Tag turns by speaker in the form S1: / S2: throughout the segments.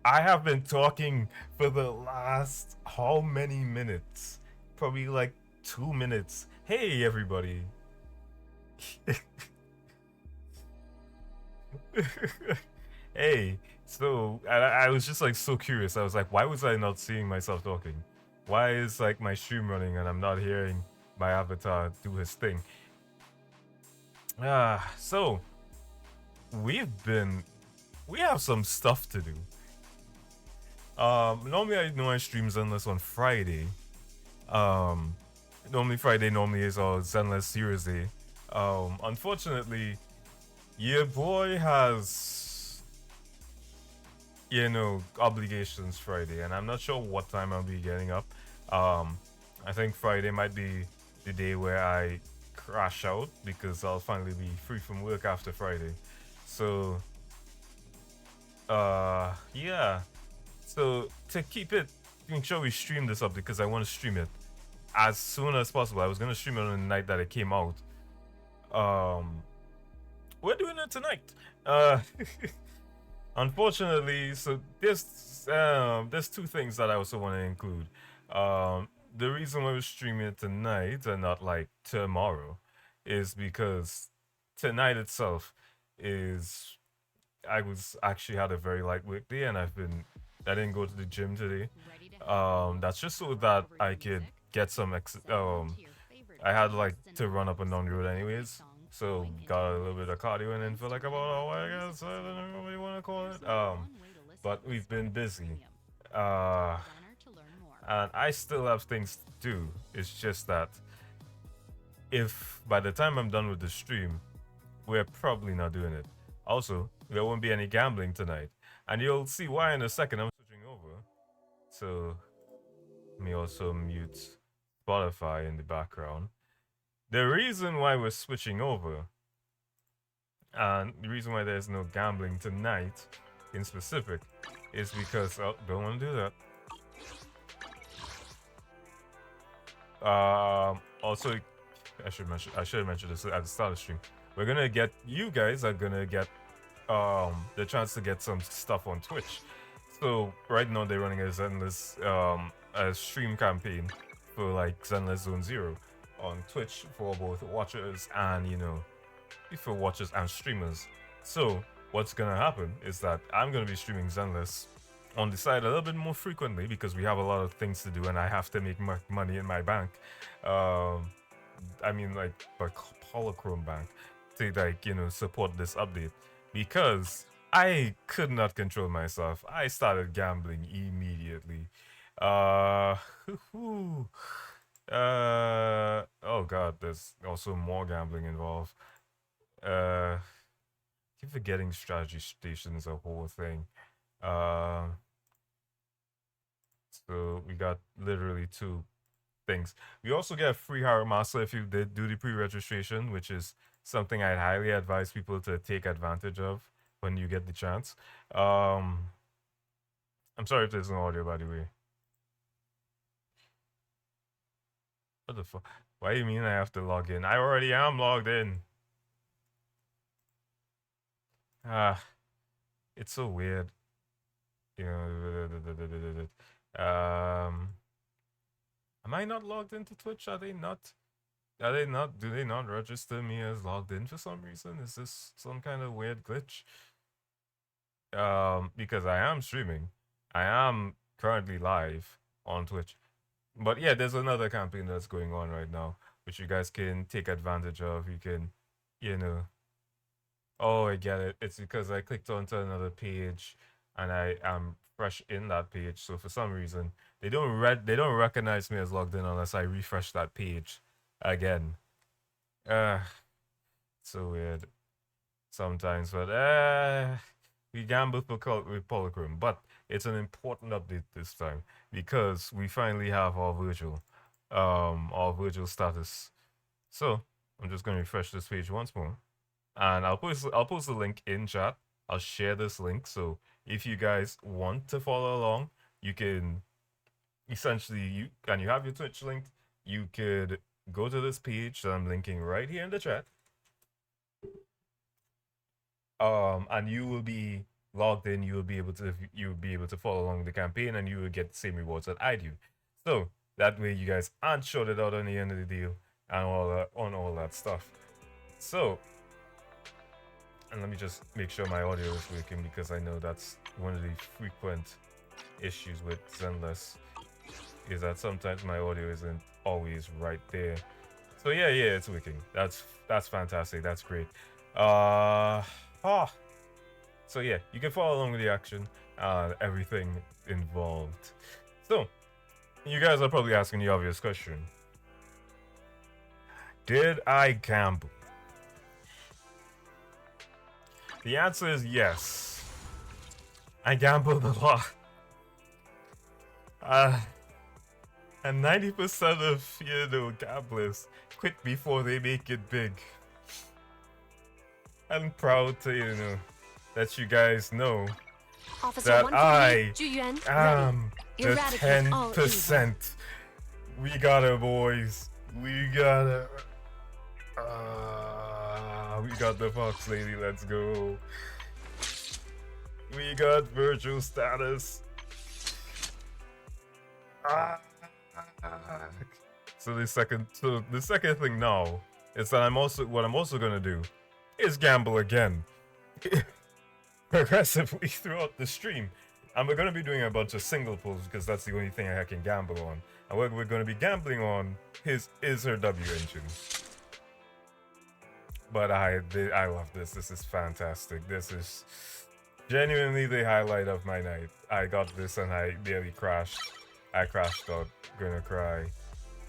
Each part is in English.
S1: I have been talking for the last how many minutes? Probably like 2 minutes. Hey, everybody. Hey, so I was just like so curious. I was like, why was I not seeing myself talking? Why is like my stream running and I'm not hearing my avatar do his thing? So we've been we have some stuff to do. Normally I know I stream Zenless on Friday. Um, normally Friday normally is our Zenless Zero Day. Unfortunately, your boy has obligations Friday, and I'm not sure what time I'll be getting up. Um, I think Friday might be the day where I crash out because I'll finally be free from work after Friday. So, yeah. So to keep it, make sure we stream this up because I want to stream it as soon as possible. I was gonna stream it on the night that it came out. Um, we're doing it tonight. Uh, unfortunately, so there's two things that I also want to include. The reason why we're streaming it tonight and not like tomorrow is because tonight itself is I was actually had a very light work day and I didn't go to the gym today. That's just so that I could get some I had like to run up and down the road anyways. So got a little bit of cardio in and for like about an hour, I guess. I don't know what you want to call it. But we've been busy. Uh and I still have things to do. It's just that if by the time I'm done with the stream, we're probably not doing it. Also, there won't be any gambling tonight. And you'll see why in a second. I'm switching over. So let me also mute Spotify in the background. The reason why we're switching over and the reason why there's no gambling tonight in specific is because don't want to do that. Also, I should have mentioned this at the start of the stream. We're gonna get you guys are gonna get the chance to get some stuff on Twitch. So right now they're running a Zenless a stream campaign for like Zenless Zone Zero on Twitch for both watchers and for watchers and streamers. So what's gonna happen is that I'm gonna be streaming Zenless on the side a little bit more frequently because we have a lot of things to do and I have to make money in my bank. I mean like Holochrome Bank to support this update because I could not control myself. I started gambling immediately. Uh, oh god, there's also more gambling involved. Uh, keep forgetting strategy station is a whole thing. Uh, so we got literally two things. We also get a free Hire Master if you did do the pre-registration, which is something I'd highly advise people to take advantage of when you get the chance. I'm sorry if there's no audio, by the way. What the fuck? Why do you mean I have to log in? I already am logged in. Ah, it's so weird. Am I not logged into Twitch? Are they not? Are they not? Do they not register me as logged in for some reason? Is this some kind of weird glitch? Because I am streaming. I am currently live on Twitch. But yeah, there's another campaign that's going on right now, which you guys can take advantage of. You can, you know. Oh, I get it. It's because I clicked onto another page and I am fresh in that page. So for some reason, they don't recognize me as logged in unless I refresh that page again. Uh, so weird sometimes, but we gamble with Polychrome, but it's an important update this time because we finally have our virtual status. So I'm just gonna refresh this page once more, and I'll post the link in chat. I'll share this link, so if you guys want to follow along, you can essentially you have your Twitch linked. You could go to this page that I'm linking right here in the chat. And you will be logged in, you will be able to follow along the campaign, and you will get the same rewards that I do. So that way, you guys aren't shorted out on the end of the deal and all that stuff. So, and let me just make sure my audio is working, because I know that's one of the frequent issues with Zenless, is that sometimes my audio isn't always right there. So yeah, it's working. That's fantastic. That's great. So yeah, you can follow along with the action and everything involved. So, you guys are probably asking the obvious question. Did I gamble? The answer is yes. I gambled a lot. And 90% of, gamblers quit before they make it big. I'm proud to, let you guys know
S2: Officer
S1: that I
S2: Yuan,
S1: am the 10%. We got it, boys. We got it. We got the Fox Lady. Let's go. We got virtual status. So the second thing now is that what I'm also gonna do is gamble again. Progressively throughout the stream. And we're going to be doing a bunch of single pulls, because that's the only thing I can gamble on. And what we're going to be gambling on is her W engine. But I love this. This is fantastic. This is genuinely the highlight of my night. I got this and I nearly crashed. I crashed out. Gonna cry.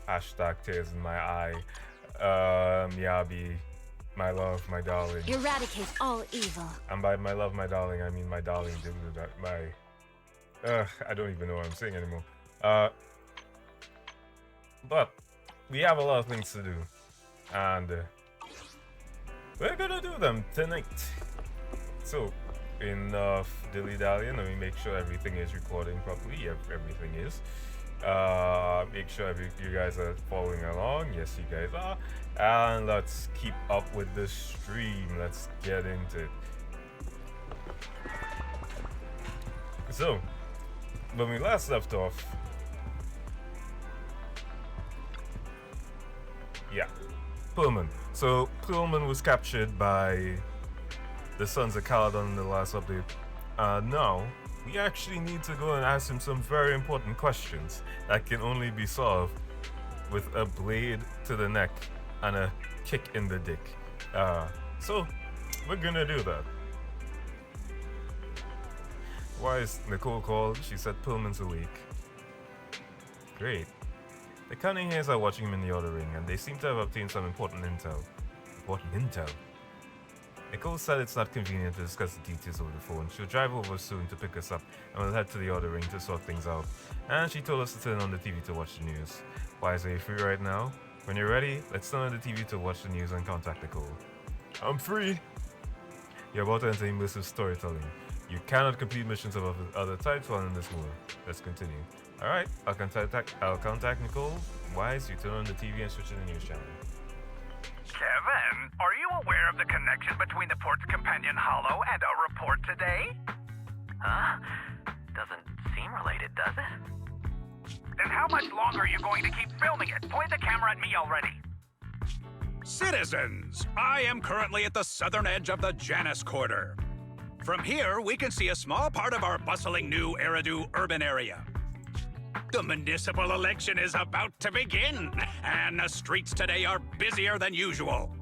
S1: Hashtag tears in my eye. MIYABI. My love, my darling.
S2: Eradicate all evil.
S1: And by my love, my darling, I mean my darling. I don't even know what I'm saying anymore. But we have a lot of things to do, and we're gonna do them tonight. So, enough dilly-dallying. Let me make sure everything is recording properly. Yep, everything is. Make sure you guys are following along. Yes, you guys are. And let's keep up with the stream. Let's get into it. So, when we last left off, Pullman. So Pullman was captured by the Sons of Caledon in the last update. Now we actually need to go and ask him some very important questions that can only be solved with a blade to the neck and a kick in the dick. So we're gonna do that. Why is Nicole called? She said Pullman's awake. Great. The Cunninghams are watching him in the other ring, and they seem to have obtained some important intel. Important intel? Nicole said it's not convenient to discuss the details over the phone. She'll drive over soon to pick us up, and we'll head to the other ring to sort things out. And she told us to turn on the TV to watch the news. Why is he free right now? When you're ready, let's turn on the TV to watch the news and contact Nicole. I'm free! You're about to enter immersive storytelling. You cannot complete missions of other types while in this mode. Let's continue. Alright, I'll contact Nicole. Wise, you turn on the TV and switch to the news channel.
S3: Kevin, are you aware of the connection between the port's companion Hollow and our report today? Huh? Doesn't seem related, does it? Then how much longer are you going to keep filming it? Point the camera at me already.
S4: Citizens, I am currently at the southern edge of the Janus Quarter. From here, we can see a small part of our bustling new Eridu urban area. The municipal election is about to begin, and the streets today are busier than usual.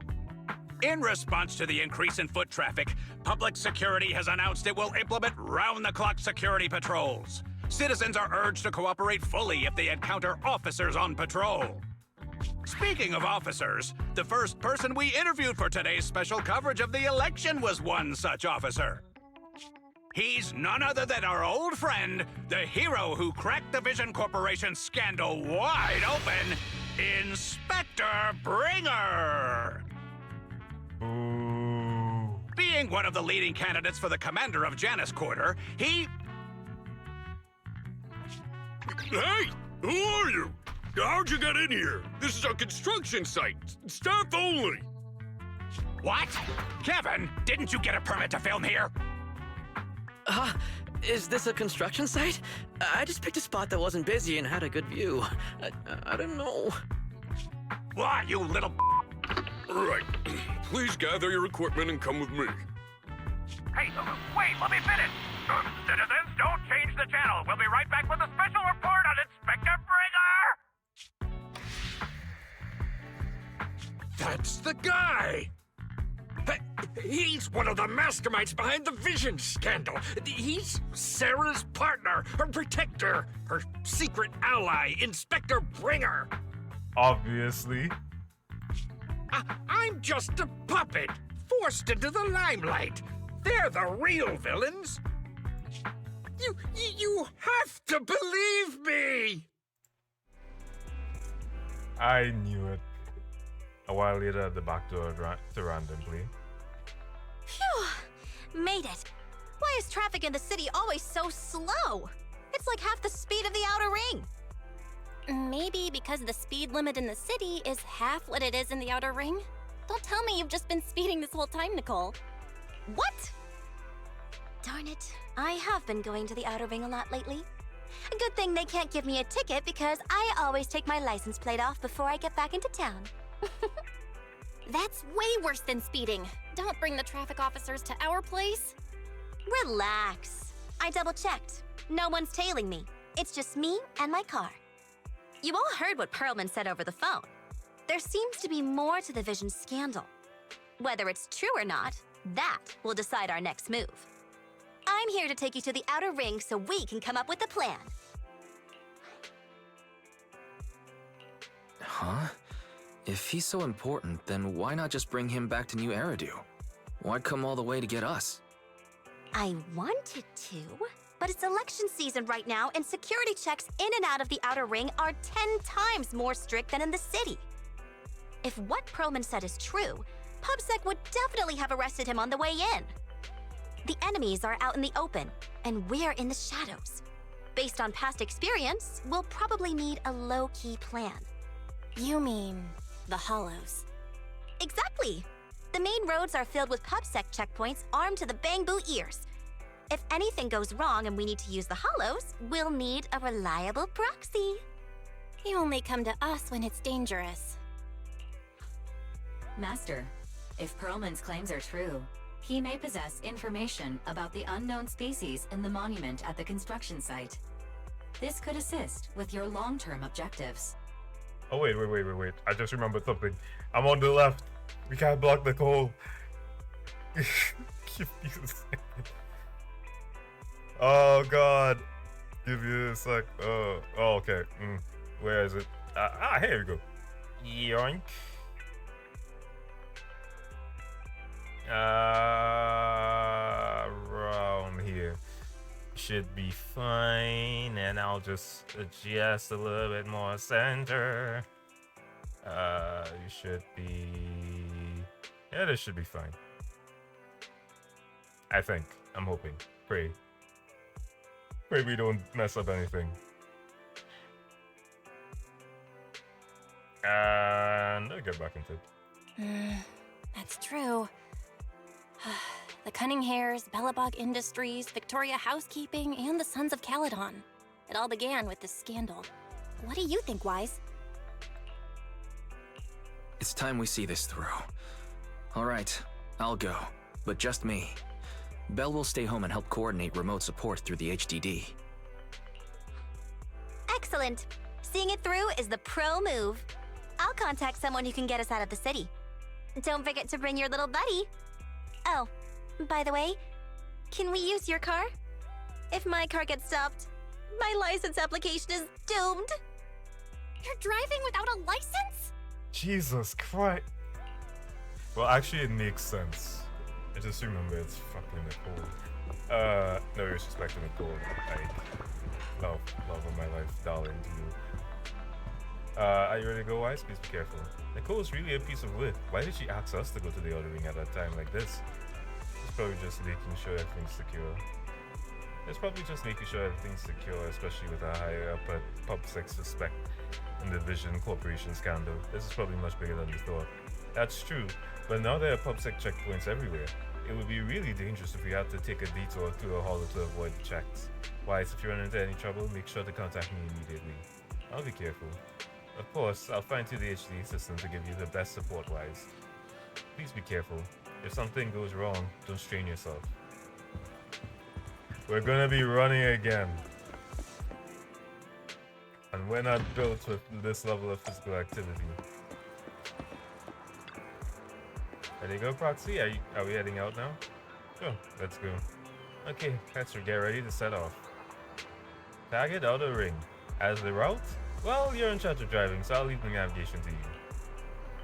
S4: In response to the increase in foot traffic, public security has announced it will implement round-the-clock security patrols. Citizens are urged to cooperate fully if they encounter officers on patrol. Speaking of officers, the first person we interviewed for today's special coverage of the election was one such officer. He's none other than our old friend, the hero who cracked the Vision Corporation scandal wide open, Inspector Bringer!
S1: Ooh.
S4: Being one of the leading candidates for the commander of Janus Quarter, he...
S5: Hey! Who are you? How'd you get in here? This is a construction site. Staff only.
S4: What? Kevin, didn't you get a permit to film here?
S6: Is this a construction site? I just picked a spot that wasn't busy and had a good view. I don't know.
S4: Why, you little...
S5: Right. Please gather your equipment and come with me.
S3: Hey, wait, let me finish. Citizens, don't change the channel. We'll be right back with a special report on Inspector Bringer.
S5: That's the guy! Hey, he's one of the masterminds behind the Vision scandal. He's Sarah's partner, her protector, her secret ally, Inspector Bringer.
S1: Obviously.
S5: I'm just a puppet, forced into the limelight. They're the real villains. You have to believe me!
S1: I knew it. A while later, the back door to randomly.
S2: Phew! Made it. Why is traffic in the city always so slow? It's like half the speed of the outer ring. Maybe because the speed limit in the city is half what it is in the outer ring? Don't tell me you've just been speeding this whole time, Nicole. What? Darn it. I have been going to the outer ring a lot lately. A good thing they can't give me a ticket because I always take my license plate off before I get back into town. That's way worse than speeding. Don't bring the traffic officers to our place. Relax. I double-checked. No one's tailing me. It's just me and my car. You all heard what Perlman said over the phone. There seems to be more to the Vision scandal. Whether it's true or not, that will decide our next move. I'm here to take you to the outer ring so we can come up with a plan.
S6: Huh? If he's so important, then why not just bring him back to New Eridu? Why come all the way to get us?
S2: I wanted to, but it's election season right now and security checks in and out of the outer ring are 10 times more strict than in the city. If what Perlman said is true, PubSec would definitely have arrested him on the way in. The enemies are out in the open, and we're in the shadows. Based on past experience, we'll probably need a low-key plan. You mean the Hollows? Exactly! The main roads are filled with PubSec checkpoints armed to the bang-boo ears. If anything goes wrong and we need to use the Hollows, we'll need a reliable proxy. You only come to us when it's dangerous.
S7: Master, if Perlman's claims are true, he may possess information about the unknown species in the monument at the construction site. This could assist with your long-term objectives.
S1: Oh, wait. I just remembered something. I'm on the left. We can't block the coal. Give me a second. Oh, God. Give me a sec. Oh, okay. Where is it? Here we go. Yoink. Around here should be fine, and I'll just adjust a little bit more center. You should be, yeah, this should be fine. I think. I'm hoping. Pray we don't mess up anything. And I'll get back into it.
S2: That's true. The Cunning Hairs, Bellabog Industries, Victoria Housekeeping, and the Sons of Caledon. It all began with this scandal. What do you think, Wise?
S6: It's time we see this through. All right, I'll go, but just me. Belle will stay home and help coordinate remote support through the HDD.
S2: Excellent. Seeing it through is the pro move. I'll contact someone who can get us out of the city. Don't forget to bring your little buddy. Oh, by the way, can we use your car? If my car gets stopped, my license application is doomed. You're driving without a license?
S1: Jesus Christ. Well, actually, it makes sense. I just remember it's fucking Nicole. No disrespect to Nicole. I love of my life, darling, to you. Are you ready to go, Wise? Please be careful. Nicole is really a piece of wit. Why did she ask us to go to the other ring at a time like this? She's probably just making sure everything's secure. It's probably just making sure everything's secure, especially with a higher up at PubSec suspect in the Vision Corporation scandal. This is probably much bigger than we thought. That's true, but now there are PubSec checkpoints everywhere. it would be really dangerous if we had to take a detour through a hollow to avoid the checks. Wise, if you run into any trouble, make sure to contact me immediately. I'll be careful. Of course, I'll fine tune the HD system to give you the best support, Wise. Please be careful. If something goes wrong, don't strain yourself. We're gonna be running again. And we're not built with this level of physical activity. Ready to go, Proxy? Are we heading out now? Sure, let's go. Okay, Petri, get ready to set off. Target outer ring. As the route? Well, you're in charge of driving, so I'll leave the navigation to you.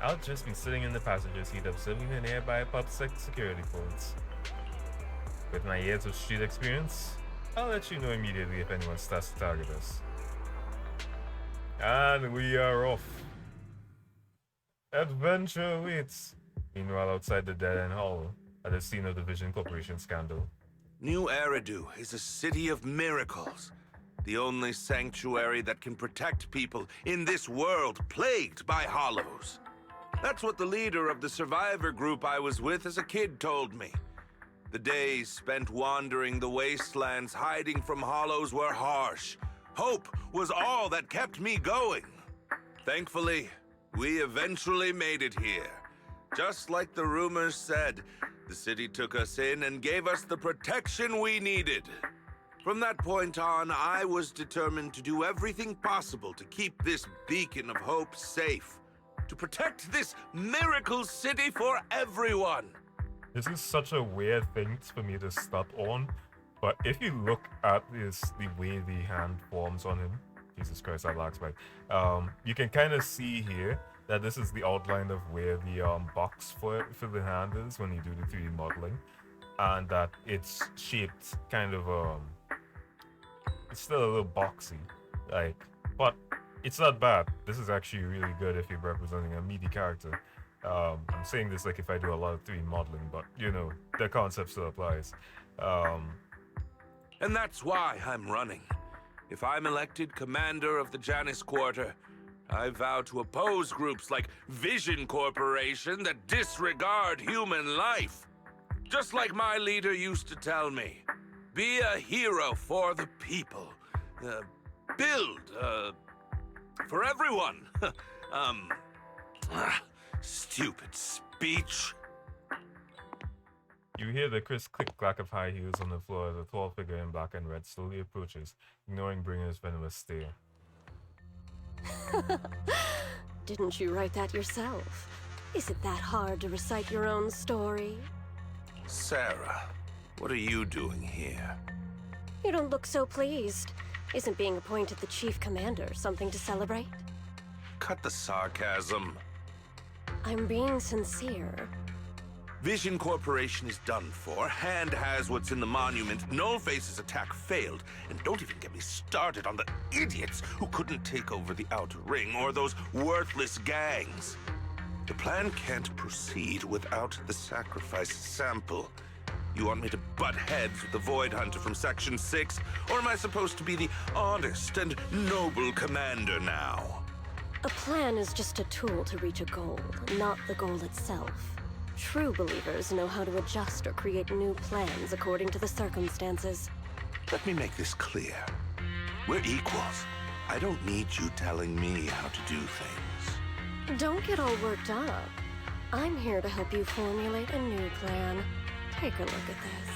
S1: I'll just be sitting in the passenger seat observing the nearby pub security points. With my years of street experience, I'll let you know immediately if anyone starts to target us. And we are off. Adventure awaits. Meanwhile, outside the dead-end hall, at the scene of the Vision Corporation scandal.
S8: New Eridu is a city of miracles. The only sanctuary that can protect people in this world plagued by hollows. That's what the leader of the survivor group I was with as a kid told me. The days spent wandering the wastelands hiding from hollows were harsh. Hope was all that kept me going. Thankfully, we eventually made it here. Just like the rumors said, the city took us in and gave us the protection we needed. From that point on, I was determined to do everything possible to keep this beacon of hope safe. To protect this miracle city for everyone.
S1: This is such a weird thing for me to start on, but if you look at the way the hand forms on him, Jesus Christ, that looks right. You can kind of see here that this is the outline of where the box for the hand is when you do the 3D modeling, and that it's shaped kind of it's still a little boxy, like, but it's not bad. This is actually really good if you're representing a meaty character. I'm saying this like if I do a lot of 3D modeling, but you know, the concept still applies.
S8: And that's why I'm running. If I'm elected commander of the Janus Quarter, I vow to oppose groups like Vision Corporation that disregard human life. Just like my leader used to tell me, be a hero for the people. Build, for everyone. Stupid speech.
S1: You hear the crisp click-clack of high heels on the floor as a tall figure in black and red slowly approaches, ignoring Bringer's venomous stare.
S9: Didn't you write that yourself? Is it that hard to recite your own story?
S8: Sarah, what are you doing here?
S9: You don't look so pleased. Isn't being appointed the chief commander something to celebrate?
S8: Cut the sarcasm.
S9: I'm being sincere.
S8: Vision Corporation is done for. Hand has what's in the monument. Nullface's attack failed. And don't even get me started on the idiots who couldn't take over the Outer Ring or those worthless gangs. The plan can't proceed without the sacrifice sample. You want me to butt heads with the Void Hunter from Section 6? Or am I supposed to be the honest and noble commander now?
S9: A plan is just a tool to reach a goal, not the goal itself. True believers know how to adjust or create new plans according to the circumstances.
S8: Let me make this clear. We're equals. I don't need you telling me how to do things.
S9: Don't get all worked up. I'm here to help you formulate a new plan. Take a look at this.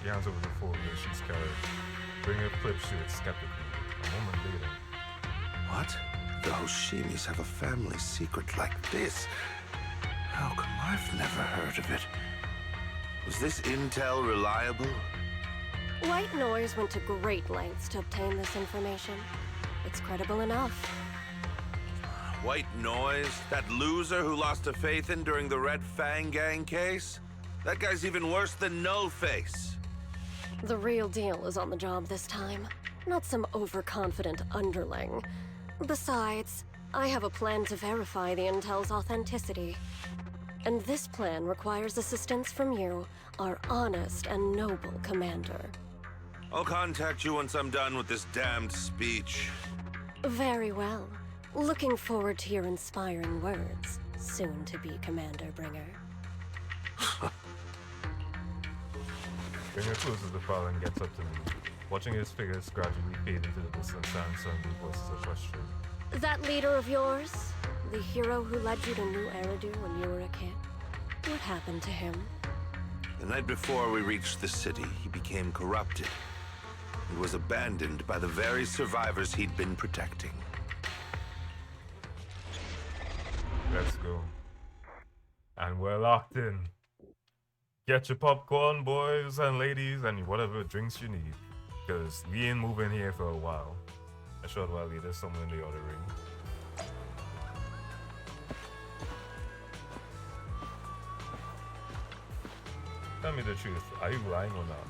S1: He hands over the folder she's carried. Bringer flips through it skeptically. A moment later.
S8: What? The Hoshimis have a family secret like this? How come I've never heard of it? Was this intel reliable?
S9: White Noise went to great lengths to obtain this information. It's credible enough.
S8: White Noise? That loser who lost a faith in during the Red Fang Gang case? That guy's even worse than Nullface.
S9: The real deal is on the job this time, not some overconfident underling. Besides, I have a plan to verify the intel's authenticity. And this plan requires assistance from you, our honest and noble commander.
S8: I'll contact you once I'm done with this damned speech.
S9: Very well. Looking forward to your inspiring words, soon to be Commander Bringer.
S1: Bringer closes the file and gets up to me. Watching his figures gradually fade into the distance, and suddenly voices a question.
S9: That leader of yours, the hero who led you to New Eridu when you were a kid, what happened to him?
S8: The night before we reached the city, he became corrupted and was abandoned by the very survivors he'd been protecting.
S1: Let's go. And we're locked in. Get your popcorn, boys and ladies, and whatever drinks you need. Because we ain't moving here for a while. A short while later, somewhere in the outer ring. Tell me the truth, are you lying or not?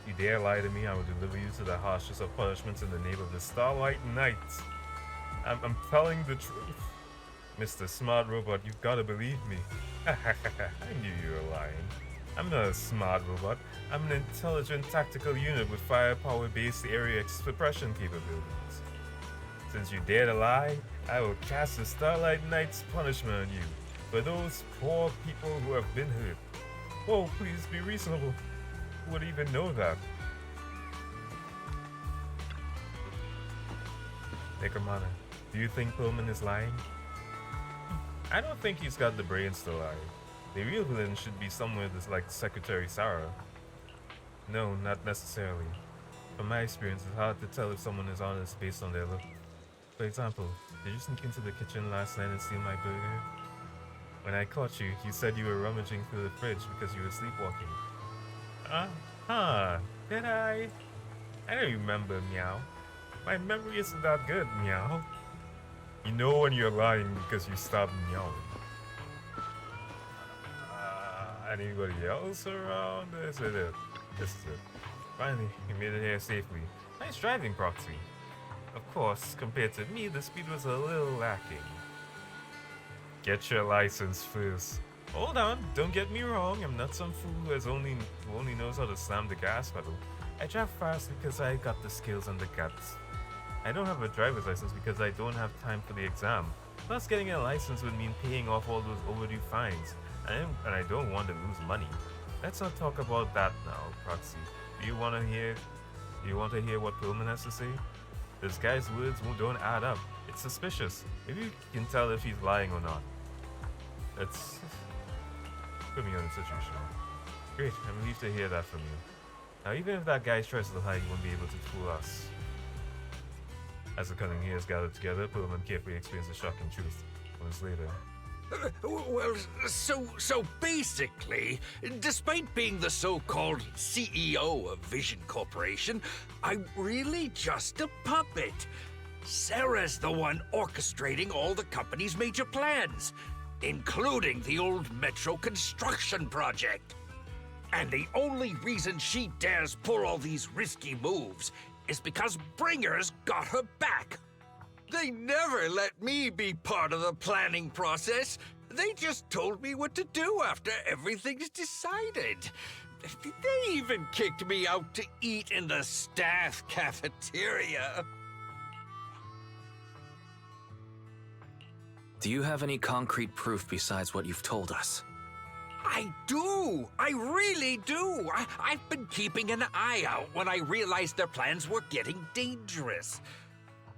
S1: You dare lie to me, I will deliver you to the harshest of punishments in the name of the Starlight Knights. I'm telling the truth. Mr. Smart Robot, you've got to believe me. I knew you were lying. I'm not a smart robot. I'm an intelligent tactical unit with firepower-based area suppression capabilities. Since you dare to lie, I will cast the Starlight Knight's punishment on you for those poor people who have been hurt. Whoa, please be reasonable. Who would even know that? Necromana, do you think Pullman is lying? I don't think he's got the brains to lie. The real villain should be somewhere that's like Secretary Sarah. No, not necessarily. From my experience, it's hard to tell if someone is honest based on their look. For example, did you sneak into the kitchen last night and steal my burger? When I caught you, you said you were rummaging through the fridge because you were sleepwalking. Did I? I don't remember, Meow. My memory isn't that good, Meow. You know when you're lying because you stopped meowing. Anybody else around? This is it. This is it. Finally, you made it here safely. Nice driving, Proxy. Of course, compared to me, the speed was a little lacking. Get your license first. Hold on, don't get me wrong. I'm not some fool who only knows how to slam the gas pedal. I drive fast because I got the skills and the guts. I don't have a driver's license because I don't have time for the exam. Plus, getting a license would mean paying off all those overdue fines. And I don't want to lose money. Let's not talk about that now, Proxy. Do you want to hear what Pullman has to say? This guy's words don't add up. It's suspicious. Maybe you can tell if he's lying or not. Let's put me on the situation. Great, I'm relieved to hear that from you. Now, even if that guy tries to hide, he won't be able to fool us. As the cunning ears gathered together, Pullman carefully explains the shocking truth. Moments later.
S5: Well, so basically, despite being the so-called CEO of Vision Corporation, I'm really just a puppet. Sarah's the one orchestrating all the company's major plans, including the old metro construction project. And the only reason she dares pull all these risky moves is because Bringer's got her back. They never let me be part of the planning process. They just told me what to do after everything's decided. They even kicked me out to eat in the staff cafeteria.
S6: Do you have any concrete proof besides what you've told us?
S5: I do! I really do! I've been keeping an eye out when I realized their plans were getting dangerous.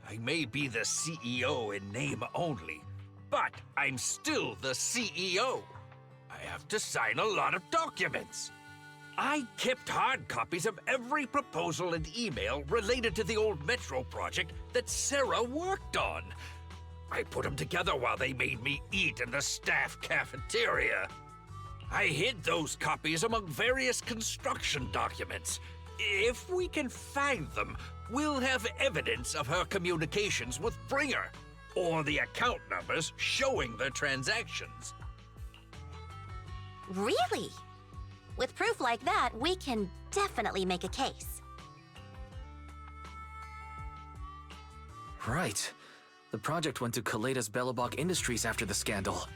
S5: I may be the CEO in name only, but I'm still the CEO. I have to sign a lot of documents. I kept hard copies of every proposal and email related to the old metro project that Sarah worked on. I put them together while they made me eat in the staff cafeteria. I hid those copies among various construction documents. If we can find them, we'll have evidence of her communications with Bringer, or the account numbers showing the transactions.
S2: Really? With proof like that, we can definitely make a case.
S6: Right. The project went to Kaleda's Belobog Industries after the scandal.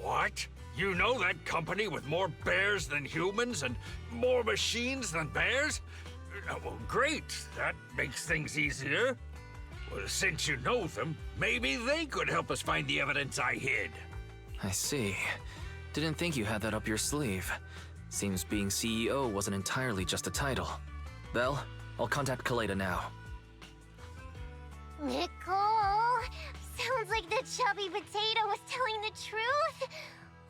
S5: What? You know that company with more bears than humans and more machines than bears? Well, great. That makes things easier. Well, since you know them, maybe they could help us find the evidence I hid.
S6: I see. Didn't think you had that up your sleeve. Seems being CEO wasn't entirely just a title. Belle, I'll contact Kaleda now.
S10: Nicole! Sounds like the chubby potato was telling the truth.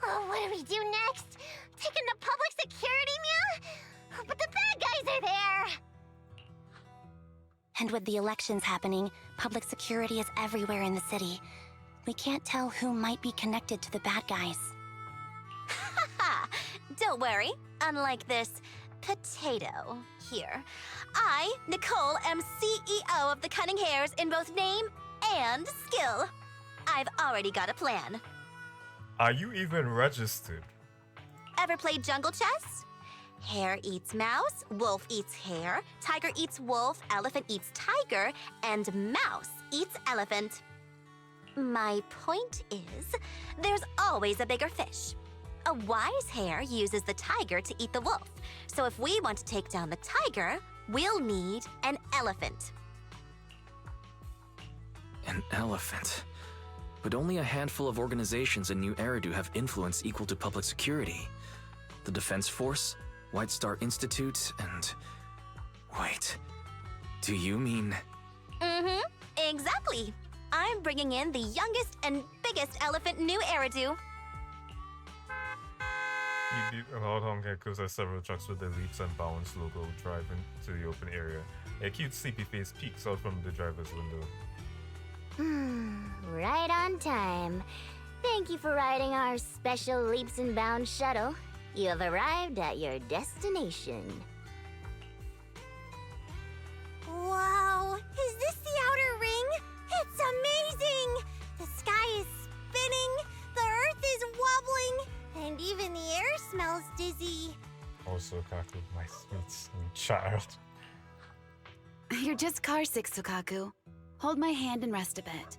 S10: Oh, what do we do next? Take him to public security, Mia? But the bad guys are there!
S2: And with the elections happening, public security is everywhere in the city. We can't tell who might be connected to the bad guys.
S10: Haha! Don't worry. Unlike this potato here, I, Nicole, am CEO of the Cunning Hares in both name and skill. I've already got a plan.
S1: Are you even registered?
S10: Ever played jungle chess? Hare eats mouse, wolf eats hare, tiger eats wolf, elephant eats tiger, and mouse eats elephant. My point is, there's always a bigger fish. A wise hare uses the tiger to eat the wolf. So if we want to take down the tiger, we'll need an elephant.
S6: An elephant. But only a handful of organizations in New Eridu have influence equal to public security. The Defense Force, White Star Institute, and... Wait. Do you mean...
S10: Mm-hmm. Exactly. I'm bringing in the youngest and biggest elephant in New Eridu.
S1: Hold on, because there's several trucks with the leaps and bounds logo driving to the open area. A cute sleepy face peeks out from the driver's window.
S10: Right on time. Thank you for riding our special leaps and bounds shuttle. You have arrived at your destination. Wow, is this the outer ring? It's amazing! The sky is spinning, the earth is wobbling, and even the air smells dizzy.
S1: Also, Kaku, my sweet child.
S11: You're just carsick, Sukaku. Hold my hand and rest a bit.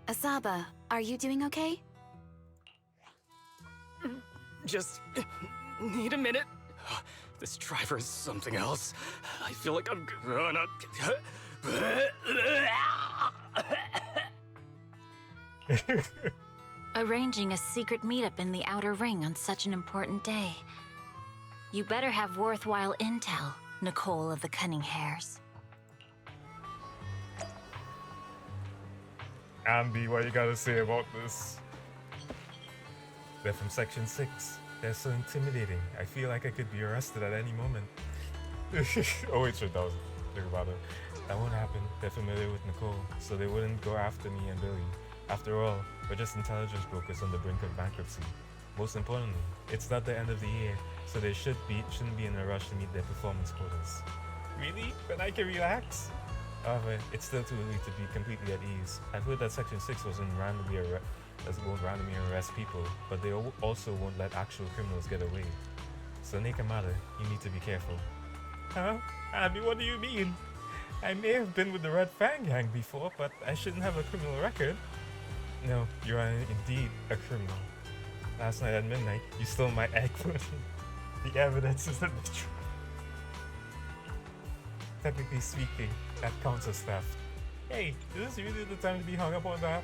S11: Asaba, are you doing okay?
S5: Just need a minute. This driver is something else. I feel like I'm gonna...
S12: Arranging a secret meetup in the Outer Ring on such an important day. You better have worthwhile intel, Nicole of the Cunning Hares.
S1: Ambi, what you gotta say about this? They're from Section 6. They're so intimidating. I feel like I could be arrested at any moment. Oh wait, sure, that was... Think about it. That won't happen. They're familiar with Nicole, so they wouldn't go after me and Billy. After all, we're just intelligence brokers on the brink of bankruptcy. Most importantly, it's not the end of the year, so they shouldn't be in a rush to meet their performance quotas. Really? Then I can relax? However, it's still too early to be completely at ease. I've heard that Section 6 won't randomly arrest people, but they also won't let actual criminals get away. So Nekamata, you need to be careful. Huh? Abby, what do you mean? I may have been with the Red Fang Gang before, but I shouldn't have a criminal record. No, you are indeed a criminal. Last night at midnight, you stole my egg pudding. The evidence is in the truth. Technically speaking, that counts as theft. Hey, is this really the time to be hung up on that?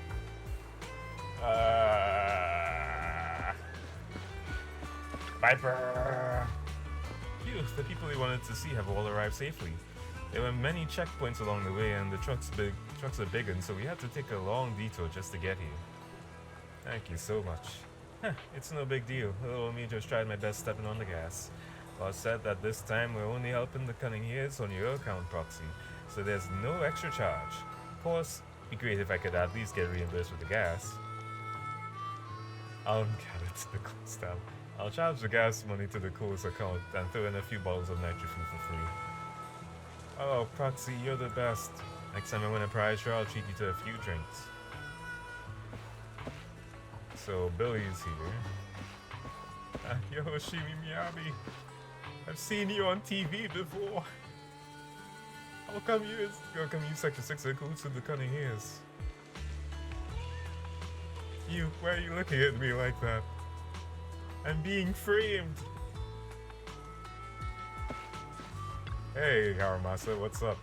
S1: Viper! Phew, the people we wanted to see have all arrived safely. There were many checkpoints along the way, and the trucks are big, and so we had to take a long detour just to get here. Thank you so much. Huh, it's no big deal. Little me just tried my best stepping on the gas. Boss said that this time we're only helping the Cunning Hares on your account proxy, so there's no extra charge. Of course, it'd be great if I could at least get reimbursed with the gas. I'll get it to the cool's tab. I'll charge the gas money to the cool's account and throw in a few bottles of nitro fuel for free. Oh, Proxy, you're the best. Next time I win a prize draw, I'll treat you to a few drinks. So, Billy's here. Yo, Shimi Miyabi. I've seen you on TV before. How come you Section 6 are cool to the Cunning Hares? You, why are you looking at me like that? I'm being framed. Hey, Haramasa, what's up?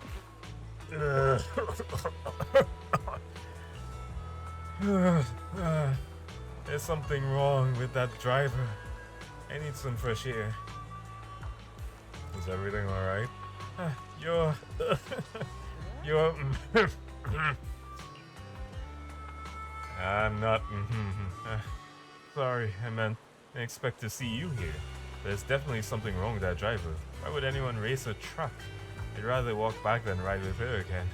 S1: There's something wrong with that driver. I need some fresh air. Is everything alright? You're... you're... I'm not... sorry, I meant I expect to see you here. There's definitely something wrong with that driver. Why would anyone race a truck? I'd rather walk back than ride with her again.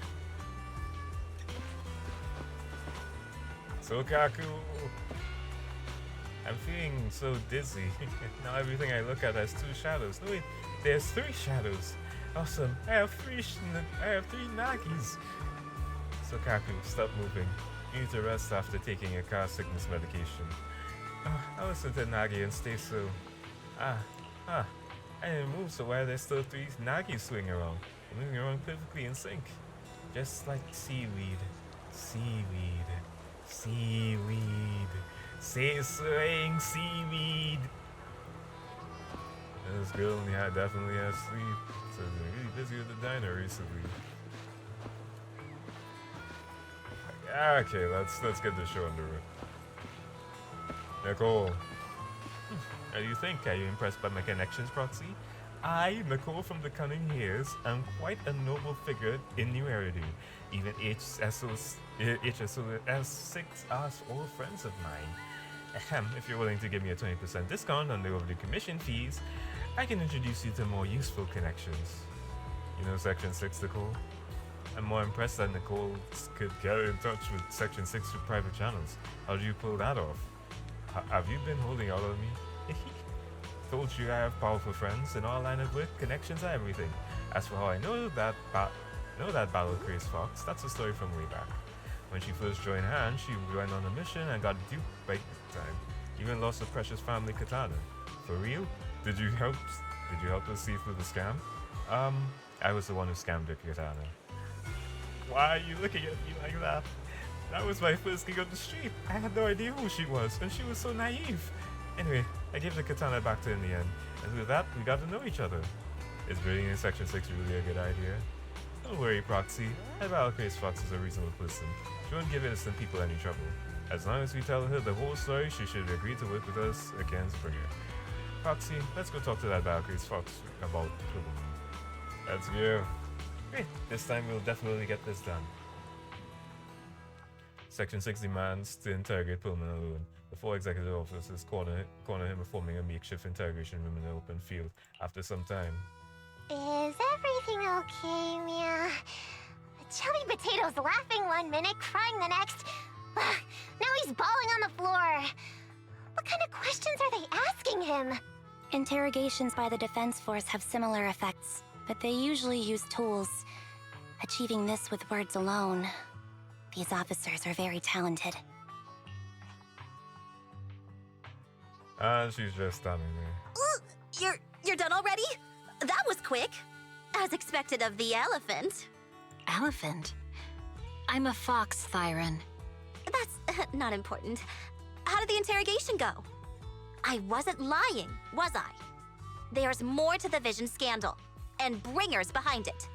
S1: So Kaku... I'm feeling so dizzy. Now everything I look at has 2 shadows. No wait, there's 3 shadows. Awesome. I have 3 Nagis. So Kaku, stop moving. You need to rest after taking your car sickness medication. I'll listen to Nagi and stay still. I didn't move, so why are there still 3 Nagis swinging around? Moving around perfectly in sync. Just like seaweed. Seaweed. Seaweed. Say swaying seaweed. This girl definitely has sleep. So they're really busy with the diner recently. Okay, let's get the show under it. Nicole. How do you think? Are you impressed by my connections, Proxy? I, Nicole from the Cunning Hairs, am quite a noble figure in New Eridu. Even HSOS 6 are all friends of mine. If you're willing to give me a 20% discount on the overdue commission fees, I can introduce you to more useful connections. You know Section 6, Nicole? I'm more impressed that Nicole could get in touch with Section 6 through private channels. How do you pull that off? Have you been holding out on me? Told you I have powerful friends in all line of work. Connections are everything. As for how I know that battle crazed Fox, that's a story from way back. When she first joined hand, she went on a mission and got duped by time. Even lost a precious family katana. For real? Did you help us see through the scam? I was the one who scammed her katana. Why are you looking at me like that? That was my first gig on the street. I had no idea who she was, and she was so naive. Anyway, I gave the katana back to her in the end, and with that, we got to know each other. Is breeding in Section 6 really a good idea? Don't worry, Proxy. I Valkyrie's Fox is a reasonable person. She won't give innocent people any trouble. As long as we tell her the whole story, she should agree to work with us against Springer. Proxy, let's go talk to that Valkyrie's Fox about Quibblemon. Let's go. Great, this time we'll definitely get this done. Section 6 demands to interrogate Pullman alone. The 4 executive officers corner him forming a makeshift interrogation room in the open field. After some time.
S10: Is everything okay, Mia? Chubby Potato's laughing 1 minute, crying the next. Now he's bawling on the floor. What kind of questions are they asking him?
S2: Interrogations by the Defense Force have similar effects, but they usually use tools. Achieving this with words alone. These officers are very talented.
S1: She's just standing there.
S10: You're done already? That was quick. As expected of the elephant.
S12: Elephant? I'm a fox, Thyron.
S10: That's not important. How did the interrogation go? I wasn't lying, was I? There's more to the Vision scandal, and Bringer's behind it.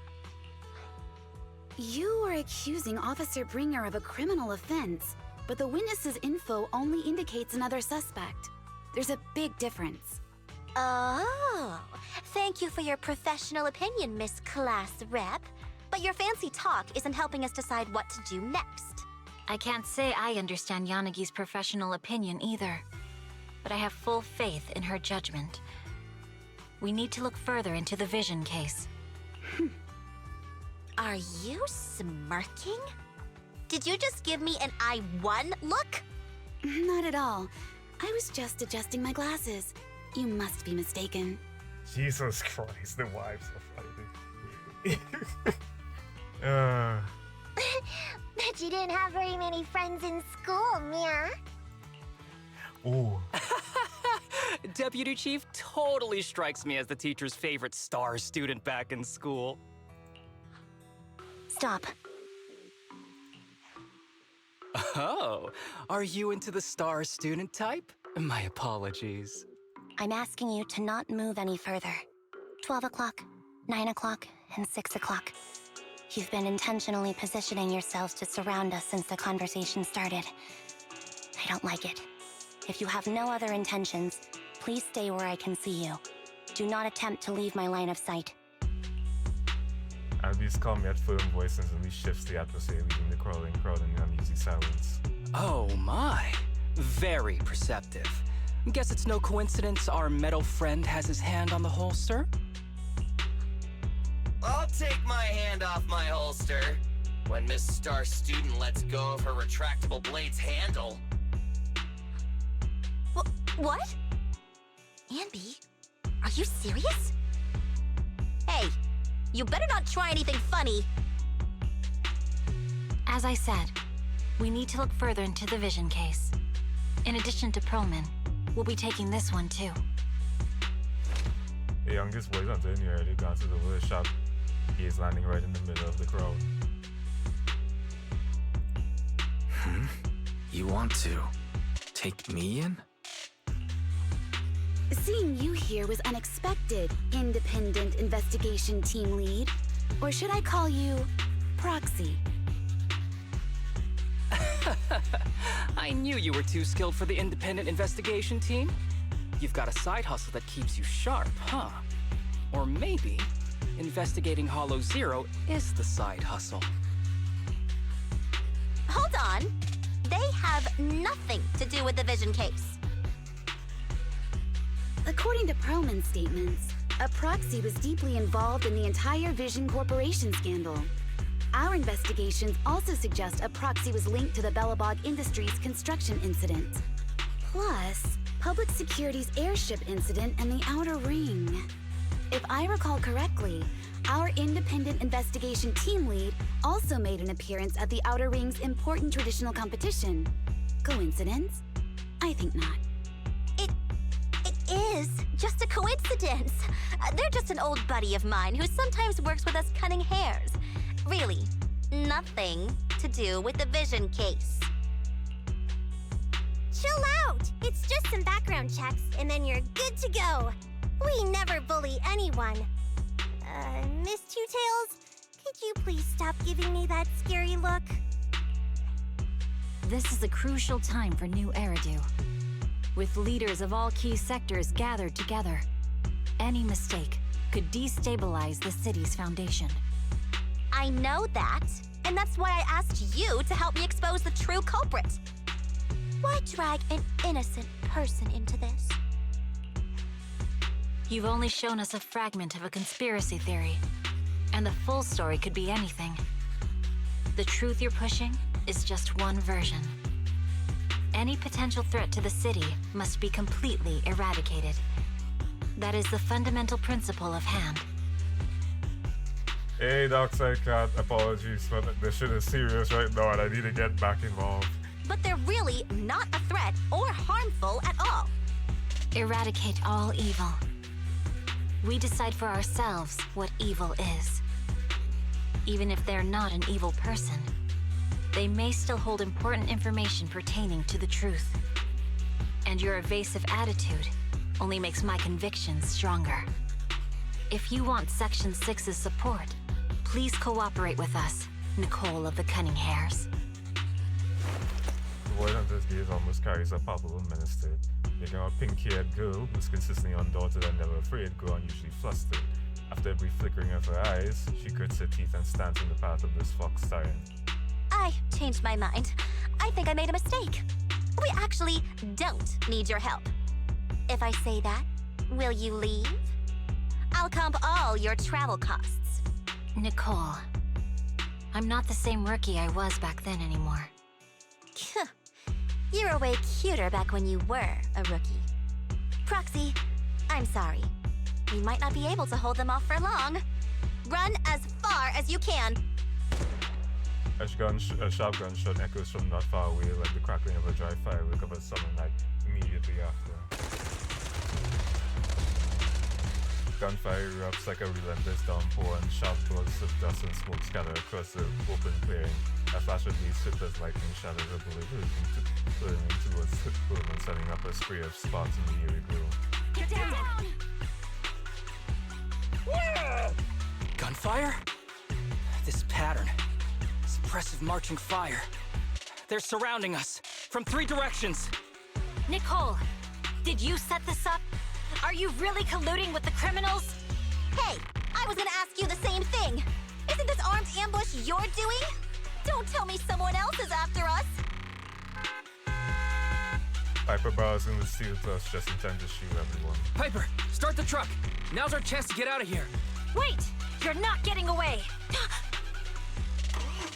S11: You are accusing Officer Bringer of a criminal offense, but the witness's info only indicates another suspect. There's a big difference.
S10: Oh, thank you for your professional opinion, Miss Class Rep. But your fancy talk isn't helping us decide what to do next.
S12: I can't say I understand Yanagi's professional opinion either, but I have full faith in her judgment. We need to look further into the Vision case.
S10: Are you smirking? Did you just give me an I won look?
S11: Not at all. I was just adjusting my glasses. You must be mistaken.
S1: Jesus Christ, the wives are fighting.
S10: Bet you didn't have very many friends in school, Mia.
S1: Ooh.
S13: Deputy Chief totally strikes me as the teacher's favorite star student back in school.
S2: Stop.
S13: Oh, are you into the star student type? My apologies.
S2: I'm asking you to not move any further. 12 o'clock, 9 o'clock, and 6 o'clock. You've been intentionally positioning yourselves to surround us since the conversation started. I don't like it. If you have no other intentions, please stay where I can see you. Do not attempt to leave my line of sight.
S1: Abby's calm yet firm voice instantly shifts the atmosphere, leaving the crowd in uneasy silence.
S13: Oh my. Very perceptive. Guess it's no coincidence our metal friend has his hand on the holster?
S14: I'll take my hand off my holster when Miss Star Student lets go of her retractable blade's handle.
S10: What? Anby, are you serious? Hey, you better not try anything funny.
S12: As I said, we need to look further into the vision case. In addition to Perlman, we'll be taking this one too.
S1: The youngest boys until the area glances over the shop. He is landing right in the middle of the crowd.
S6: You want to take me in?
S11: Seeing you here was unexpected, independent investigation team lead. Or should I call you Proxy?
S13: I knew you were too skilled for the independent investigation team. You've got a side hustle that keeps you sharp, huh? Or maybe investigating Hollow Zero is the side hustle.
S10: Hold on. They have nothing to do with the vision case.
S11: According to Perlman's statements, a Proxy was deeply involved in the entire Vision Corporation scandal. Our investigations also suggest a Proxy was linked to the Bellabog Industries construction incident. Plus, Public Security's airship incident and the Outer Ring. If I recall correctly, our independent investigation team lead also made an appearance at the Outer Ring's important traditional competition. Coincidence? I think not.
S10: It is just a coincidence. They're just an old buddy of mine who sometimes works with us cutting hairs. Really, nothing to do with the vision case.
S15: Chill out! It's just some background checks, and then you're good to go. We never bully anyone. Miss Two Tails, could you please stop giving me that scary look?
S12: This is a crucial time for New Eridu. With leaders of all key sectors gathered together, any mistake could destabilize the city's foundation.
S10: I know that, and that's why I asked you to help me expose the true culprit. Why drag an innocent person into this?
S12: You've only shown us a fragment of a conspiracy theory, and the full story could be anything. The truth you're pushing is just one version. Any potential threat to the city must be completely eradicated. That is the fundamental principle of hand.
S1: Hey, Darkside Cat, apologies, but this shit is serious right now and I need to get back involved.
S10: But they're really not a threat or harmful at all.
S12: Eradicate all evil. We decide for ourselves what evil is. Even if they're not an evil person, they may still hold important information pertaining to the truth. And your evasive attitude only makes my convictions stronger. If you want Section 6's support, please cooperate with us, Nicole of the Cunning Hairs.
S1: The boy on this gaze almost carries a palpable menace to it, making a pink-haired girl who's consistently undaunted and never afraid go unusually flustered. After a brief flickering of her eyes, she grits her teeth and stands in the path of this fox tyrant.
S10: I changed my mind. I think I made a mistake. We actually don't need your help. If I say that, will you leave? I'll comp all your travel costs.
S12: Nicole, I'm not the same rookie I was back then anymore.
S10: You were way cuter back when you were a rookie. Proxy, I'm sorry. We might not be able to hold them off for long. Run as far as you can.
S1: A sharp gunshot echoes from not far away like the crackling of a dry firework of a summer night immediately after. Gunfire erupts like a relentless downpour and sharp bursts of dust and smoke scatter across the open clearing. A flash of these swift as lightning shatters a bullet burning towards Pullman, setting up a spray of sparks in the eerie glow.
S15: Get down!
S13: Gunfire? This pattern. Suppressive marching fire. They're surrounding us from 3 directions.
S12: Nicole, did you set this up? Are you really colluding with the criminals?
S10: Hey, I was gonna ask you the same thing. Isn't this armed ambush you're doing? Don't tell me someone else is after us.
S1: Piper borrows in the steel to us, just intend to shoot everyone.
S6: Piper, start the truck. Now's our chance to get out of here.
S12: Wait! You're not getting away!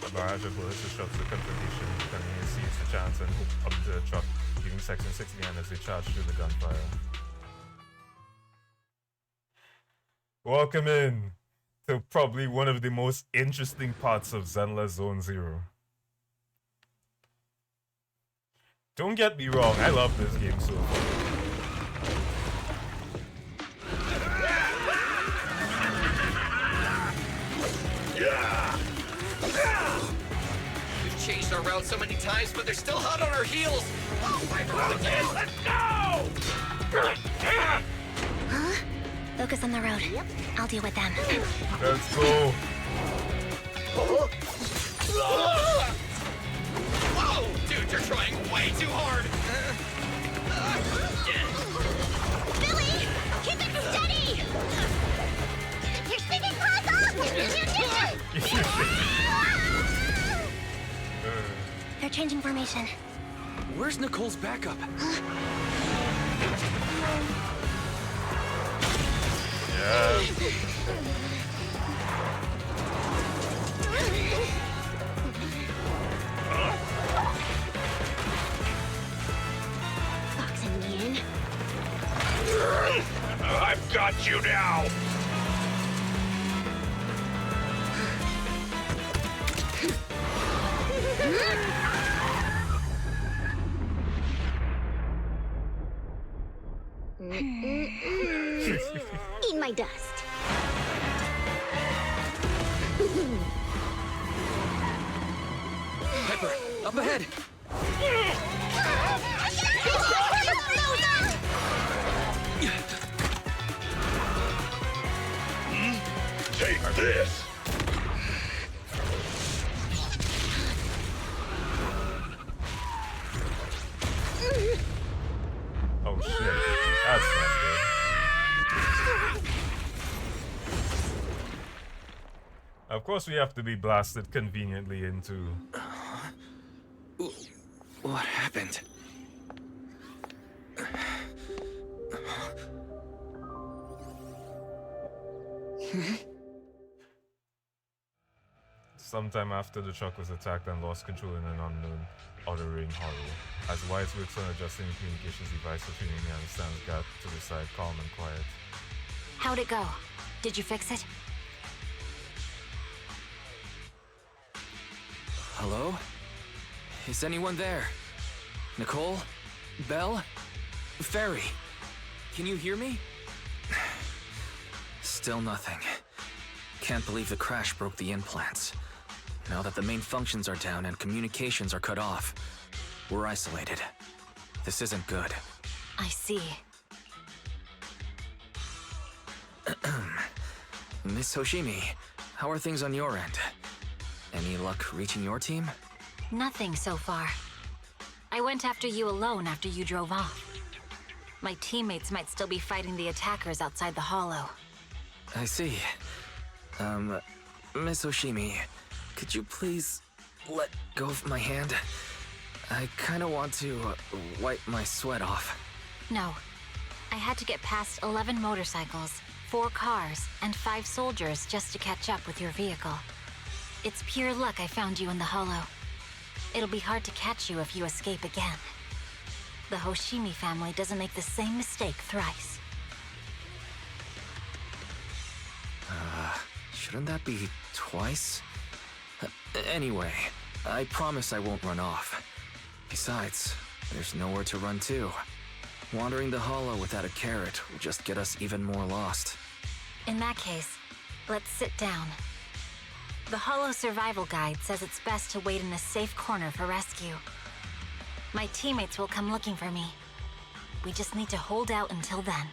S1: A barrage of bullets disrupts the confrontation. Convenience seizes the chance and up to the truck, giving Section 6 again as they charge through the gunfire. Welcome in to probably one of the most interesting parts of Zenless Zone Zero. Don't get me wrong, I love this game so far.
S14: We've changed our route so many times, but they're still hot on our heels. Oh my God! Let's go!
S2: Huh? Focus on the road. Yep. I'll deal with them.
S1: Let's go.
S14: Whoa! Dude, you're trying way too hard!
S15: Billy! Keep it steady! You're spinning close up!
S2: They're changing formation.
S6: Where's Nicole's backup?
S1: Yeah.
S15: Fox and Ian.
S5: I've got you now!
S15: Eat my dust.
S6: Piper, up ahead!
S5: Take this!
S1: Oh shit, that's not good. Of course we have to be blasted conveniently into...
S6: What happened?
S1: Sometime after the truck was attacked and lost control in an unknown outer ring hollow. As Wise works on adjusting the communications device between me and stands guard to the side, calm and quiet.
S12: How'd it go? Did you fix it?
S6: Hello? Is anyone there? Nicole? Belle? Ferry? Can you hear me? Still nothing. Can't believe the crash broke the implants. Now that the main functions are down and communications are cut off, we're isolated. This isn't good.
S12: I see.
S6: Miss Hoshimi, how are things on your end? Any luck reaching your team?
S12: Nothing so far. I went after you alone after you drove off. My teammates might still be fighting the attackers outside the hollow.
S6: I see. Miss Hoshimi, could you please let go of my hand? I kinda want to wipe my sweat off.
S12: No. I had to get past 11 motorcycles, 4 cars, and 5 soldiers just to catch up with your vehicle. It's pure luck I found you in the hollow. It'll be hard to catch you if you escape again. The Hoshimi family doesn't make the same mistake thrice.
S6: Shouldn't that be twice? Anyway, I promise I won't run off. Besides, there's nowhere to run to. Wandering the hollow without a carrot will just get us even more lost.
S12: In that case, let's sit down. The Hollow Survival Guide says it's best to wait in a safe corner for rescue. My teammates will come looking for me. We just need to hold out until then.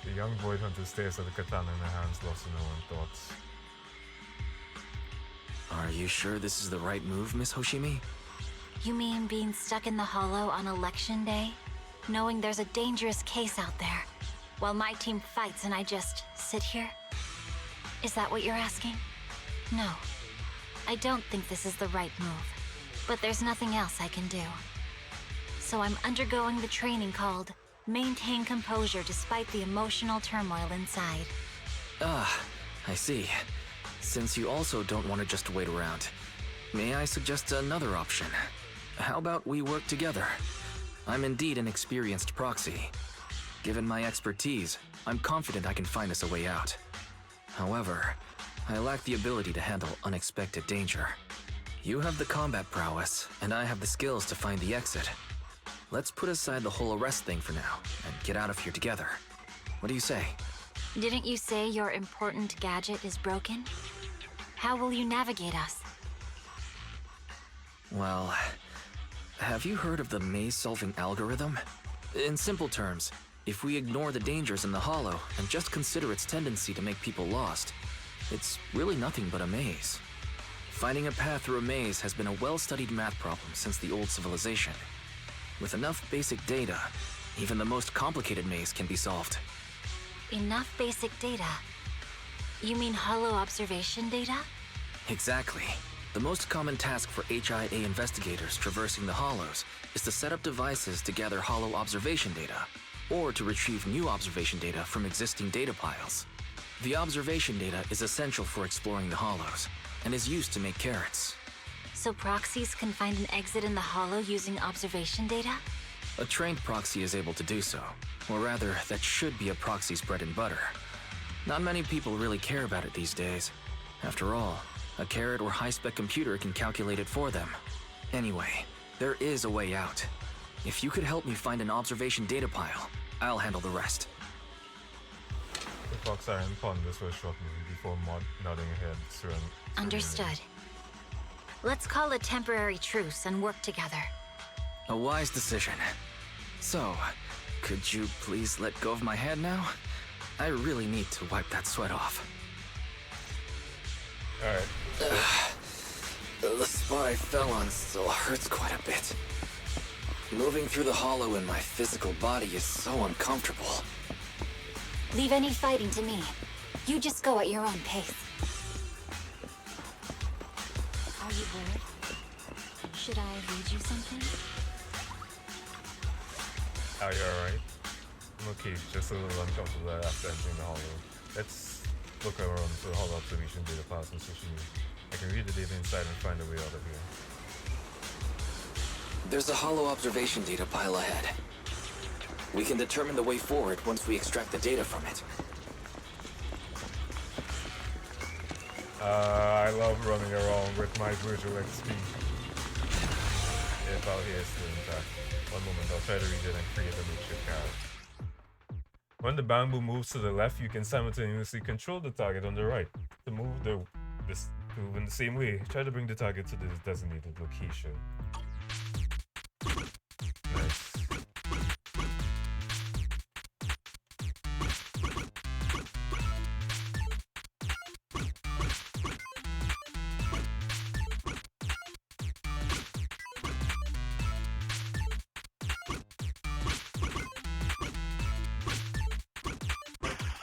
S1: The young void hunter stares at the katana in her hands, lost in her own thoughts.
S6: Are you sure this is the right move, Miss Hoshimi?
S12: You mean being stuck in the Hollow on election day? Knowing there's a dangerous case out there, while my team fights and I just sit here? Is that what you're asking? No. I don't think this is the right move. But there's nothing else I can do. So I'm undergoing the training called Maintain Composure Despite the Emotional Turmoil Inside.
S6: Ah, I see. Since you also don't want to just wait around, may I suggest another option? How about we work together? I'm indeed an experienced proxy. Given my expertise, I'm confident I can find us a way out. However, I lack the ability to handle unexpected danger. You have the combat prowess, and I have the skills to find the exit. Let's put aside the whole arrest thing for now, and get out of here together. What do you say?
S12: Didn't you say your important gadget is broken? How will you navigate us?
S6: Well, have you heard of the maze-solving algorithm? In simple terms, if we ignore the dangers in the Hollow and just consider its tendency to make people lost, it's really nothing but a maze. Finding a path through a maze has been a well-studied math problem since the old civilization. With enough basic data, even the most complicated maze can be solved.
S12: Enough basic data? You mean Hollow observation data?
S6: Exactly. The most common task for HIA investigators traversing the Hollows is to set up devices to gather Hollow observation data, or to retrieve new observation data from existing data piles. The observation data is essential for exploring the Hollows, and is used to make carrots.
S12: So proxies can find an exit in the Hollow using observation data?
S6: A trained proxy is able to do so, or rather, that should be a proxy's bread and butter. Not many people really care about it these days. After all, a carrot or high-spec computer can calculate it for them. Anyway, there is a way out. If you could help me find an observation data pile, I'll handle the rest.
S1: The fox iron ponders for a short moment before nodding her head.
S12: Understood. Let's call a temporary truce and work together.
S6: A wise decision. So, could you please let go of my hand now? I really need to wipe that sweat off.
S1: Alright.
S6: The spot I fell on still hurts quite a bit. Moving through the Hollow in my physical body is so uncomfortable.
S12: Leave any fighting to me. You just go at your own pace. Are you bored? Should I read you something?
S1: Are you alright? I'm okay, just a little uncomfortable after entering the Hollow. Let's look around for the Hollow observation data pass and such. I can read the data inside and find a way out of here.
S6: There's a Hollow observation data pile ahead. We can determine the way forward once we extract the data from it.
S1: I love running around with my virtual XP. If out here is still intact. One moment, I'll try to read it and create a makeshift carrot. When the bamboo moves to the left, you can simultaneously control the target on the right. To move move in the same way, try to bring the target to this designated location. Nice.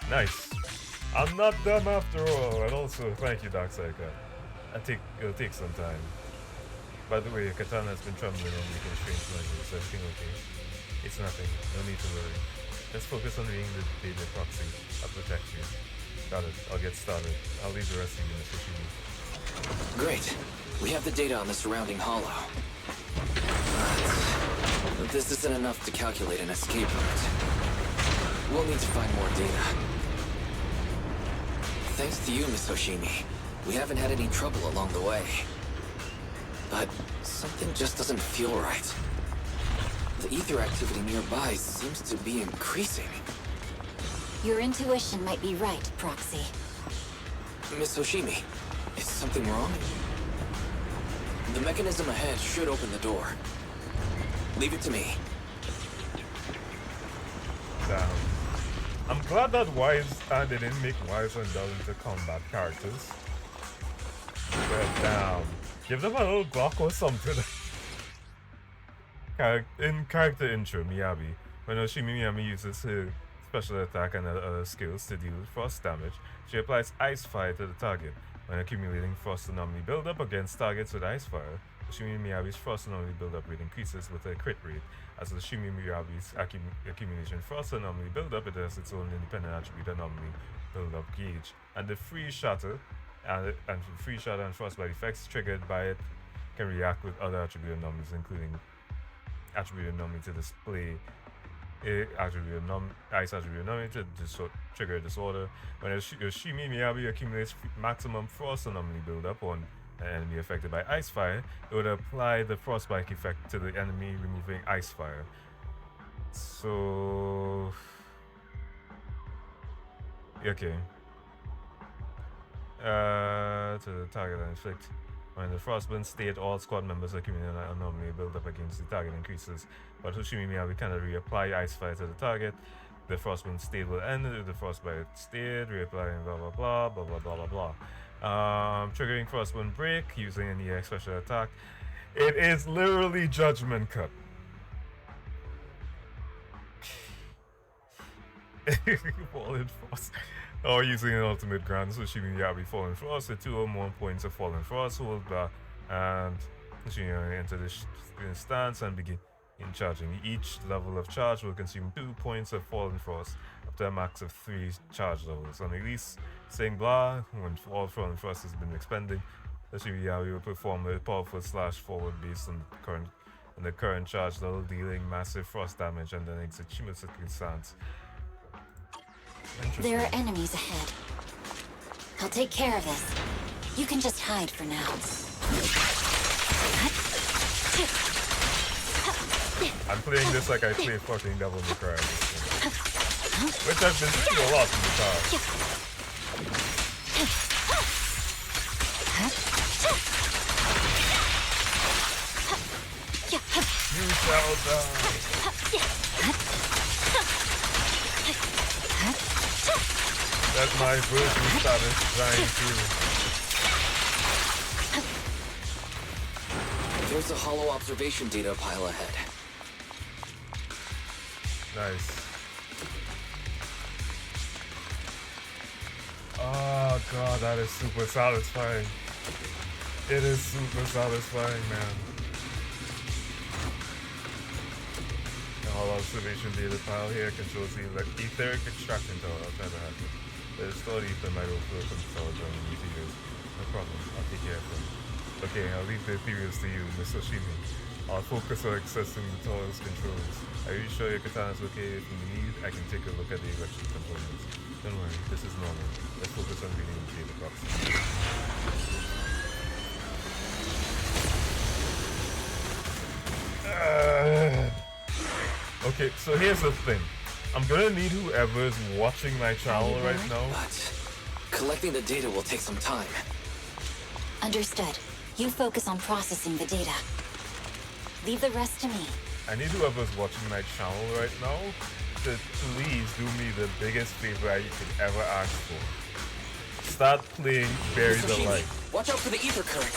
S1: Nice. I'm not dumb after all, and also thank you, Darkseid. It'll take some time. By the way, your katana has been trembling and making strange noises. Is everything okay? It's nothing. No need to worry. Let's focus on reading the data proxy. I'll protect you. Got it. I'll get started. I'll leave the rest of you, Mr. Shimi.
S6: Great. We have the data on the surrounding Hollow. But this isn't enough to calculate an escape route. We'll need to find more data. Thanks to you, Miss Hoshimi, we haven't had any trouble along the way. But something just doesn't feel right. The ether activity nearby seems to be increasing.
S12: Your intuition might be right, Proxy.
S6: Miss Hoshimi, is something wrong? The mechanism ahead should open the door. Leave it to me.
S1: Damn. I'm glad that they didn't make Wives and Dell into combat characters. But damn. Give them a little Glock or something. In character intro, Miyabi, when Oshimi Miyami uses her special attack and other skills to deal frost damage, she applies ice fire to the target. When accumulating frost anomaly buildup against targets with ice fire, Oshimi Miyabi's frost anomaly buildup rate increases with a crit rate. As Oshimi Miyabi's accumulation frost anomaly buildup, it has its own independent attribute anomaly buildup gauge, and the free shatter and free shatter and frostbite effects triggered by it can react with other attribute anomalies, including attribute anomaly to display ice attribute anomaly to trigger disorder. When Yoshimi Miyabi accumulates maximum frost anomaly buildup on an enemy affected by ice fire, it would apply the frostbite effect to the enemy, removing ice fire. So okay. To the target and inflict. When the frostburn state, all squad members accumulate an anomaly build up against the target increases, but Hoshimi Miyabi cannot reapply ice fire to the target. The frostburn state will end with the frostbite state, reapplying blah blah blah blah blah blah blah blah. Triggering frostburn break using an EX special attack. It is literally Judgment Cut. Fallen Frost. Or using an ultimate grand, so Hoshimi Miyabi Fallen Frost with 2 or more points of Fallen Frost, hold back, and Hoshimi Miyabi enter the stance and begin charging. Each level of charge will consume 2 points of Fallen Frost up to a max of 3 charge levels. On release, saying blah, when all Fallen Frost has been expended, Hoshimi Miyabi will perform a powerful slash forward based on the current charge level, dealing massive frost damage and then exit Shimotsuki stance.
S12: There are enemies ahead. I'll take care of this. You can just hide for now.
S1: I'm playing this like I play fucking Devil May Cry. Which I've been doing a lot in the past. You shall die. That's my version status trying to.
S6: There's a hollow observation data pile ahead.
S1: Nice. Oh god, that is super satisfying. It is super satisfying, man. The hollow observation data pile here controls the etheric extraction tower. I'll try to have it. The stored ether might overflow from the tower during the ethereals. No problem, I'll take care of them. Okay, I'll leave the ethereals to you, Miss Oshimi. I'll focus on accessing the tower's controls. Are you sure your katana's okay? If you need, I can take a look at the electrical components. Don't worry, this is normal. Let's focus on reading the data box. Okay, so here's the thing. I'm gonna need whoever's watching my channel right now.
S6: But collecting the data will take some time.
S12: Understood. You focus on processing the data. Leave the rest to me.
S1: I need whoever's watching my channel right now to please do me the biggest favor you could ever ask for. Start playing Bury the Light.
S6: Watch out for the ether current.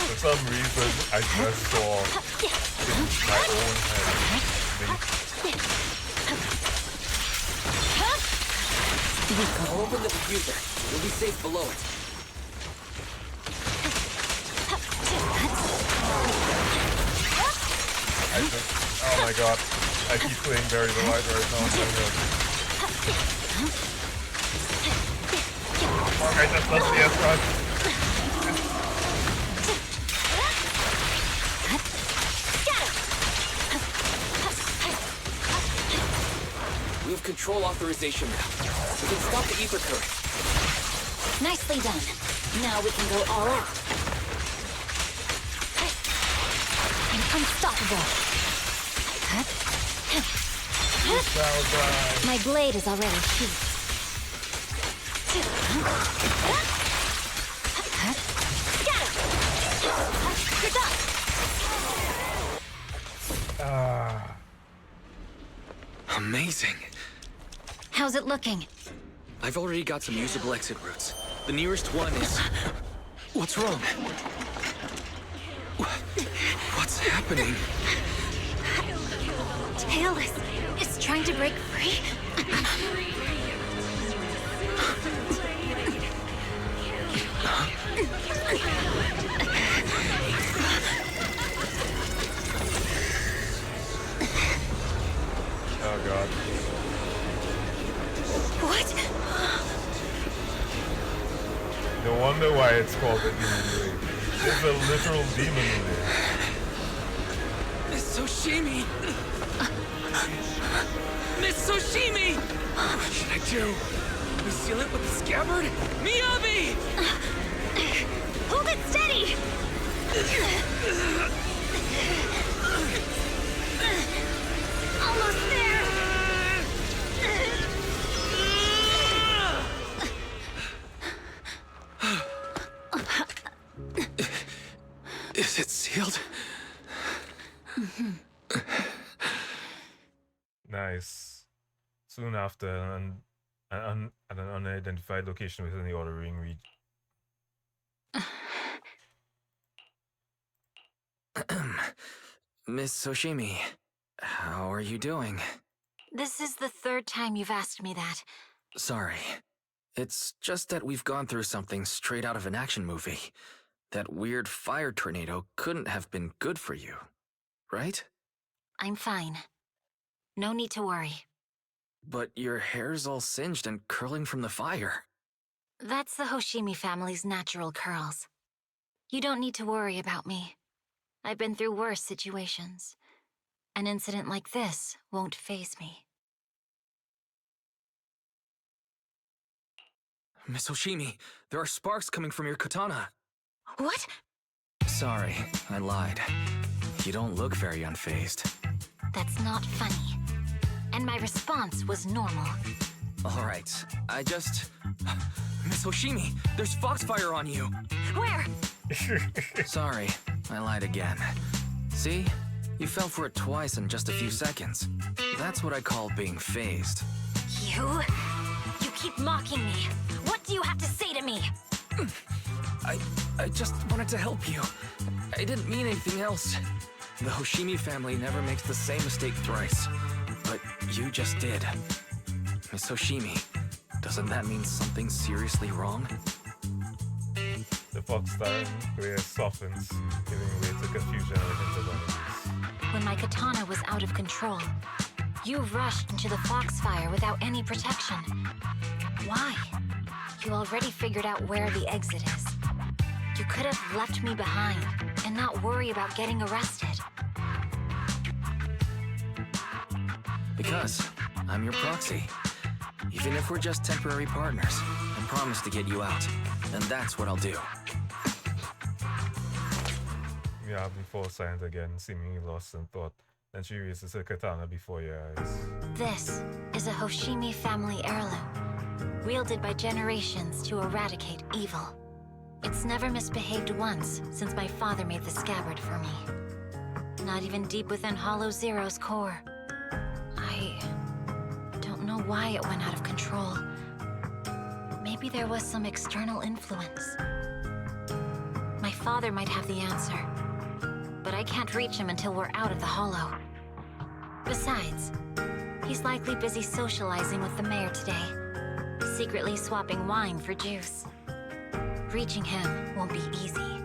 S1: For some reason, I just saw in my own head.
S6: I'll open the diffuser. You'll be safe below it.
S1: Oh my god. I keep playing Bury the Light right now. Fuck, I just lost the S-Rod.
S6: We have control authorization now. We can stop the ether current.
S12: Nicely done. Now we can go all out. I'm unstoppable. My blade is already sheathed.
S6: Amazing.
S12: How's it looking?
S6: I've already got some usable exit routes. The nearest one is... What's wrong? What's happening?
S12: Tail is trying to break free?
S1: Oh god.
S12: What?
S1: No wonder why it's called the demon ray. There's a literal demon in there.
S6: Miss Soshimi! Miss Soshimi! What should I do? We seal it with the scabbard? MIYABI!
S12: Hold it steady! Almost there!
S6: Is it sealed?
S1: Nice. Soon after, at an unidentified location within the Outer Ring region.
S6: Miss Soshimi, how are you doing?
S12: This is the third time you've asked me that.
S6: Sorry. It's just that we've gone through something straight out of an action movie. That weird fire tornado couldn't have been good for you, right?
S12: I'm fine. No need to worry.
S6: But your hair's all singed and curling from the fire.
S12: That's the Hoshimi family's natural curls. You don't need to worry about me. I've been through worse situations. An incident like this won't faze me.
S6: Miss Hoshimi, there are sparks coming from your katana.
S12: What?
S6: Sorry, I lied. You don't look very unfazed.
S12: That's not funny. And my response was normal.
S6: All right, Miss Hoshimi, there's foxfire on you!
S12: Where?
S6: Sorry, I lied again. See? You fell for it twice in just a few seconds. That's what I call being phased.
S12: You keep mocking me. What do you have to say to me?
S6: I just wanted to help you. I didn't mean anything else. The Hoshimi family never makes the same mistake thrice. But you just did. Miss Hoshimi, doesn't that mean something seriously wrong?
S1: The fox star glare softens, giving way to confusion and hints of unease.
S12: When my katana was out of control, you rushed into the foxfire without any protection. Why? You already figured out where the exit is. You could have left me behind and not worry about getting arrested.
S6: Because I'm your proxy. Even if we're just temporary partners, I promise to get you out. And that's what I'll do.
S1: MIYABI falls silent again, seemingly lost in thought. Then she raises her katana before your eyes.
S12: This is a Hoshimi family heirloom, wielded by generations to eradicate evil. It's never misbehaved once since my father made the scabbard for me. Not even deep within Hollow Zero's core. I don't know why it went out of control. Maybe there was some external influence. My father might have the answer, but I can't reach him until we're out of the Hollow. Besides, he's likely busy socializing with the mayor today, secretly swapping wine for juice. Reaching him won't be easy.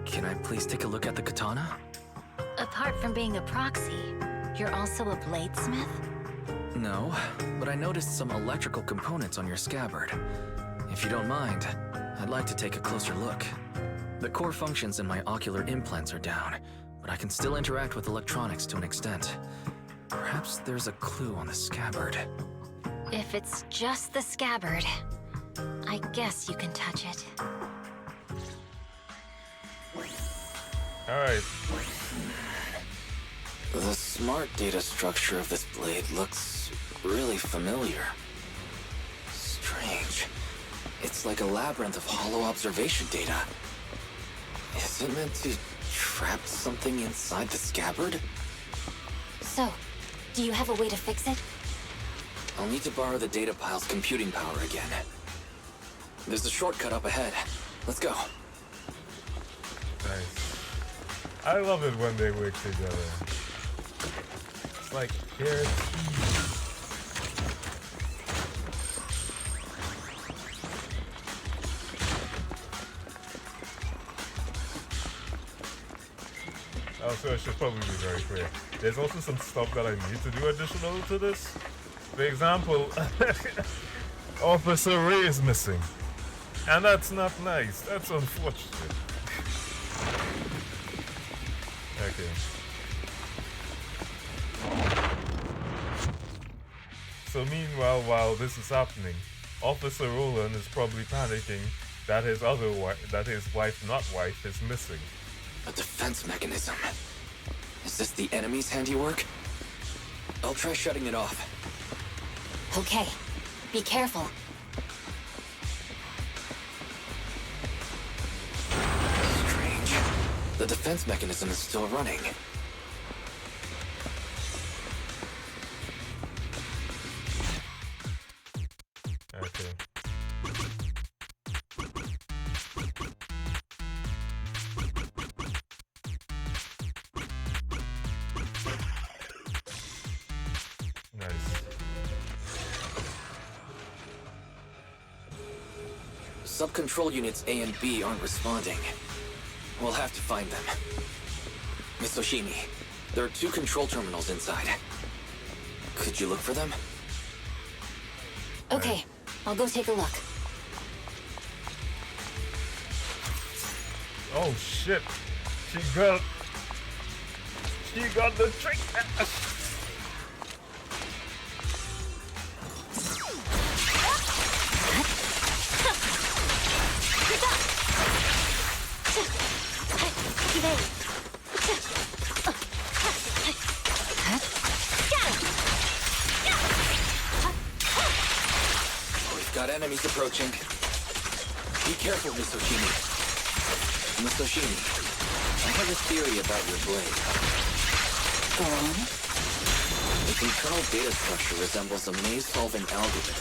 S6: Can I please take a look at the katana?
S12: Apart from being a proxy, you're also a bladesmith?
S6: No, but I noticed some electrical components on your scabbard. If you don't mind, I'd like to take a closer look. The core functions in my ocular implants are down, but I can still interact with electronics to an extent. Perhaps there's a clue on the scabbard.
S12: If it's just the scabbard, I guess you can touch it.
S1: Alright.
S6: The smart data structure of this blade looks really familiar. Strange. It's like a labyrinth of hollow observation data. Is it meant to trap something inside the scabbard?
S12: So, do you have a way to fix it?
S6: I'll need to borrow the data pile's computing power again. There's a shortcut up ahead. Let's go.
S1: Nice. I love it when they work together. It's like they're a team. Also, I should probably be very clear. There's also some stuff that I need to do additional to this. For example, Officer Ray is missing. And that's not nice. That's unfortunate. Okay. So meanwhile, while this is happening, Officer Roland is probably panicking that his wife, not wife, is missing.
S6: A defense mechanism. Is this the enemy's handiwork? I'll try shutting it off.
S12: Okay. Be careful.
S6: Strange. The defense mechanism is still running.
S1: Okay.
S6: Sub-control units A and B aren't responding. We'll have to find them. Miss Oshimi, there are 2 control terminals inside. Could you look for them?
S12: Okay, I'll go take a look.
S1: Oh shit! She got the trick.
S6: We've got enemies approaching. Be careful, Miss Oshimi. Miss Oshimi, I have a theory about your blade.
S12: Go on.
S6: Its internal data structure resembles a maze-solving algorithm.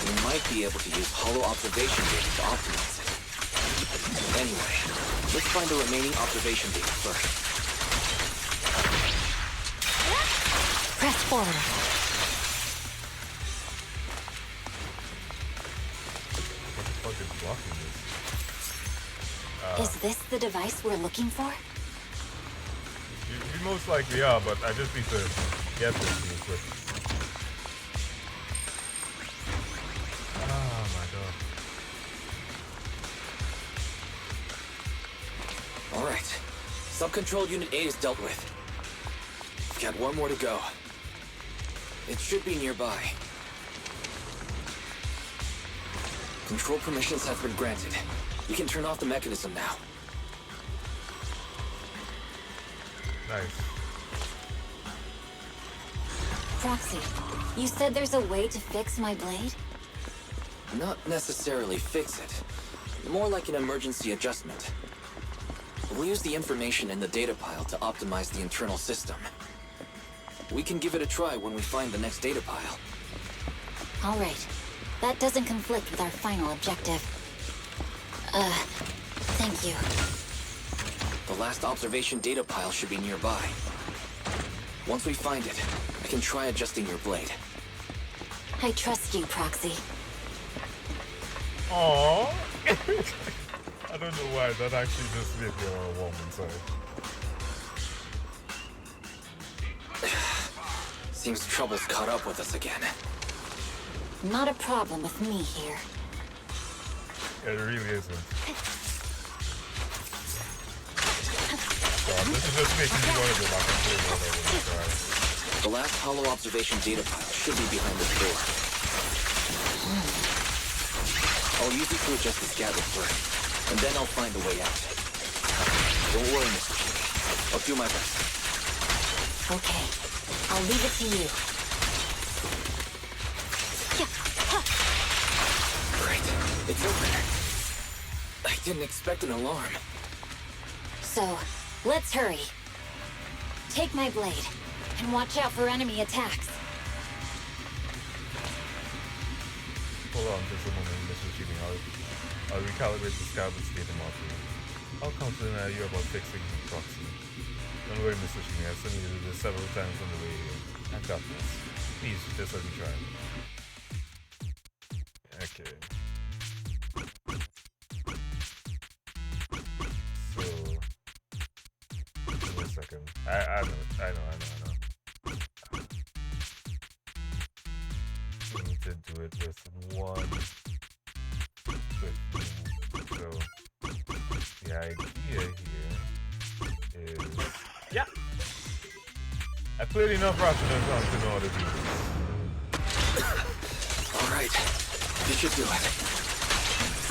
S6: We might be able to use hollow observation data to optimize it. Anyway, let's find the remaining observation data first.
S12: Press forward.
S1: What the fuck is blocking this?
S12: Is this the device we're looking for?
S1: You most likely are, but I just need to get this real quick. Oh my god.
S6: Alright. Sub-control unit A is dealt with. We've got 1 more to go. It should be nearby. Control permissions have been granted. You can turn off the mechanism now.
S1: Nice.
S12: Proxy, you said there's a way to fix my blade?
S6: Not necessarily fix it. More like an emergency adjustment. We'll use the information in the data pile to optimize the internal system. We can give it a try when we find the next data pile.
S12: All right. That doesn't conflict with our final objective. Thank you.
S6: The last observation data pile should be nearby. Once we find it, I can try adjusting your blade.
S12: I trust you, Proxy.
S1: Aww. I don't know why, that actually just made me a warm inside.
S6: Seems trouble's caught up with us again.
S12: Not a problem with me here.
S1: It really isn't. God, this is just making me want to go back and play more over.
S6: The last hollow observation data pile should be behind this door. I'll use it to adjust the scabbard first, and then I'll find a way out. Don't worry, Mr. Shiki. I'll do my best.
S12: Okay. I'll leave it to you.
S6: Great. It's open. I didn't expect an alarm.
S12: So, let's hurry. Take my blade, and watch out for enemy attacks.
S1: Hold on just a moment, Mr. Cheating. I'll recalibrate the scabbard state of morphine. How confident are you about fixing the proxy? Don't worry, Mr. Cheating. I've simulated this several times on the way here. I've got this. Please, just let me try. Okay. So, give me a second. I know. We need to do it with one. So, the idea here is, yeah. I played enough Ratchet & Clank to know how to do this.
S6: All right, this should do it.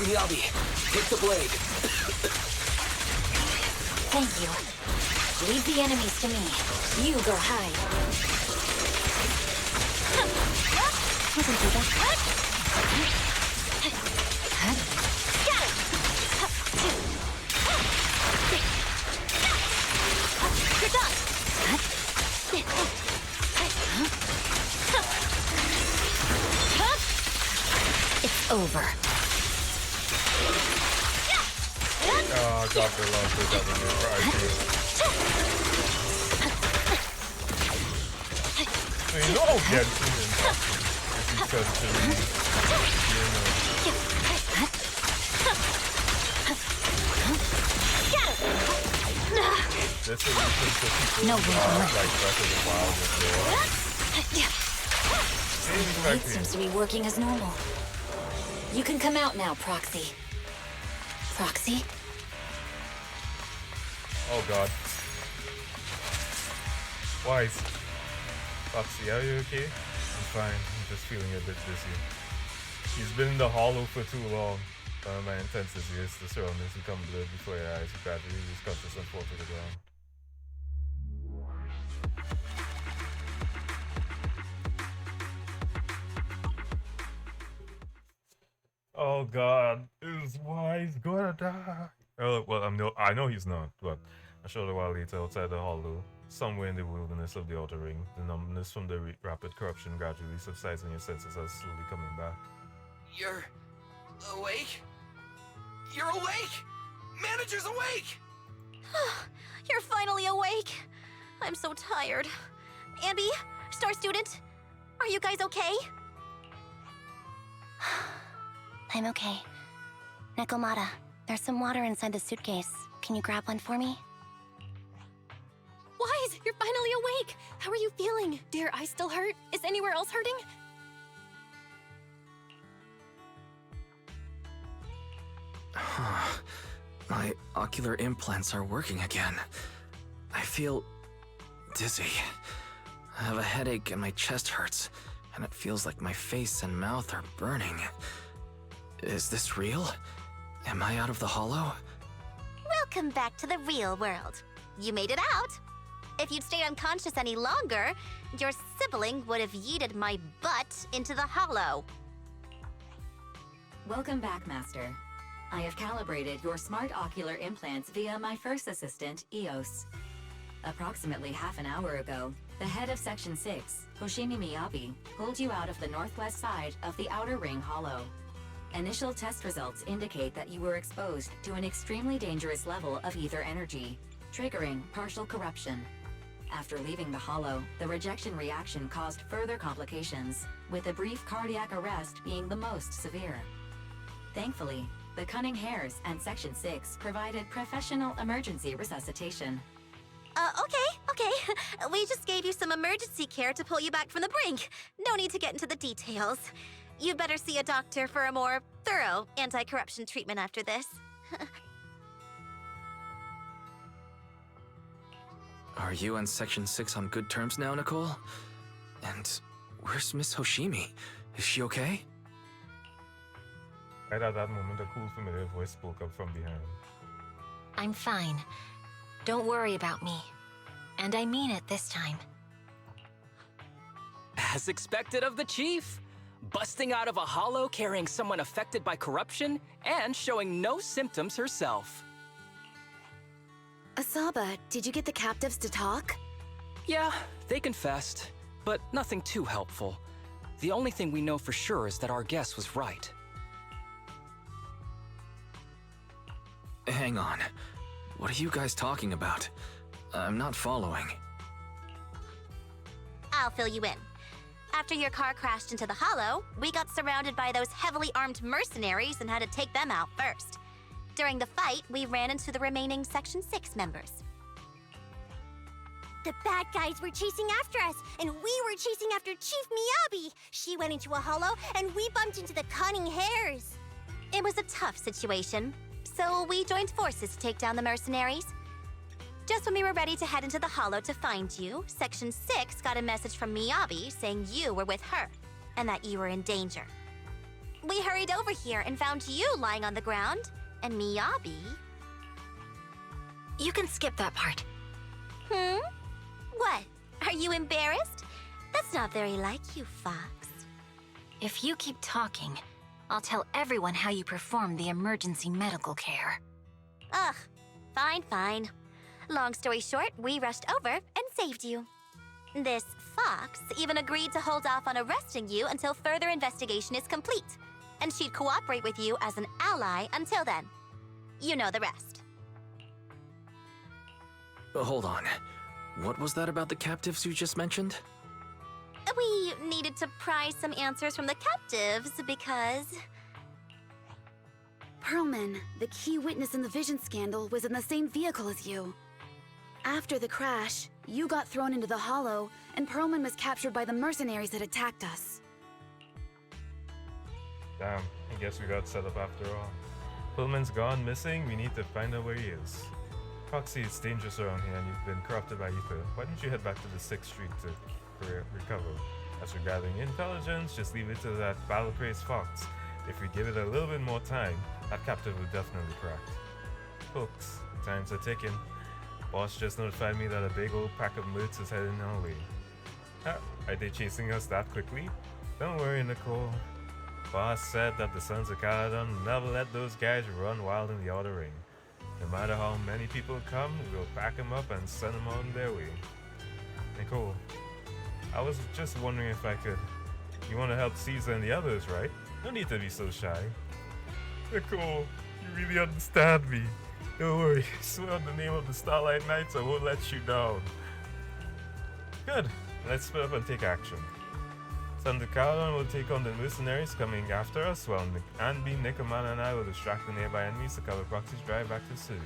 S6: MIYABI, take the blade.
S12: Thank you. Leave the enemies to me. You go hide.
S2: You're done!
S12: It's over.
S1: Oh, I got the launcher that was right here. So you know how dead she is. If you said to me, this is for people
S12: No
S1: who
S12: way to
S1: are
S12: live.
S1: like Breath of the Wild before.
S12: It seems to be working as normal. You can come out now, Proxy. Proxy?
S1: Oh god. Wise. Foxy, are you okay? I'm fine. I'm just feeling a bit dizzy. He's been in the hollow for too long. My intent is yes, the surroundings become blurred before your eyes. You gradually lose consciousness and fall to the ground. Oh god, is Wise gonna die? Oh well, I know he's not, but a short while later, outside the hollow, somewhere in the wilderness of the Outer Ring, the numbness from the rapid corruption gradually subsides and your senses are slowly coming back.
S14: You're awake? You're awake! Manager's awake!
S2: You're finally awake! I'm so tired. Ambi, Star Student, are you guys okay?
S12: I'm okay. Nekomata, there's some water inside the suitcase. Can you grab one for me?
S2: Wise, you're finally awake! How are you feeling? Do your eyes still hurt? Is anywhere else hurting?
S6: My ocular implants are working again. I feel dizzy. I have a headache and my chest hurts, and it feels like my face and mouth are burning. Is this real? Am I out of the hollow?
S10: Welcome back to the real world. You made it out. If you'd stayed unconscious any longer, your sibling would have yeeted my butt into the hollow.
S7: Welcome back, Master. I have calibrated your smart ocular implants via my first assistant, EOS. Approximately half an hour ago, the head of Section 6, Hoshimi MIYABI, pulled you out of the northwest side of the Outer Ring Hollow. Initial test results indicate that you were exposed to an extremely dangerous level of ether energy, triggering partial corruption. After leaving the hollow, the rejection reaction caused further complications, with a brief cardiac arrest being the most severe. Thankfully, the Cunning Hares and Section 6 provided professional emergency resuscitation.
S10: Okay. We just gave you some emergency care to pull you back from the brink. No need to get into the details. You'd better see a doctor for a more thorough anti-corruption treatment after this.
S6: Are you and Section 6 on good terms now, Nicole? And where's Miss Hoshimi? Is she okay?
S1: Right at that moment, a cool, familiar voice spoke up from behind.
S12: I'm fine. Don't worry about me. And I mean it this time.
S13: As expected of the chief. Busting out of a hollow carrying someone affected by corruption and showing no symptoms herself.
S11: Asaba, did you get the captives to talk?
S13: Yeah, they confessed, but nothing too helpful. The only thing we know for sure is that our guess was right.
S6: Hang on. What are you guys talking about? I'm not following.
S10: I'll fill you in. After your car crashed into the hollow, we got surrounded by those heavily armed mercenaries and had to take them out first. During the fight, we ran into the remaining Section 6 members.
S15: The bad guys were chasing after us, and we were chasing after Chief MIYABI. She went into a hollow, and we bumped into the cunning hares.
S10: It was a tough situation, so we joined forces to take down the mercenaries. Just when we were ready to head into the hollow to find you, Section 6 got a message from MIYABI saying you were with her, and that you were in danger. We hurried over here and found you lying on the ground, and MIYABI...
S12: You can skip that part.
S10: What? Are you embarrassed? That's not very like you, Fox.
S12: If you keep talking, I'll tell everyone how you performed the emergency medical care.
S10: Ugh, fine. Long story short, we rushed over and saved you. This Fox even agreed to hold off on arresting you until further investigation is complete, and she'd cooperate with you as an ally until then. You know the rest.
S6: Hold on. What was that about the captives you just mentioned?
S10: We needed to pry some answers from the captives because...
S11: Pearlman, the key witness in the Vision scandal, was in the same vehicle as you. After the crash, you got thrown into the hollow, and Pearlman was captured by the mercenaries that attacked us.
S1: Damn, I guess we got set up after all. Pullman's gone missing, we need to find out where he is. Foxy, it's dangerous around here and you've been corrupted by ether. Why don't you head back to the 6th Street to recover? As for gathering intelligence, just leave it to that battle-crazed Fox. If we give it a little bit more time, that captive will definitely crack. Folks, times are ticking. Boss just notified me that a big old pack of moots is heading our way. Are they chasing us that quickly? Don't worry, Nicole. Boss said that the Sons of Caledon never let those guys run wild in the Outer Ring. No matter how many people come, we'll pack them up and send them on their way. Nicole, I was just wondering if I could... You want to help Caesar and the others, right? No need to be so shy. Nicole, you really understand me. Don't worry, I swear on the name of the Starlight Knights I won't let you down. Good, let's split up and take action. Sons of Caledon will take on the mercenaries coming after us, while Andy, Nickelman, and I will distract the nearby enemies to cover Proxy's drive back to the city.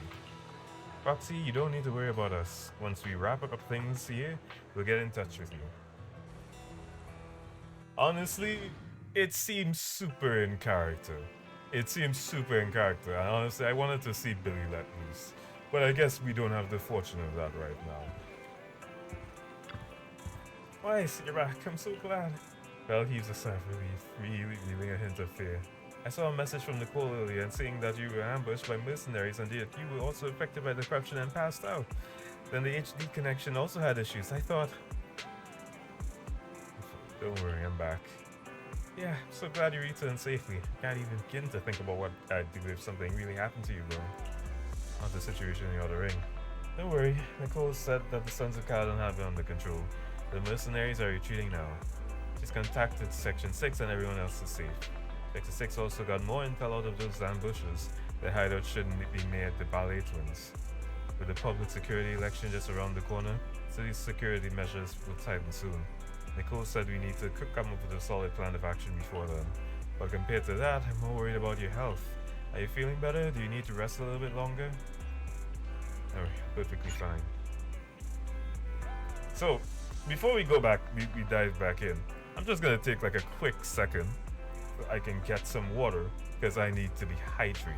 S1: Proxy, you don't need to worry about us. Once we wrap up things here, we'll get in touch with you. Honestly, it seems super in character. And honestly, I wanted to see Billy let loose. But I guess we don't have the fortune of that right now. Why, you're back. I'm so glad. Belle heaves a sigh of relief, revealing a hint of fear. I saw a message from Nicole earlier saying that you were ambushed by mercenaries and that you were also affected by the corruption and passed out. Then the HD connection also had issues. I thought... Don't worry, I'm back. Yeah, I'm so glad you returned safely. Can't even begin to think about what I'd do if something really happened to you, bro. Not the situation in the Outer Ring. Don't worry, Nicole said that the Sons of Caledon have it under control. The mercenaries are retreating now. She's contacted Section 6 and everyone else is safe. Section 6 also got more intel out of those ambushes. Their hideout shouldn't be near the ballet twins. With the public security election just around the corner, city security measures will tighten soon. Nicole said we need to come up with a solid plan of action before then. But compared to that, I'm more worried about your health. Are you feeling better? Do you need to rest a little bit longer? Alright, perfectly fine. So, before we go back, we dive back in, I'm just gonna take like a quick second so I can get some water because I need to be hydrated.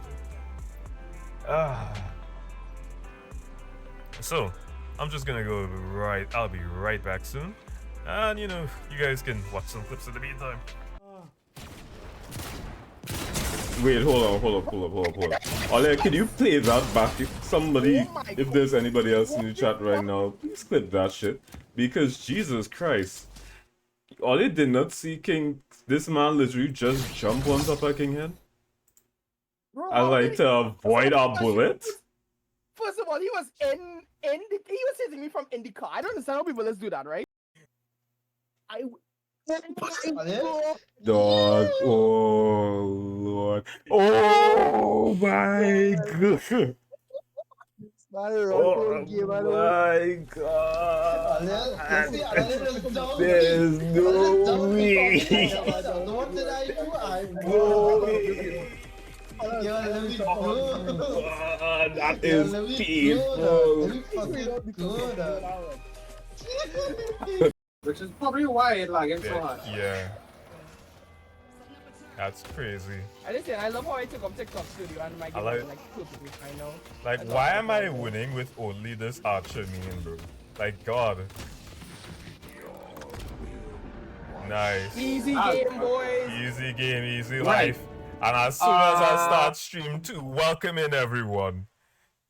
S1: So, I'm just gonna go I'll be right back soon. And you know, you guys can watch some clips in the meantime.
S16: Wait, hold on. Ollie, can you play that back? If there's anybody else in the chat right now, please clip that shit. Because Jesus Christ. Ollie did not see this man literally just jump on top of King Head.
S17: Bro,
S16: I like to avoid a bullet.
S17: First of all, he was he was hitting me from in the car. I don't understand how people do that, right?
S16: Dog. Oh Lord. Oh my god. Oh my god. There's no way.
S17: What did I do?
S16: No way. Oh god, that is painful.
S17: Which is probably why it lagging so hard.
S1: Yeah. That's crazy.
S17: I listen, I love how I took up TikTok studio and my game is like perfectly fine now.
S1: Like, why am I winning with only this archer meme, bro? Like, God. Nice.
S17: Easy game, boys.
S1: Easy game, easy life. And as soon as I start stream 2, welcome in everyone.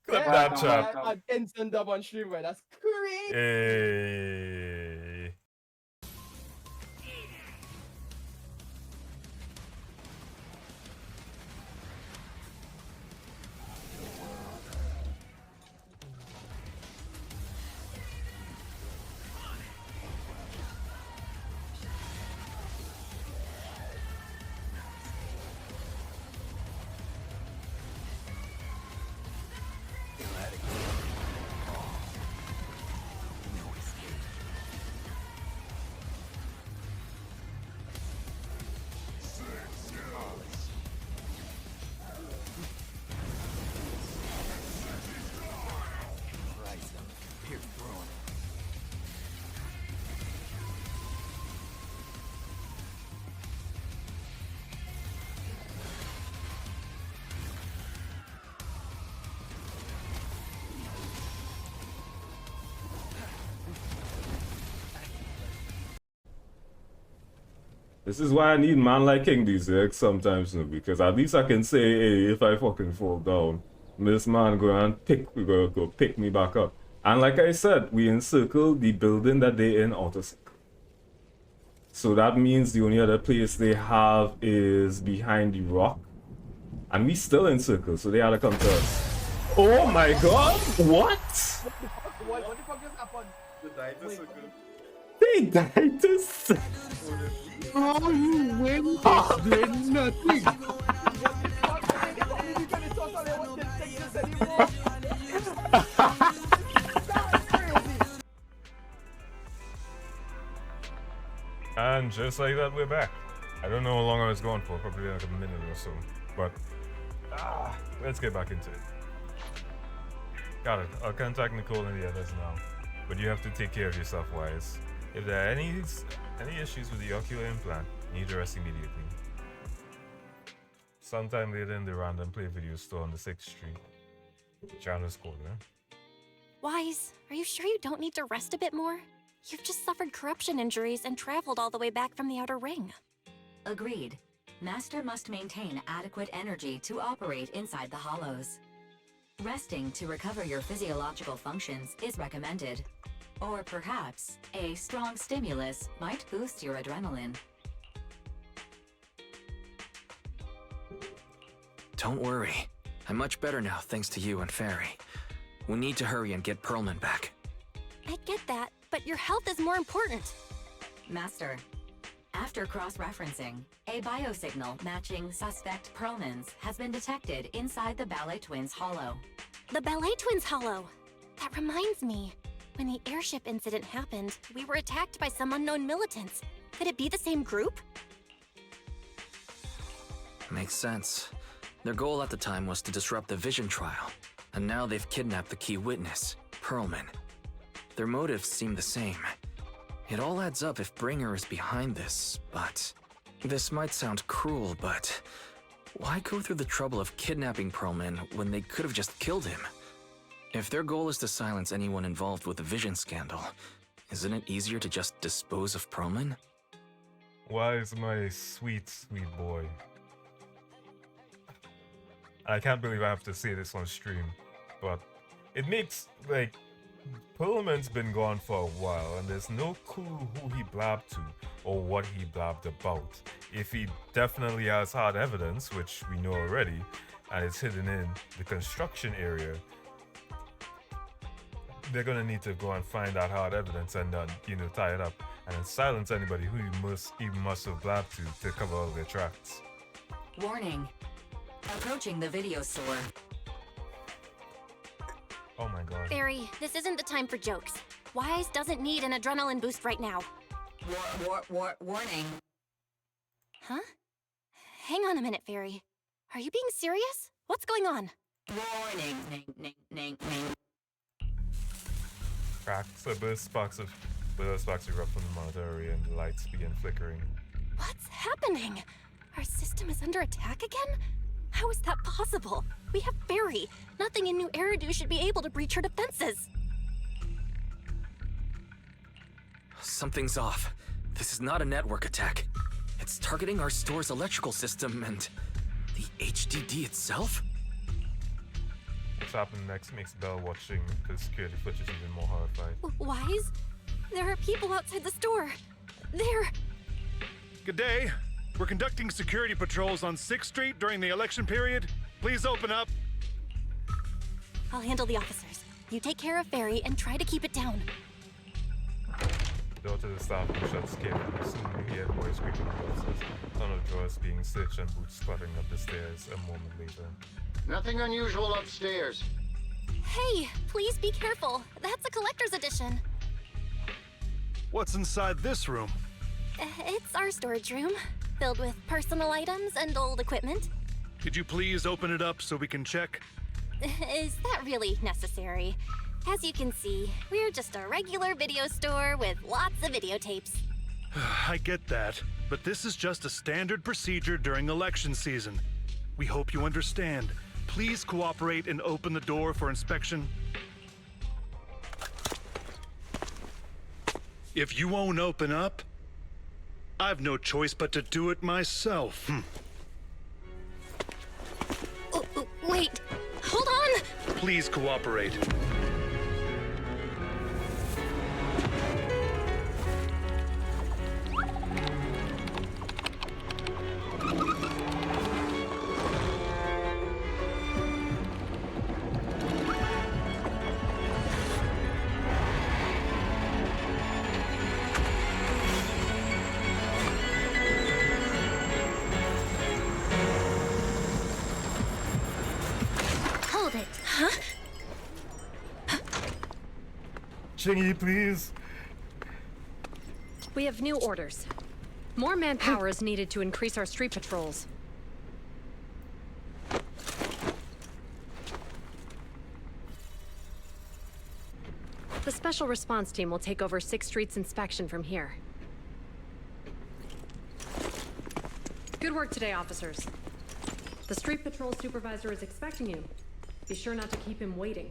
S1: Clip that chat.
S17: Instant dub on stream, right? That's crazy.
S1: Hey.
S16: This is why I need man like King these days sometimes, no, because at least I can say, hey, if I fucking fall down, this man go pick me back up. And like I said, we encircle the building that they in outer circle. So that means the only other place they have is behind the rock. And we still encircle, so they had to come to us. Oh my god! What?
S17: What the fuck just happened?
S16: They died to circle.
S17: Oh, you win this nothing.
S1: And just like that, we're back. I don't know how long I was going for, probably like a minute or so. But, let's get back into it. Got it. I'll contact Nicole and the others now. But you have to take care of yourself, Wise. If there are any issues with the ocular implant, you need to rest immediately. Sometime later in the random play video store on the 6th Street. Janice Corner.
S2: Wise, are you sure you don't need to rest a bit more? You've just suffered corruption injuries and traveled all the way back from the Outer Ring.
S7: Agreed. Master must maintain adequate energy to operate inside the hollows. Resting to recover your physiological functions is recommended. Or perhaps, a strong stimulus might boost your adrenaline.
S6: Don't worry. I'm much better now thanks to you and Fairy. We need to hurry and get Perlman back.
S2: I get that, but your health is more important.
S7: Master, after cross-referencing, a biosignal matching suspect Perlman's has been detected inside the Ballet Twins hollow.
S2: The Ballet Twins hollow. That reminds me. When the airship incident happened, we were attacked by some unknown militants. Could it be the same group?
S6: Makes sense. Their goal at the time was to disrupt the Vision trial, and now they've kidnapped the key witness, Perlman. Their motives seem the same. It all adds up if Bringer is behind this, but... This might sound cruel, but... Why go through the trouble of kidnapping Perlman when they could have just killed him? If their goal is to silence anyone involved with the Vision scandal, isn't it easier to just dispose of Perlman?
S1: Why is my sweet, sweet boy? I can't believe I have to say this on stream, but it makes, like, Perlman's been gone for a while, and there's no clue who he blabbed to or what he blabbed about. If he definitely has hard evidence, which we know already, and it's hidden in the construction area, they're gonna need to go and find that hard evidence and tie it up and then silence anybody who you must have blabbed to cover all their tracks.
S7: Warning. Approaching the video store.
S1: Oh my god.
S2: Barry, this isn't the time for jokes. Wise doesn't need an adrenaline boost right now.
S7: Warning.
S2: Huh? Hang on a minute, Fairy. Are you being serious? What's going on?
S7: Warning.
S1: Cracks. A burst sparks erupt from the monitor area and the lights begin flickering.
S2: What's happening? Our system is under attack again? How is that possible? We have Fairy. Nothing in New Eridu should be able to breach her defenses.
S6: Something's off. This is not a network attack. It's targeting our store's electrical system and the HDD itself?
S1: What's happening next makes Belle watching the security footage even more horrified.
S2: Wise? There are people outside the store. They're...
S18: Good day. We're conducting security patrols on 6th Street during the election period. Please open up.
S2: I'll handle the officers. You take care of Fairy and try to keep it down.
S1: Door to the staff room shuts carefully. Soon you hear a voice creaking upstairs. Ton of drawers being stitched and boots cluttering up the stairs a moment later.
S19: Nothing unusual upstairs.
S2: Hey, please be careful. That's a collector's edition.
S18: What's inside this room?
S2: It's our storage room, filled with personal items and old equipment.
S18: Could you please open it up so we can check?
S2: Is that really necessary? As you can see, we're just a regular video store with lots of videotapes.
S18: I get that, but this is just a standard procedure during election season. We hope you understand. Please cooperate and open the door for inspection. If you won't open up, I've no choice but to do it myself.
S2: Wait, hold on!
S18: Please cooperate.
S2: Hold it. Huh?
S1: Chingy, please.
S20: We have new orders. More manpower is needed to increase our street patrols. The Special Response Team will take over 6th Street's inspection from here. Good work today, officers. The Street Patrol Supervisor is expecting you. Be sure not to keep him waiting.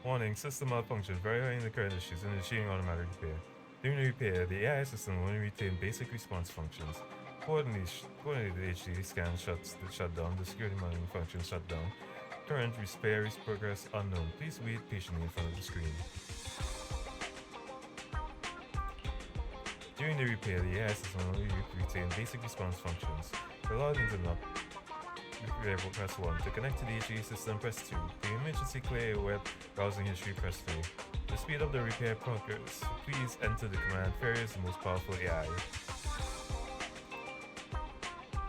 S1: Warning, system malfunction. Verifying the current issues and initiating automatic repair. During the repair, the AI system will only retain basic response functions. Accordingly, the HD scan shut down, the security monitoring function shut down. Current repair progress unknown. Please wait patiently in front of the screen. During the repair, the AI system will only retain basic response functions. To log into the repair, press 1. To connect to the HD system, press 2. To emergency clear web browsing history, press 3. To speed up the repair progress, please enter the command Fairy is the most powerful AI.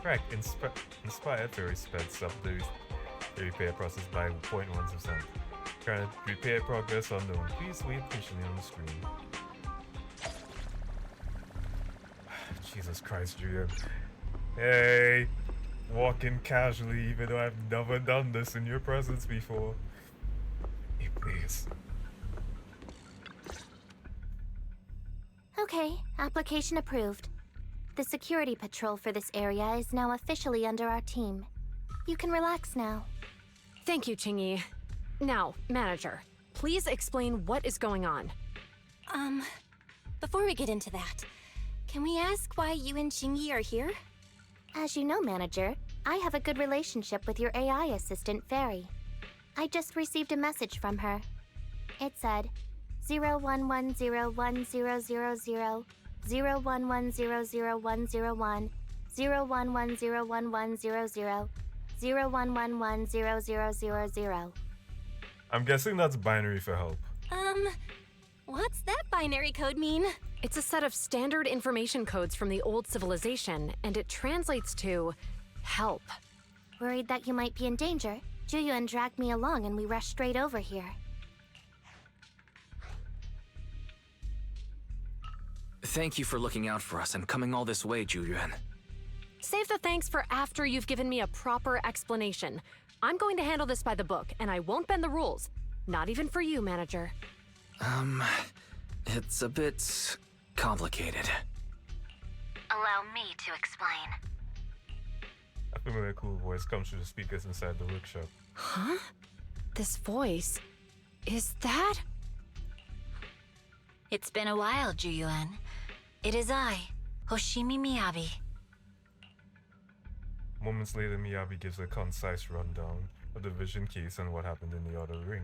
S1: Correct. Inspired Fairy speeds up the repair process by 0.1%. Current repair progress unknown. Please wait patiently on the screen. Jesus Christ, Julian. Hey! Walking casually even though I've never done this in your presence before. Hey, please.
S15: Okay, application approved. The security patrol for this area is now officially under our team. You can relax now.
S20: Thank you, Chingy. Now, Manager, please explain what is going on.
S2: Before we get into that, can we ask why you and Chingy are here?
S15: As you know, Manager, I have a good relationship with your AI assistant, Fairy. I just received a message from her. It said,
S11: 011010000, 011000101, 011011100, 011100000.
S1: I'm guessing that's binary for help.
S2: What's that binary code mean?
S20: It's a set of standard information codes from the old civilization, and it translates to help.
S11: Worried that you might be in danger, Juyuan dragged me along and we rushed straight over here.
S6: Thank you for looking out for us and coming all this way, Juyuan.
S20: Save the thanks for after you've given me a proper explanation. I'm going to handle this by the book, and I won't bend the rules. Not even for you, manager.
S6: It's a bit complicated.
S12: Allow me to explain.
S1: A familiar cool voice comes through the speakers inside the workshop.
S20: Huh? This voice... is that...
S12: It's been a while, Juyuan. It is I, Hoshimi Miyabi.
S1: Moments later, Miyabi gives a concise rundown of the vision case and what happened in the outer ring.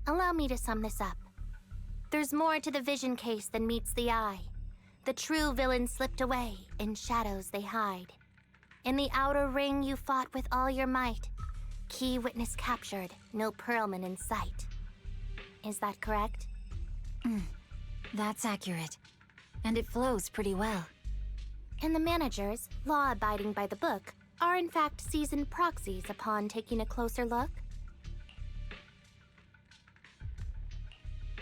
S11: Allow me to sum this up. There's more to the vision case than meets the eye. The true villain slipped away, in shadows they hide. In the outer ring you fought with all your might. Key witness captured, no Pearlman in sight. Is that correct?
S12: That's accurate. And it flows pretty well.
S11: And the managers, law-abiding by the book, are in fact seasoned proxies upon taking a closer look?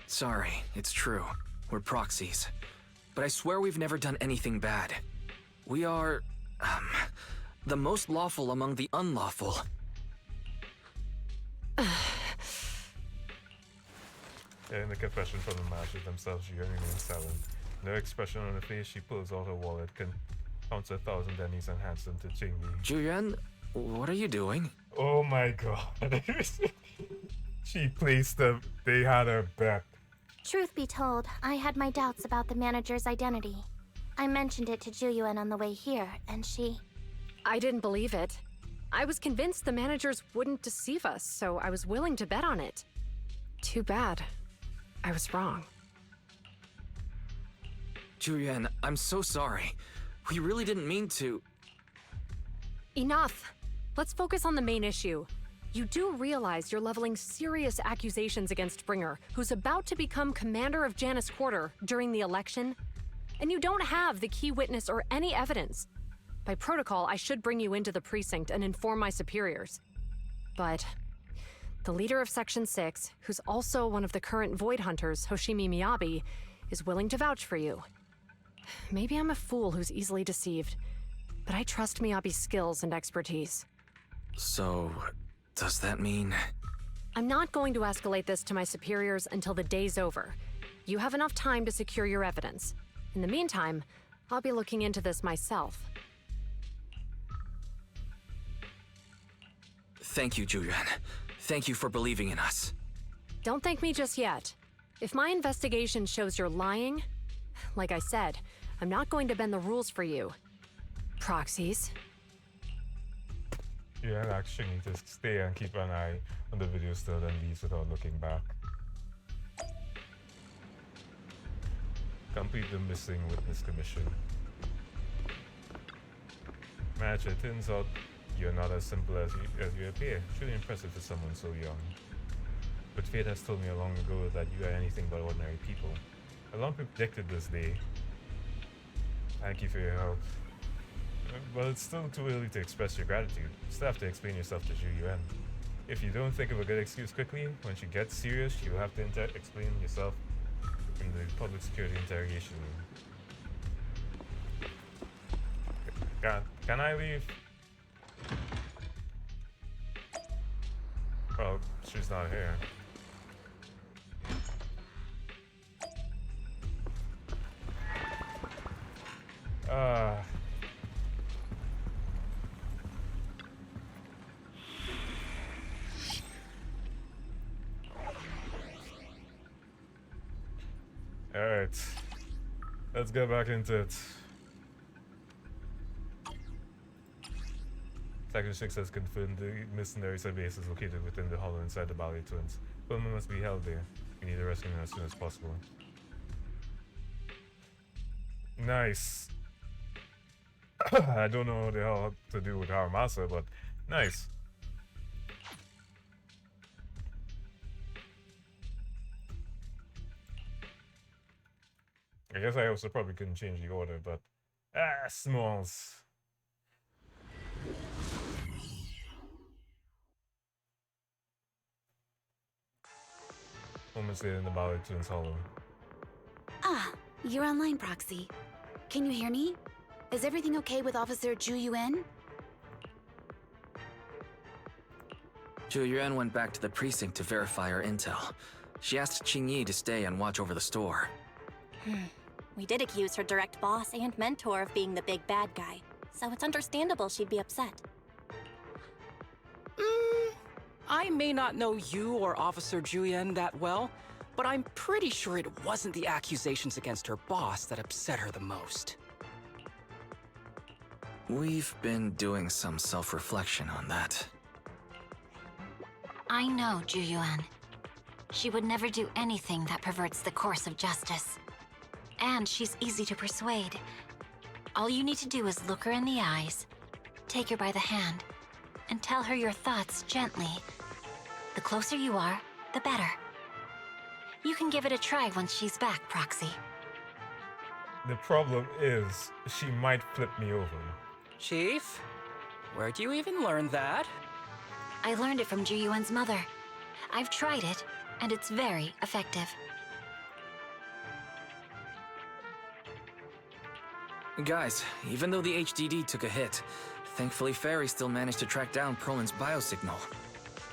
S6: Sorry, it's true. We're proxies. But I swear we've never done anything bad. We are, the most lawful among the unlawful.
S1: In the confession from the masters themselves, she remains silent. No expression on her face, she pulls out her wallet, counts 1,000 pennies and hands them to Chingy.
S6: Juyuan, what are you doing?
S1: Oh my god. She placed them. They had her back.
S11: Truth be told, I had my doubts about the manager's identity. I mentioned it to Juyuan on the way here, and she...
S20: I didn't believe it. I was convinced the managers wouldn't deceive us, so I was willing to bet on it. Too bad. I was wrong.
S6: Juyuan, I'm so sorry. We really didn't mean to...
S20: Enough! Let's focus on the main issue. You do realize you're leveling serious accusations against Bringer, who's about to become commander of Janus Quarter during the election? And you don't have the key witness or any evidence. By protocol, I should bring you into the precinct and inform my superiors. But the leader of Section 6, who's also one of the current Void Hunters, Hoshimi Miyabi, is willing to vouch for you. Maybe I'm a fool who's easily deceived, but I trust Miyabi's skills and expertise.
S6: So, does that mean...
S20: I'm not going to escalate this to my superiors until the day's over. You have enough time to secure your evidence. In the meantime, I'll be looking into this myself.
S6: Thank you, Juyuan. Thank you for believing in us.
S20: Don't thank me just yet. If my investigation shows you're lying, like I said, I'm not going to bend the rules for you. Proxies.
S1: Yeah, I actually need to stay and keep an eye on the video still, then leaves without looking back. Complete the missing witness commission. Manager, it turns out you're not as simple as you appear. Truly impressive for someone so young. But fate has told me long ago that you are anything but ordinary people. I long predicted this day. Thank you for your help. But it's still too early to express your gratitude. You still have to explain yourself to Zhu Yuan. If you don't think of a good excuse quickly, when she gets serious, you'll have to explain yourself in the public security interrogation room. Can I leave? Well, she's not here. Alright. Let's get back into it. Section 6 has confirmed the mercenary base is located within the hollow inside the Ballet Twins. Pullman must be held there. We need to rescue him as soon as possible. Nice. I don't know what the hell to do with Haramasa, but nice. I guess I also probably couldn't change the order, but smalls. Moments later in the Ballard Twins Hollow.
S11: Ah, you're online, Proxy. Can you hear me? Is everything okay with Officer Zhu Yuan?
S6: Zhu Yuan went back to the precinct to verify her intel. She asked Qingyi to stay and watch over the store.
S2: We did accuse her direct boss and mentor of being the big bad guy, so it's understandable she'd be upset.
S13: I may not know you or Officer Julian that well, but I'm pretty sure it wasn't the accusations against her boss that upset her the most.
S6: We've been doing some self-reflection on that.
S12: I know Zhu Yuan. She would never do anything that perverts the course of justice. And she's easy to persuade. All you need to do is look her in the eyes, take her by the hand, and tell her your thoughts gently. The closer you are, the better. You can give it a try once she's back, Proxy.
S1: The problem is, she might flip me over.
S13: Chief? Where'd you even learn that?
S12: I learned it from Zhu Yuan's mother. I've tried it, and it's very effective.
S6: Guys, even though the HDD took a hit, thankfully Fairy still managed to track down Perlin's biosignal.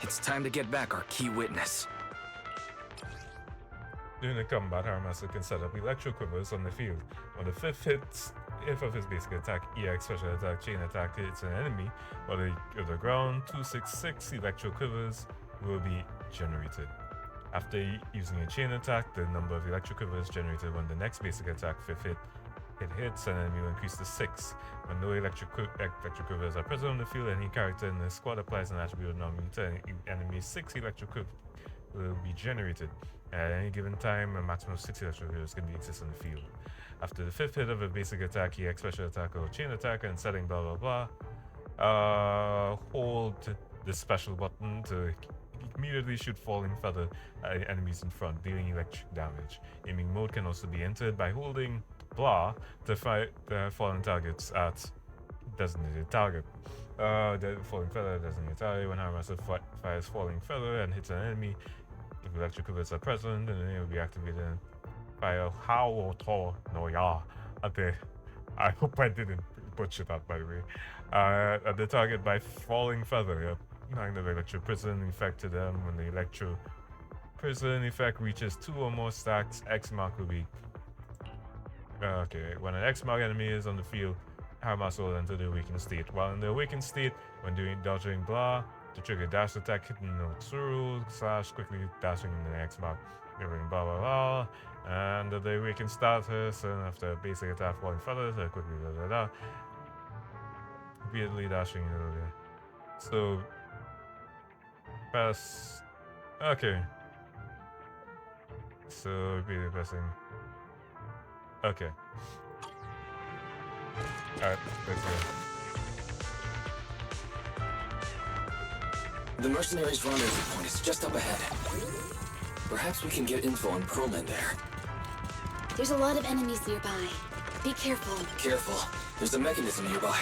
S6: It's time to get back our key witness.
S1: During the combat, Haramasa can set up electro quivers on the field. On the fifth hit of his basic attack, EX special attack, chain attack hits an enemy, while the ground 266 electro quivers will be generated. After using a chain attack, the number of electro quivers generated when the next basic attack, fifth hit, hits an enemy will increase to 6. When no electric quivers are present on the field, any character in the squad applies an attribute anomaly to an enemy. 6 electric quivers will be generated. At any given time, a maximum of 6 electric quivers can be exist on the field. After the 5th hit of a basic attack, EX special attack or chain attack, and setting blah blah blah, hold the special button to immediately shoot falling feather at enemies in front, dealing electric damage. Aiming mode can also be entered by holding blah to fight falling targets at designated target. The falling feather designated target. When Haramasa fires falling feather and hits an enemy, if electric quivers are present, and then it will be activated by a howl to no ya. I hope I didn't butcher that, by the way. At the target by falling feather. Kind of electro prison effect to them. When the electro prison effect reaches 2 or more stacks, X mark will be okay. When an X mark enemy is on the field, Haramasa will enter the awakened state. While in the awakened state, when doing dodging blah, to trigger dash attack, hitting no tsuru, / quickly dashing in the X mark, doing blah blah blah, and the awakened status, and after basic attack falling feathers, quickly da da da, repeatedly dashing. So press. Okay. So repeatedly pressing. Okay. Alright, let's go.
S6: The mercenaries' rendezvous point is just up ahead. Perhaps we can get info on Perlin there.
S11: There's a lot of enemies nearby. Be careful.
S6: Careful. There's a mechanism nearby.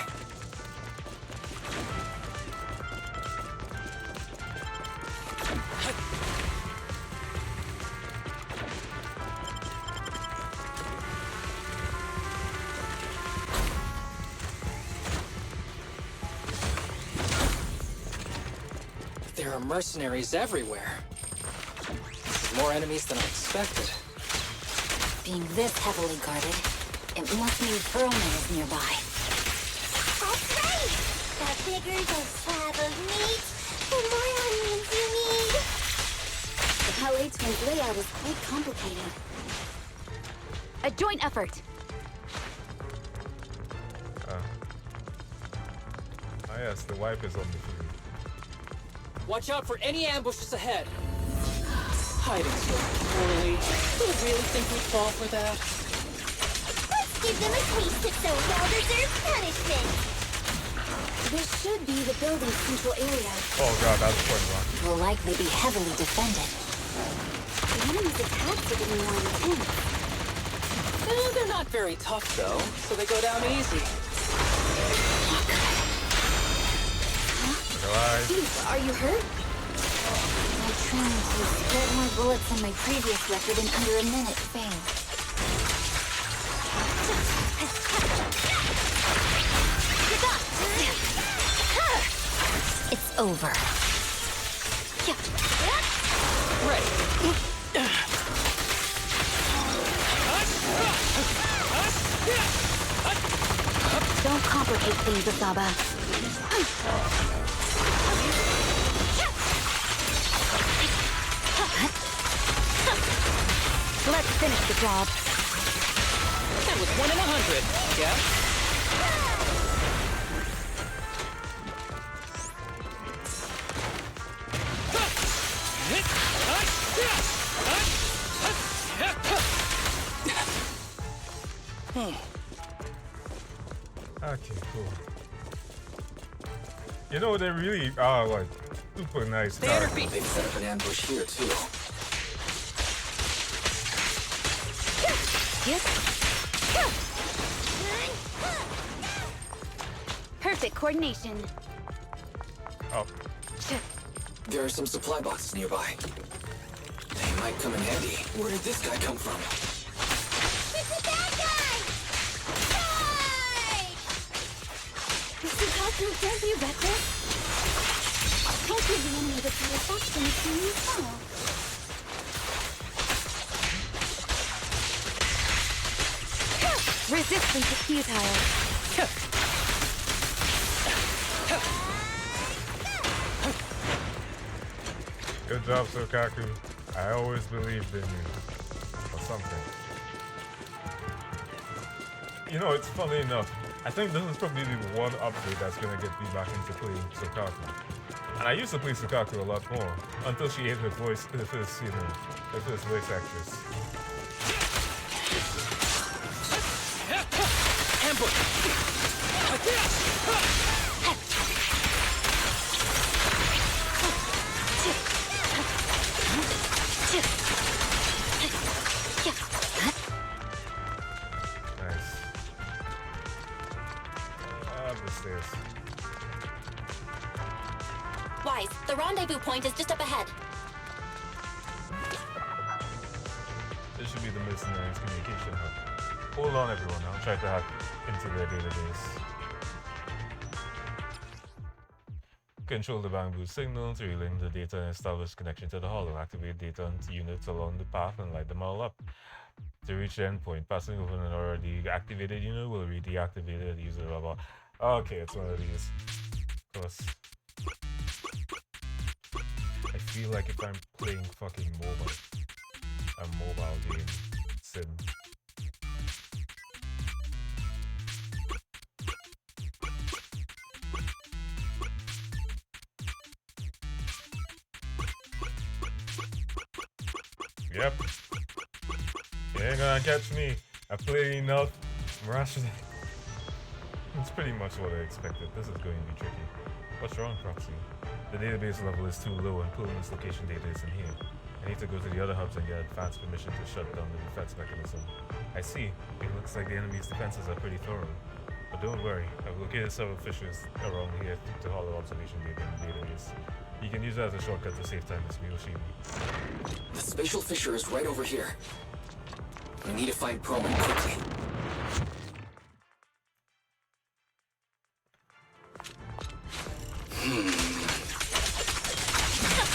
S13: There are mercenaries everywhere. This is more enemies than I expected.
S12: Being this heavily guarded, it must mean Perlman is nearby.
S15: That's right! The bigger the slab of meat, the more onions you need!
S11: The Palais Twins layout is quite complicated. A joint effort!
S1: Yes, the wipe is on the field.
S13: Watch out for any ambushes ahead. hiding so poorly. Do you really think we'd fall for that?
S15: Let's give them a taste of so well-deserved punishment. This should be the building's central area.
S1: Oh god, that's point wrong.
S12: Will likely be heavily defended.
S15: The enemy's attacks are getting more intense.
S13: They're not very tough, though, so they go down easy.
S15: Chief, are you hurt?
S12: My training to split more bullets than my previous record in under a minute failed. It's over.
S11: Don't complicate things, Asaba. Let's finish the job.
S13: That was 1 in 100, yeah?
S1: Okay, cool. You know, they really are like super nice guys.
S6: They've set up an ambush here too.
S11: Perfect coordination.
S1: Oh.
S6: There are some supply boxes nearby. They might come in handy. Where did this guy come from?
S15: It's a bad guy! Die!
S11: Sukaku, don't be reckless. Don't give the enemy the satisfaction of seeing you fall. Resistance is futile.
S1: Good job, Sokaku. I always believed in you. Or something. You know, it's funny enough. I think this is probably the one update that's gonna get me back into playing Sokaku. And I used to play Sokaku a lot more until she ate her first voice actress. Nice. Up the stairs.
S2: Wise, the rendezvous point is just up ahead.
S1: This should be the mercenaries communication hub. Hold on, everyone. I'll try to hack into their database. Control the bamboo signal to relink the data and establish connection to the hollow. Activate data on units along the path and light them all up. To reach the endpoint, passing over an already activated unit will re-deactivate the user level. Okay, it's one of these. Of course. I feel like if I'm playing fucking a mobile game sim. Yep. You ain't gonna catch me. I played enough. I'm rationing. It's pretty much what I expected. This is going to be tricky. What's wrong, Proxy? The database level is too low and pulling this location data isn't here. I need to go to the other hubs and get advance permission to shut down the defense mechanism. I see. It looks like the enemy's defenses are pretty thorough. But don't worry, I've located several fissures around here to hollow observation data in the database. You can use that as a shortcut to save time, Miss Miyoshimi.
S6: The spatial fissure is right over here. We need to find Perlman quickly.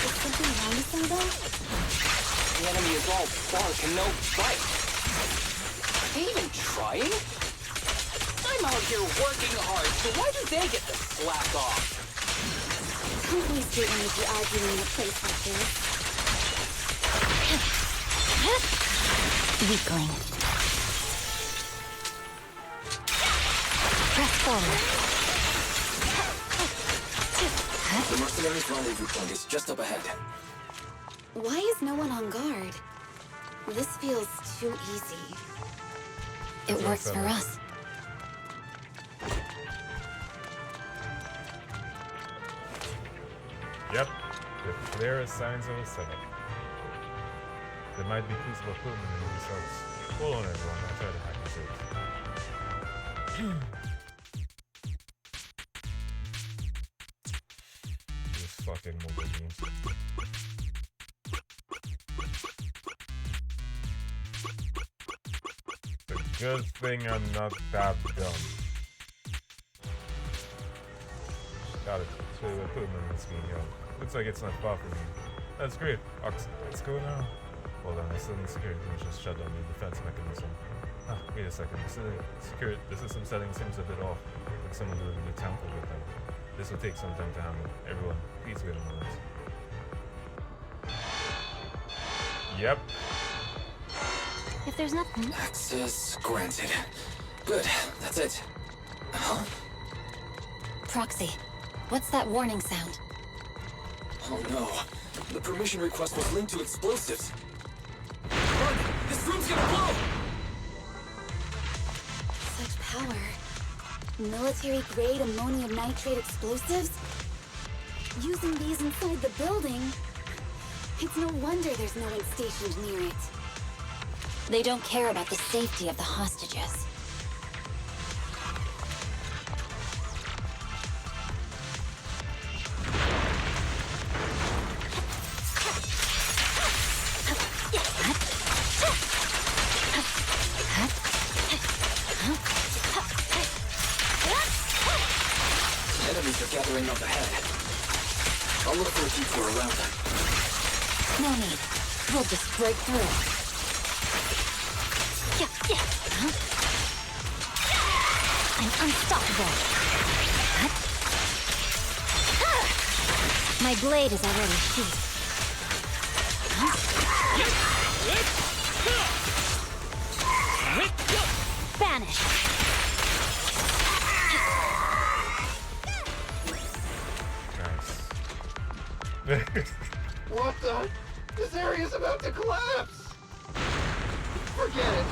S11: Is something wrong with Saba?
S13: The enemy is all bark and no bite. Are they even trying? I'm out here working hard, so why do they get to slack off?
S11: Don't waste your energy arguing in a place like this.
S12: Weakling. Press forward.
S6: The mercenaries' rendezvous point is just up ahead.
S11: Why is no one on guard? This feels too easy.
S12: It works for us.
S1: Yep, the clearest signs of a setup. There might be clues about Pullman in the results. Hold on, everyone. I'll try to hack this out. This fucking mobile games. It's a good thing I'm not that dumb. Got it. So we'll put him in this game, yo. Looks like it's not far from me. That's great. Ox, let's go now. Hold on, I still need security just shut down the defense mechanism. Ah, wait a second. The system setting seems a bit off. Like someone deliberately tampered with them. This will take some time to handle. Everyone, please wait a moment. Yep.
S12: If there's nothing...
S6: Access granted. Good, that's it. Huh?
S12: Proxy, what's that warning sound?
S6: Oh no. The permission request was linked to explosives. Run! This room's gonna blow!
S11: Such power. Military-grade ammonium nitrate explosives? Using these inside the building? It's no wonder there's no one stationed near it.
S12: They don't care about the safety of the hostages.
S6: Enemies are gathering up ahead. I'll look for a detour around them.
S12: No need. We'll just break through. I'm unstoppable. My blade is already sheathed. Vanish.
S14: What the? This area's about to collapse! Forget it.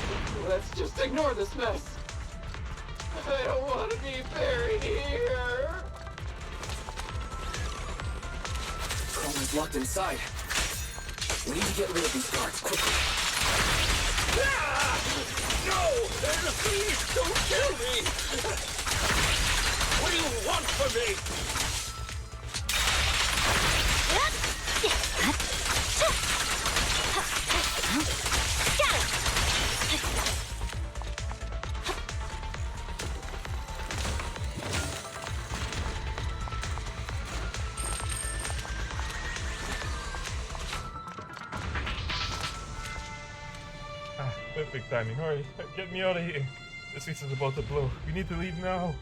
S14: Let's just ignore this mess. I don't want to be buried here.
S6: Coleman's locked inside. We need to get rid of these guards quickly.
S5: Ah! No! Please don't kill me! What do you want from me?
S1: Perfect timing. Hurry, get me out of here. This piece is about to blow. We need to leave now.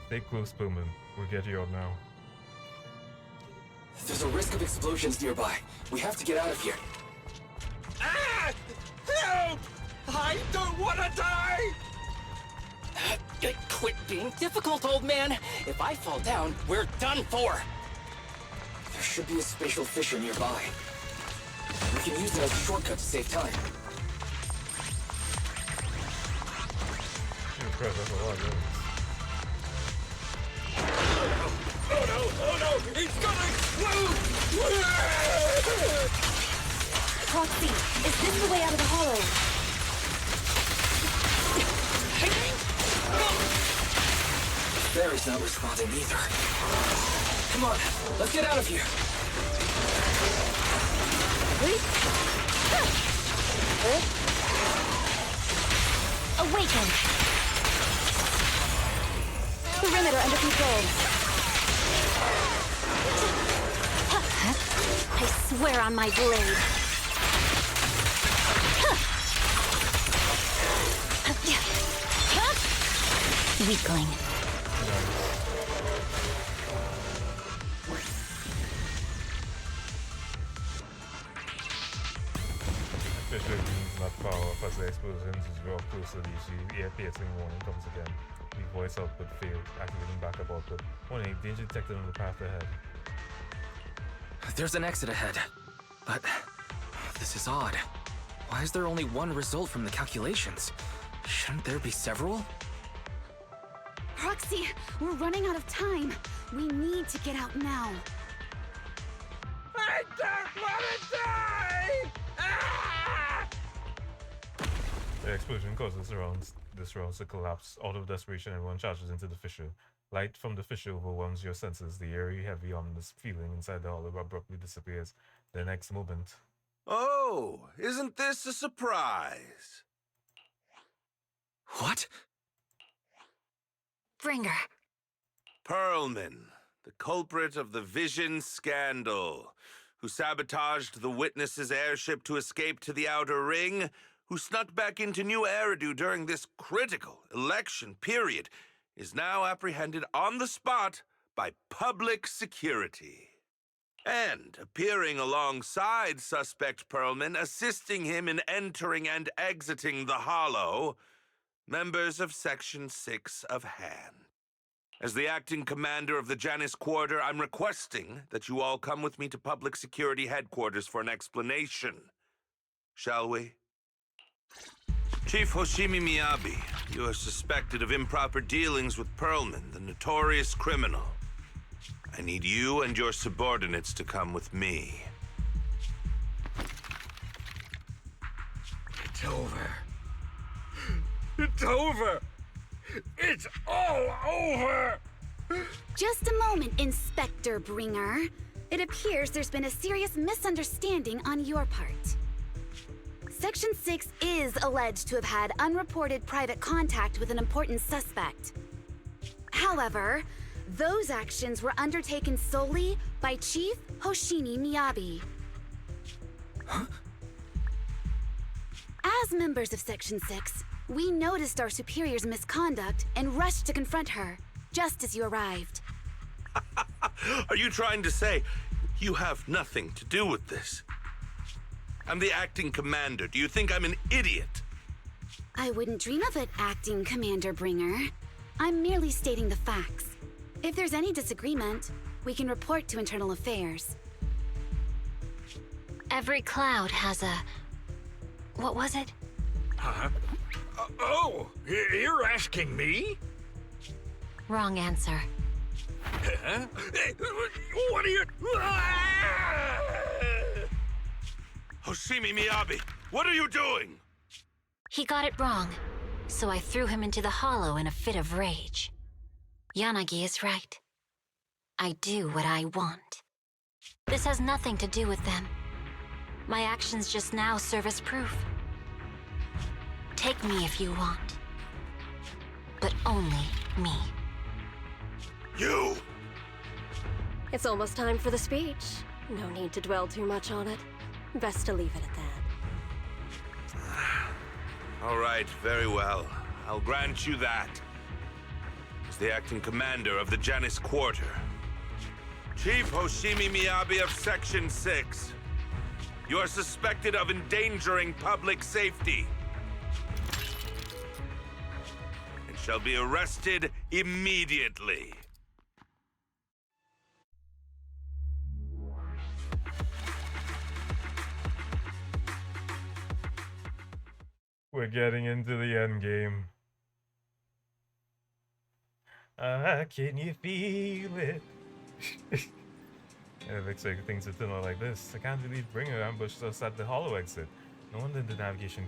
S1: Stay close, Pullman. We'll get you out now.
S6: There's a risk of explosions nearby. We have to get out of here.
S5: Ah! Help! I don't want to die!
S13: Quit being difficult, old man. If I fall down, we're done for.
S6: There should be a spatial fissure nearby. We can use it as a shortcut to save time.
S1: That's a lot of enemies.
S5: Oh no! Oh no! It's gonna explode!
S11: Proxy, is this the way out of the hollow?
S6: Barry's not responding either. Come on, let's get out of here.
S12: Awaken!
S11: Perimeter under control.
S12: I swear on my blade. Weakling.
S1: Fisher means not far off as the explosions is real close to the issue. Ear-piercing warning comes again. The voice output failed, activating backup output. Warning, danger detected on the path ahead.
S6: There's an exit ahead, but This is odd. Why is there only one result from the calculations? Shouldn't there be several?
S11: Proxy, we're running out of time. We need to get out now.
S5: I don't want to die! Ah!
S1: The explosion causes the surrounds to collapse. Out of desperation, everyone charges into the fissure. Light from the fissure overwhelms your senses. The eerie, heavy, ominous feeling inside the hollow abruptly disappears. The next moment.
S8: Oh, isn't this a surprise?
S6: What?
S12: Bringer.
S8: Perlman, the culprit of the Vision scandal, who sabotaged the Witness's airship to escape to the Outer Ring, who snuck back into New Eridu during this critical election period, is now apprehended on the spot by public security. And appearing alongside suspect Perlman, assisting him in entering and exiting the Hollow, members of Section 6 of Han. As the acting commander of the Janus Quarter, I'm requesting that you all come with me to Public Security Headquarters for an explanation. Shall we? Chief Hoshimi Miyabi, you are suspected of improper dealings with Perlman, the notorious criminal. I need you and your subordinates to come with me.
S5: It's over. It's over! It's all over!
S11: Just a moment, Inspector Bringer. It appears there's been a serious misunderstanding on your part. Section 6 is alleged to have had unreported private contact with an important suspect. However, those actions were undertaken solely by Chief Hoshimi Miyabi.
S6: Huh?
S11: As members of Section 6, we noticed our superior's misconduct and rushed to confront her, just as you arrived.
S8: Are you trying to say you have nothing to do with this? I'm the acting commander. Do you think I'm an idiot?
S11: I wouldn't dream of it, Acting Commander Bringer. I'm merely stating the facts. If there's any disagreement, we can report to Internal Affairs.
S12: Every cloud has a... What was it?
S5: Huh? Oh, you're asking me?
S12: Wrong answer.
S5: Huh? What are you...
S8: Hoshimi Miyabi, what are you doing?
S12: He got it wrong, so I threw him into the hollow in a fit of rage. Yanagi is right. I do what I want. This has nothing to do with them. My actions just now serve as proof. Take me if you want. But only me.
S8: You!
S9: It's almost time for the speech. No need to dwell too much on it. Best to leave it at that.
S8: All right, very well. I'll grant you that. As the acting commander of the Janus Quarter, Chief Hoshimi Miyabi of Section 6, you are suspected of endangering public safety and shall be arrested immediately.
S1: We're getting into the end game. Can you feel it? It looks like things are turning out like this. I can't believe Bringer ambushed us at the hollow exit. No wonder the navigation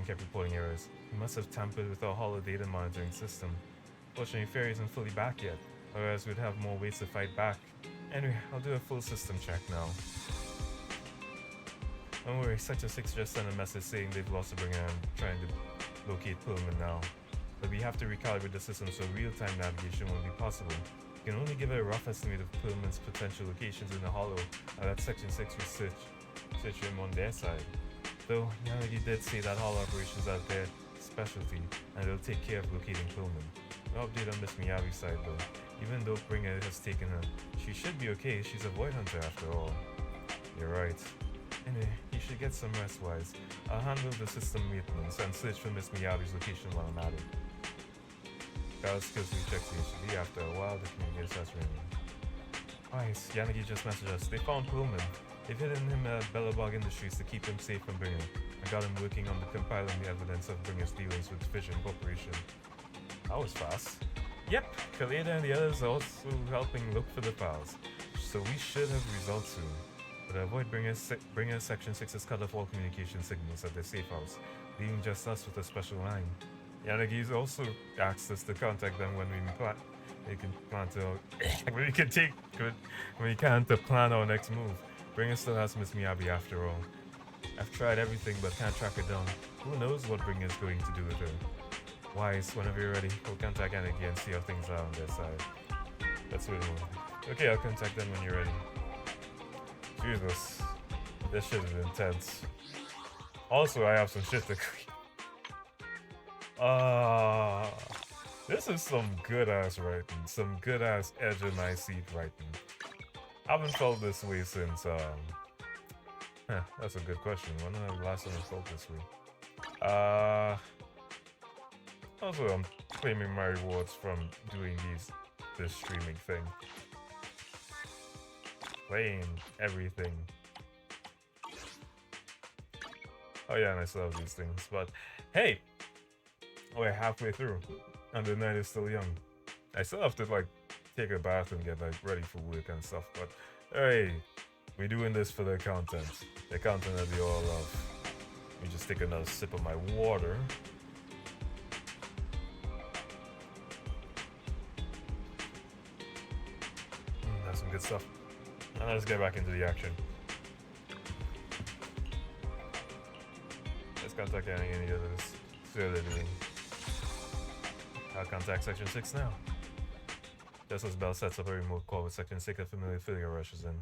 S1: kept reporting errors. He must have tampered with our hollow data monitoring system. Fortunately, Fairy isn't fully back yet, or else we'd have more ways to fight back. Anyway, I'll do a full system check now. Don't worry, Sector 6 just sent a message saying they've lost the Bringer and trying to locate Pullman now. But we have to recalibrate the system so real-time navigation won't be possible. We can only give a rough estimate of Pullman's potential locations in the hollow, and let Section 6 search him on their side. Though, Yanagi did say that hollow operations are their specialty, and they'll take care of locating Pullman. No update on Miss Miyabi's side though. Even though Bringer has taken her, she should be okay. She's a void hunter after all. You're right. Anyway, you should get some rest, Wise. I'll handle the system maintenance and search for Miss Miyabi's location while I'm at it. Guard skills rechecks the HDD. After a while, the communicator starts ringing. Wise, Yanagi just messaged us. They found Pullman. They've hidden him at Belobog Industries to keep him safe from Bringer. I got him working on compiling the evidence of Bringer's dealings with Vision Corporation. That was fast. Yep, Kaleda and the others are also helping look for the files, so we should have results soon. But to avoid Bringer Section 6 has cut off all communication signals at their safe house, leaving just us with a special line. Yanagi's also asked us to contact them when we can to plan our next move. Bringer still has Miss Miyabi after all. I've tried everything but can't track her down. Who knows what Bringer's going to do with her? Wise, whenever you're ready, we'll contact Yanagi and see how things are on their side. Let's wait a moment. Okay, I'll contact them when you're ready. Jesus, this shit is intense. Also, I have some shit to clean. This is some good ass writing, some good ass edge of my seat writing. I haven't felt this way since that's a good question. When was the last time I felt this way? Also, I'm claiming my rewards from doing this streaming thing. Playing everything. Oh yeah, and I still have these things, but hey! We're halfway through, and the night is still young. I still have to like take a bath and get like ready for work and stuff, but hey, we're doing this for the content that we all love. Let me just take another sip of my water. That's some good stuff. Now let's get back into the action. Let's contact any of this. See what they're doing. I'll contact Section 6 now. Just as Bell sets up a remote call with Section 6, a familiar figure rushes in.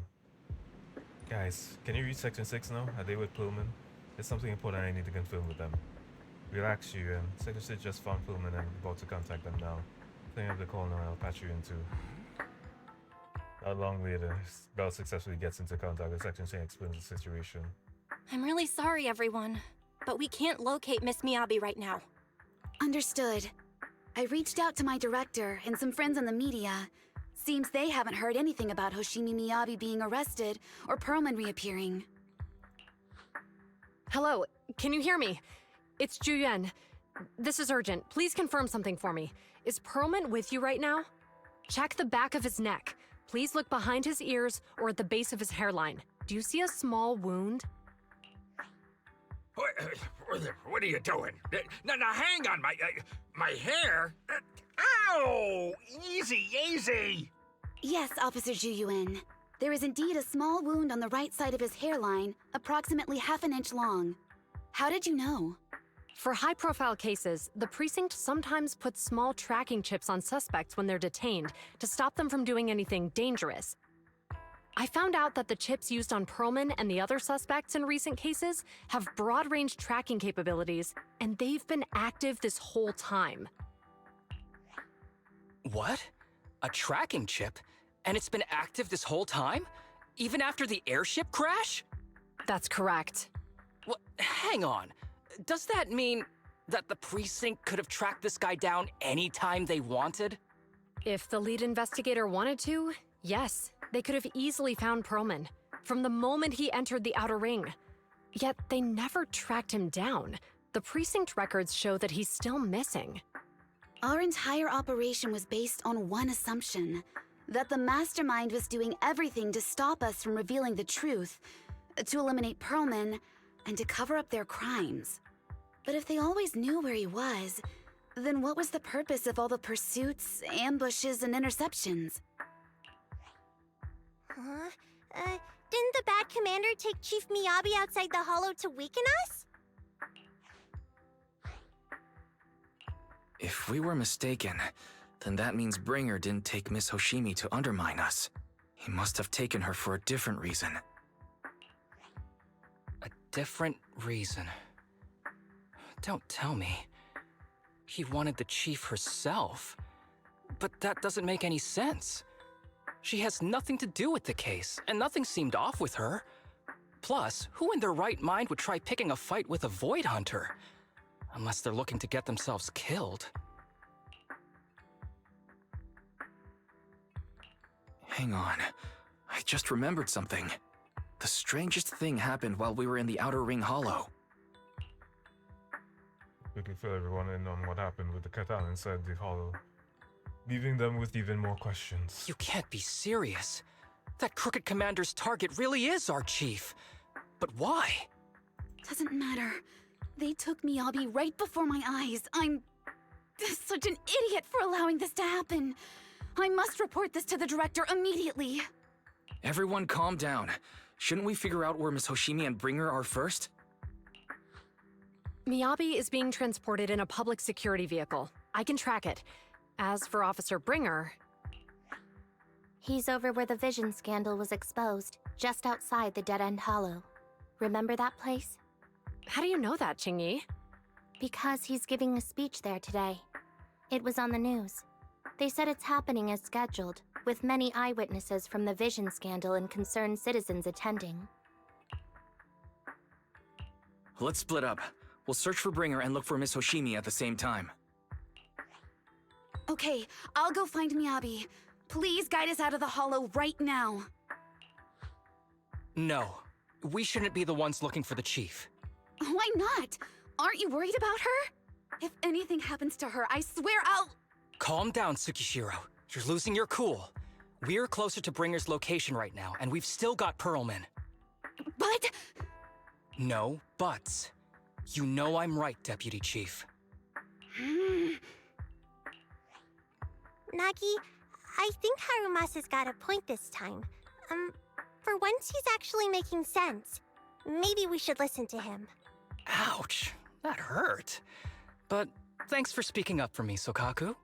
S1: Guys, can you reach Section 6 now? Are they with Pullman? There's something important I need to confirm with them. Relax, you. Section 6 just found Pullman and about to contact them now. Playing up the call now, I'll patch you in too. Not long later, Bell successfully gets into contact with Section 6 and explains the situation.
S2: I'm really sorry, everyone, but we can't locate Miss Miyabi right now.
S11: Understood. I reached out to my director and some friends in the media. Seems they haven't heard anything about Hoshimi Miyabi being arrested or Perlman reappearing.
S20: Hello, can you hear me? It's Juyuan. This is urgent. Please confirm something for me. Is Perlman with you right now? Check the back of his neck. Please look behind his ears or at the base of his hairline. Do you see a small wound?
S5: What are you doing? Now hang on, my hair? Ow! Easy!
S11: Yes, Officer Juyuan. There is indeed a small wound on the right side of his hairline, approximately half an inch long. How did you know?
S20: For high-profile cases, the precinct sometimes puts small tracking chips on suspects when they're detained to stop them from doing anything dangerous. I found out that the chips used on Perlman and the other suspects in recent cases have broad-range tracking capabilities, and they've been active this whole time.
S13: What? A tracking chip? And it's been active this whole time? Even after the airship crash?
S20: That's correct.
S13: What? Hang on. Does that mean that the precinct could have tracked this guy down anytime they wanted?
S20: If the lead investigator wanted to, yes. They could have easily found Perlman from the moment he entered the outer ring. Yet they never tracked him down. The precinct records show that he's still missing.
S11: Our entire operation was based on one assumption, that the mastermind was doing everything to stop us from revealing the truth, to eliminate Perlman, and to cover up their crimes. But if they always knew where he was, then what was the purpose of all the pursuits, ambushes, and interceptions?
S15: Huh? Didn't the bad commander take Chief Miyabi outside the hollow to weaken us?
S6: If we were mistaken, then that means Bringer didn't take Miss Hoshimi to undermine us. He must have taken her for a different reason.
S13: A different reason? Don't tell me. He wanted the chief herself. But that doesn't make any sense. She has nothing to do with the case, and nothing seemed off with her. Plus, who in their right mind would try picking a fight with a Void Hunter? Unless they're looking to get themselves killed.
S6: Hang on. I just remembered something. The strangest thing happened while we were in the Outer Ring Hollow.
S1: We can fill everyone in on what happened with the Catan inside the hollow, leaving them with even more questions.
S13: You can't be serious. That crooked commander's target really is our chief. But why?
S11: Doesn't matter. They took MIYABI right before my eyes. I'm such an idiot for allowing this to happen. I must report this to the director immediately.
S6: Everyone calm down. Shouldn't we figure out where Miss Hoshimi and Bringer are first?
S20: MIYABI is being transported in a public security vehicle. I can track it. As for Officer Bringer...
S15: He's over where the vision scandal was exposed, just outside the Dead End Hollow. Remember that place?
S20: How do you know that, Qingyi?
S15: Because he's giving a speech there today. It was on the news. They said it's happening as scheduled, with many eyewitnesses from the vision scandal and concerned citizens attending.
S6: Let's split up. We'll search for Bringer and look for Miss Hoshimi at the same time.
S11: Okay, I'll go find MIYABI. Please guide us out of the hollow right now.
S13: No. We shouldn't be the ones looking for the chief.
S11: Why not? Aren't you worried about her? If anything happens to her, I swear I'll...
S13: Calm down, Tsukishiro. You're losing your cool. We're closer to Bringer's location right now, and we've still got Pearlman.
S11: But...
S13: No buts. You know I'm right, Deputy Chief.
S15: Nagi, I think Harumasa's got a point this time. For once he's actually making sense. Maybe we should listen to him.
S13: Ouch. That hurt. But thanks for speaking up for me, Sokaku.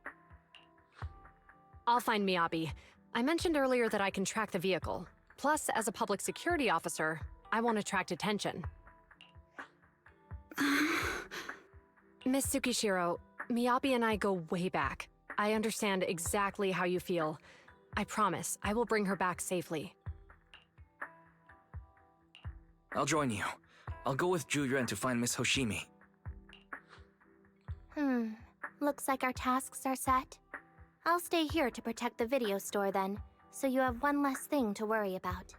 S20: I'll find MIYABI. I mentioned earlier that I can track the vehicle. Plus, as a public security officer, I won't attract attention. Miss Tsukishiro, MIYABI and I go way back. I understand exactly how you feel. I promise, I will bring her back safely.
S6: I'll join you. I'll go with Juyuan to find Miss Hoshimi.
S15: Looks like our tasks are set. I'll stay here to protect the video store then, so you have one less thing to worry about.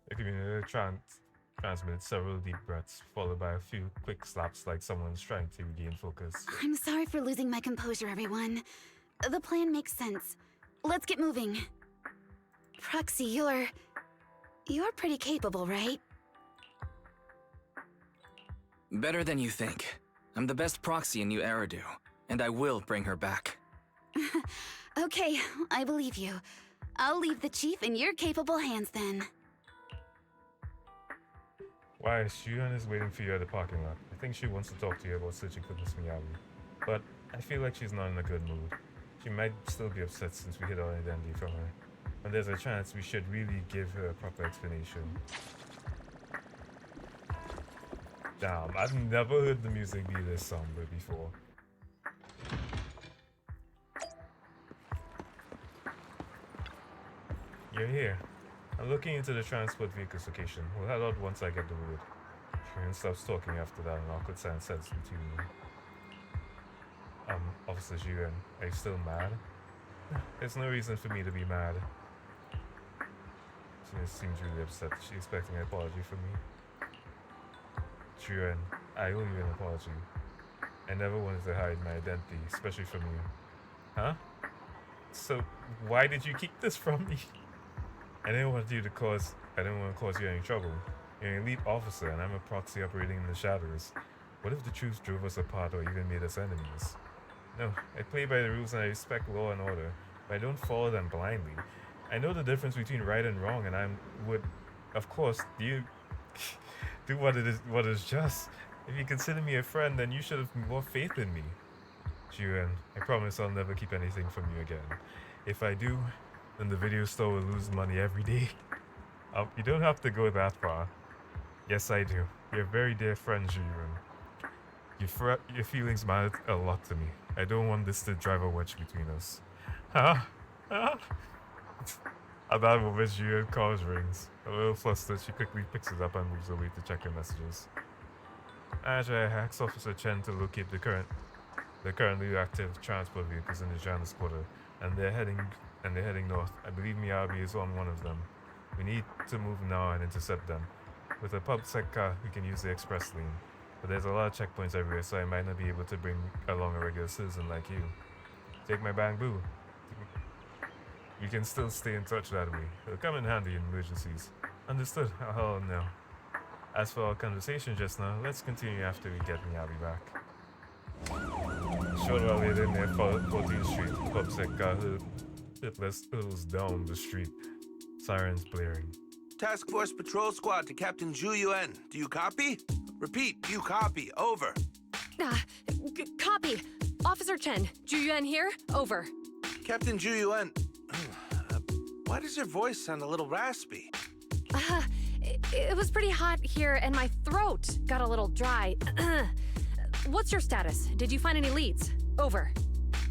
S1: The community transmitted several deep breaths, followed by a few quick slaps like someone's trying to regain focus.
S11: I'm sorry for losing my composure, everyone. The plan makes sense. Let's get moving. Proxy, you're pretty capable, right?
S6: Better than you think. I'm the best proxy in New Eridu, and I will bring her back.
S11: Okay, I believe you. I'll leave the chief in your capable hands then.
S1: Why, Shuyan is waiting for you at the parking lot. I think she wants to talk to you about searching for Miss MIYABI. But I feel like she's not in a good mood. She might still be upset since we hid our identity from her. And there's a chance we should really give her a proper explanation. Damn, I've never heard the music be this somber before. You're here. I'm looking into the transport vehicle's location. We'll head out once I get the word. Sharon stops talking after that, an awkward silence sets between me. Officer Jiren, are you still mad? There's no reason for me to be mad. She seems really upset. She's expecting an apology from me. Jiren, I owe you an apology. I never wanted to hide my identity, especially from you. Huh? So, why did you keep this from me? I didn't want to cause you any trouble. You're an elite officer and I'm a proxy operating in the shadows. What if the truth drove us apart or even made us enemies? No, I play by the rules and I respect law and order, but I don't follow them blindly. I know the difference between right and wrong, and I would, of course, do what is just. If you consider me a friend, then you should have more faith in me. Jiren, I promise I'll never keep anything from you again. If I do, then the video store will lose money every day. You don't have to go that far. Yes, I do. You're a very dear friend, Jiren. Your feelings matter a lot to me. I don't want this to drive a wedge between us. Huh? Huh? At that moment, Jiren calls rings. A little flustered, she quickly picks it up and moves away to check her messages. Actually, I asked Officer Chen to locate the currently active transport vehicles in the Janus Quarter, and they're heading north. I believe MIYABI is on one of them. We need to move now and intercept them. With a PubSec car, we can use the express lane. But there's a lot of checkpoints everywhere, so I might not be able to bring along a regular citizen like you. Take my bamboo. We can still stay in touch that way. It'll come in handy in emergencies. Understood? Oh, no. As for our conversation just now, let's continue after we get MIYABI back. Short while we're in there, 14th Street, PubSec car hurtles down the street. Sirens blaring.
S8: Task Force Patrol Squad to Captain Zhu Yuan. Do you copy? Repeat, do you copy? Over.
S20: Copy. Officer Chen, Zhu Yuan here. Over.
S8: Captain Zhu Yuan. Why does your voice sound a little raspy?
S20: It was pretty hot here, and my throat got a little dry. What's your status? Did you find any leads? Over.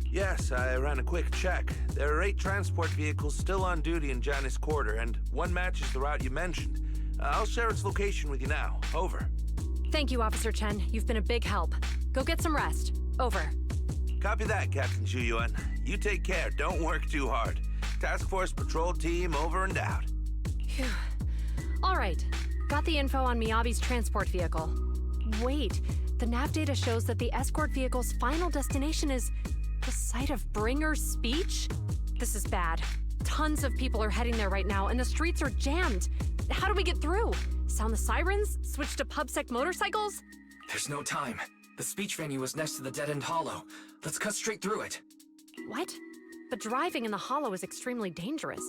S8: Yes, I ran a quick check. There are 8 transport vehicles still on duty in Janus Quarter, and one matches the route you mentioned. I'll share its location with you now. Over.
S20: Thank you, Officer Chen. You've been a big help. Go get some rest. Over.
S8: Copy that, Captain Zhu Yuan. You take care. Don't work too hard. Task Force Patrol Team over and out.
S20: Phew. All right. Got the info on MIYABI's transport vehicle. Wait, the nav data shows that the escort vehicle's final destination is the site of Bringer's speech? This is bad. Tons of people are heading there right now, and the streets are jammed. How do we get through? Sound the sirens? Switch to PubSec motorcycles?
S6: There's no time. The speech venue is next to the dead-end hollow. Let's cut straight through it.
S20: What? But driving in the hollow is extremely dangerous.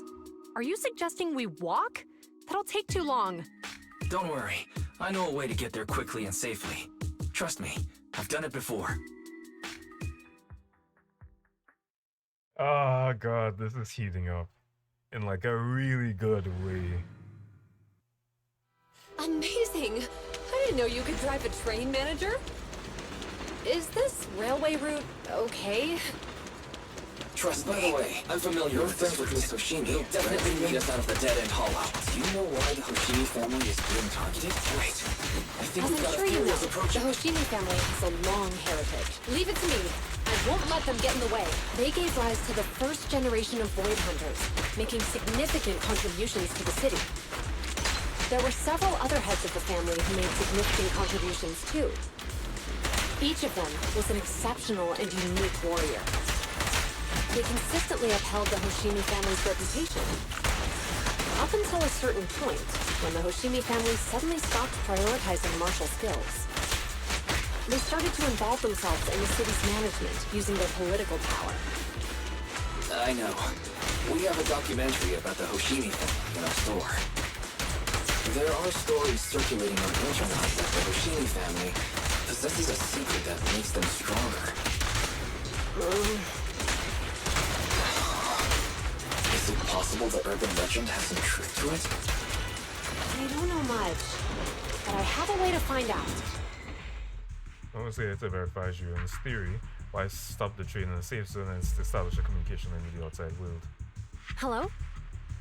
S20: Are you suggesting we walk? That'll take too long.
S6: Don't worry. I know a way to get there quickly and safely. Trust me, I've done it before.
S1: Oh god, this is heating up. In like a really good way.
S20: Amazing! I didn't know you could drive a train, manager. Is this railway route okay?
S6: Trust me. By the way, I'm familiar with this with Miss Hoshimi. He'll definitely lead us out of the dead-end hollow. Do you know why the Hoshimi family is being targeted? Right. I think we've got a few ways approaching.
S20: The Hoshimi family has a long heritage. Leave it to me. I won't let them get in the way. They gave rise to the first generation of Void Hunters, making significant contributions to the city. There were several other heads of the family who made significant contributions too. Each of them was an exceptional and unique warrior. They consistently upheld the Hoshimi family's reputation. Up until a certain point, when the Hoshimi family suddenly stopped prioritizing martial skills. They started to involve themselves in the city's management, using their political power.
S6: I know. We have a documentary about the Hoshimi family in our store. There are stories circulating on the internet that the Hoshimi family possesses a secret that makes them stronger. Is it possible the urban legend has some truth to it?
S20: I don't know much, but I have a way to find out.
S1: I want to say it verifies you in this theory. Why stop the train in a safe zone and establish a communication in the outside world?
S20: Hello?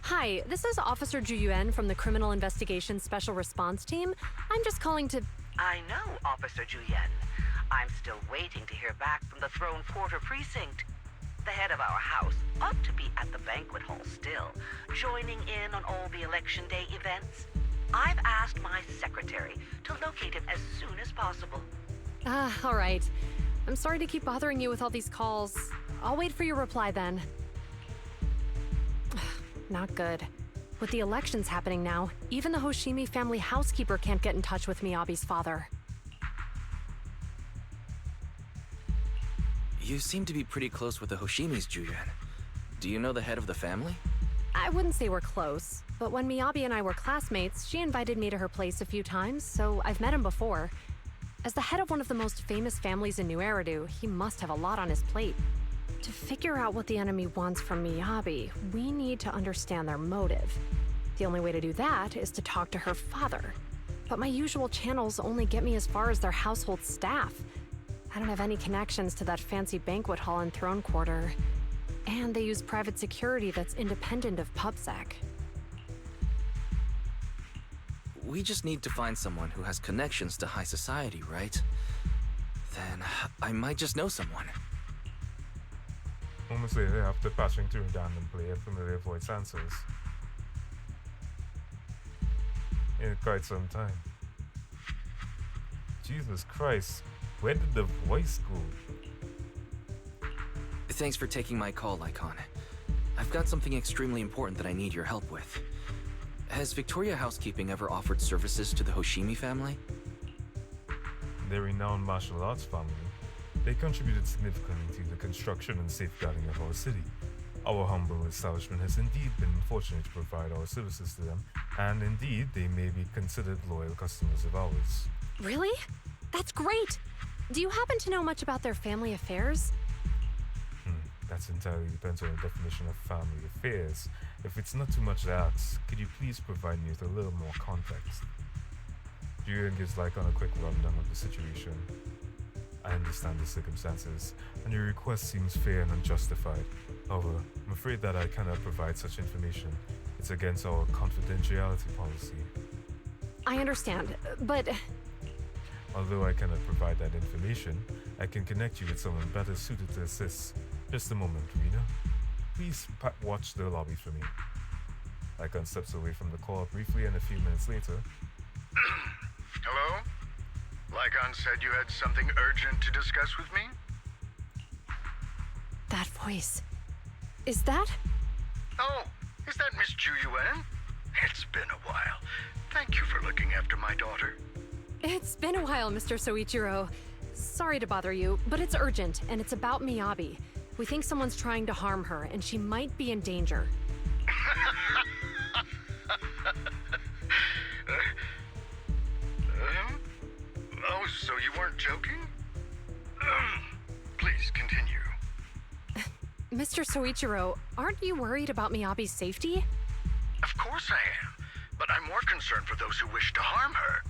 S20: Hi, this is Officer Zhu Yuan from the Criminal Investigations Special Response Team. I'm just calling to...
S21: I know, Officer Zhu Yuan. I'm still waiting to hear back from the Throne Quarter Precinct. The head of our house ought to be at the banquet hall still, joining in on all the Election Day events. I've asked my secretary to locate him as soon as possible.
S20: All right. I'm sorry to keep bothering you with all these calls. I'll wait for your reply then. Not good. With the elections happening now, even the Hoshimi family housekeeper can't get in touch with MIYABI's father.
S6: You seem to be pretty close with the Hoshimis, Zhu Yuan. Do you know the head of the family?
S20: I wouldn't say we're close, but when MIYABI and I were classmates, she invited me to her place a few times, so I've met him before. As the head of one of the most famous families in New Eridu, he must have a lot on his plate. To figure out what the enemy wants from MIYABI, we need to understand their motive. The only way to do that is to talk to her father. But my usual channels only get me as far as their household staff. I don't have any connections to that fancy banquet hall in Throne Quarter. And they use private security that's independent of PubSec.
S6: We just need to find someone who has connections to high society, right? Then I might just know someone.
S1: Almost later, after passing through a random player, familiar voice answers. in quite some time. Jesus Christ, where did the voice go?
S6: Thanks for taking my call, Lycon. I've got something extremely important that I need your help with. Has Victoria Housekeeping ever offered services to the Hoshimi family?
S1: The renowned martial arts family. They contributed significantly to the construction and safeguarding of our city. Our humble establishment has indeed been fortunate to provide our services to them, and indeed they may be considered loyal customers of ours.
S20: Really? That's great! Do you happen to know much about their family affairs?
S1: That entirely depends on the definition of family affairs. If it's not too much to ask, could you please provide me with a little more context? Julian gives Lycon a quick rundown of the situation. I understand the circumstances, and your request seems fair and unjustified. However, I'm afraid that I cannot provide such information. It's against our confidentiality policy.
S20: I understand, but...
S1: Although I cannot provide that information, I can connect you with someone better suited to assist. Just a moment, Rena. Please watch the lobby for me. Lycon steps away from the call briefly, and a few minutes later...
S4: Hello? Lycon said you had something urgent to discuss with me?
S20: That voice... Is that...
S4: Oh, is that Miss Ju Yuan? It's been a while. Thank you for looking after my daughter.
S20: It's been a while, Mr. Soichiro. Sorry to bother you, but it's urgent, and it's about MIYABI. We think someone's trying to harm her, and she might be in danger.
S4: Oh, so you weren't joking? Please continue.
S20: Mr. Soichiro, aren't you worried about MIYABI's safety?
S4: Of course I am, but I'm more concerned for those who wish to harm her.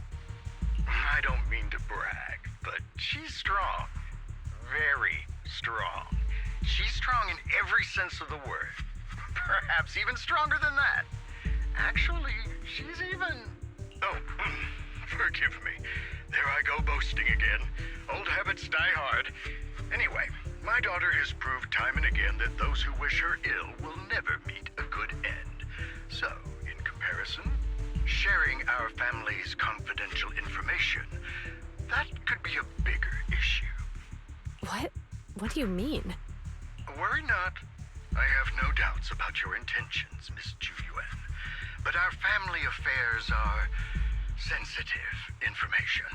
S4: I don't mean to brag, but she's strong. Very strong. She's strong in every sense of the word. Perhaps even stronger than that. Actually, she's even... Oh, forgive me. There I go boasting again. Old habits die hard. Anyway, my daughter has proved time and again that those who wish her ill will never meet a good end. So, in comparison, sharing our family's confidential information, that could be a bigger issue.
S20: What do you mean?
S4: Worry not. I have no doubts about your intentions, Miss Ju Yuan. But our family affairs are sensitive information.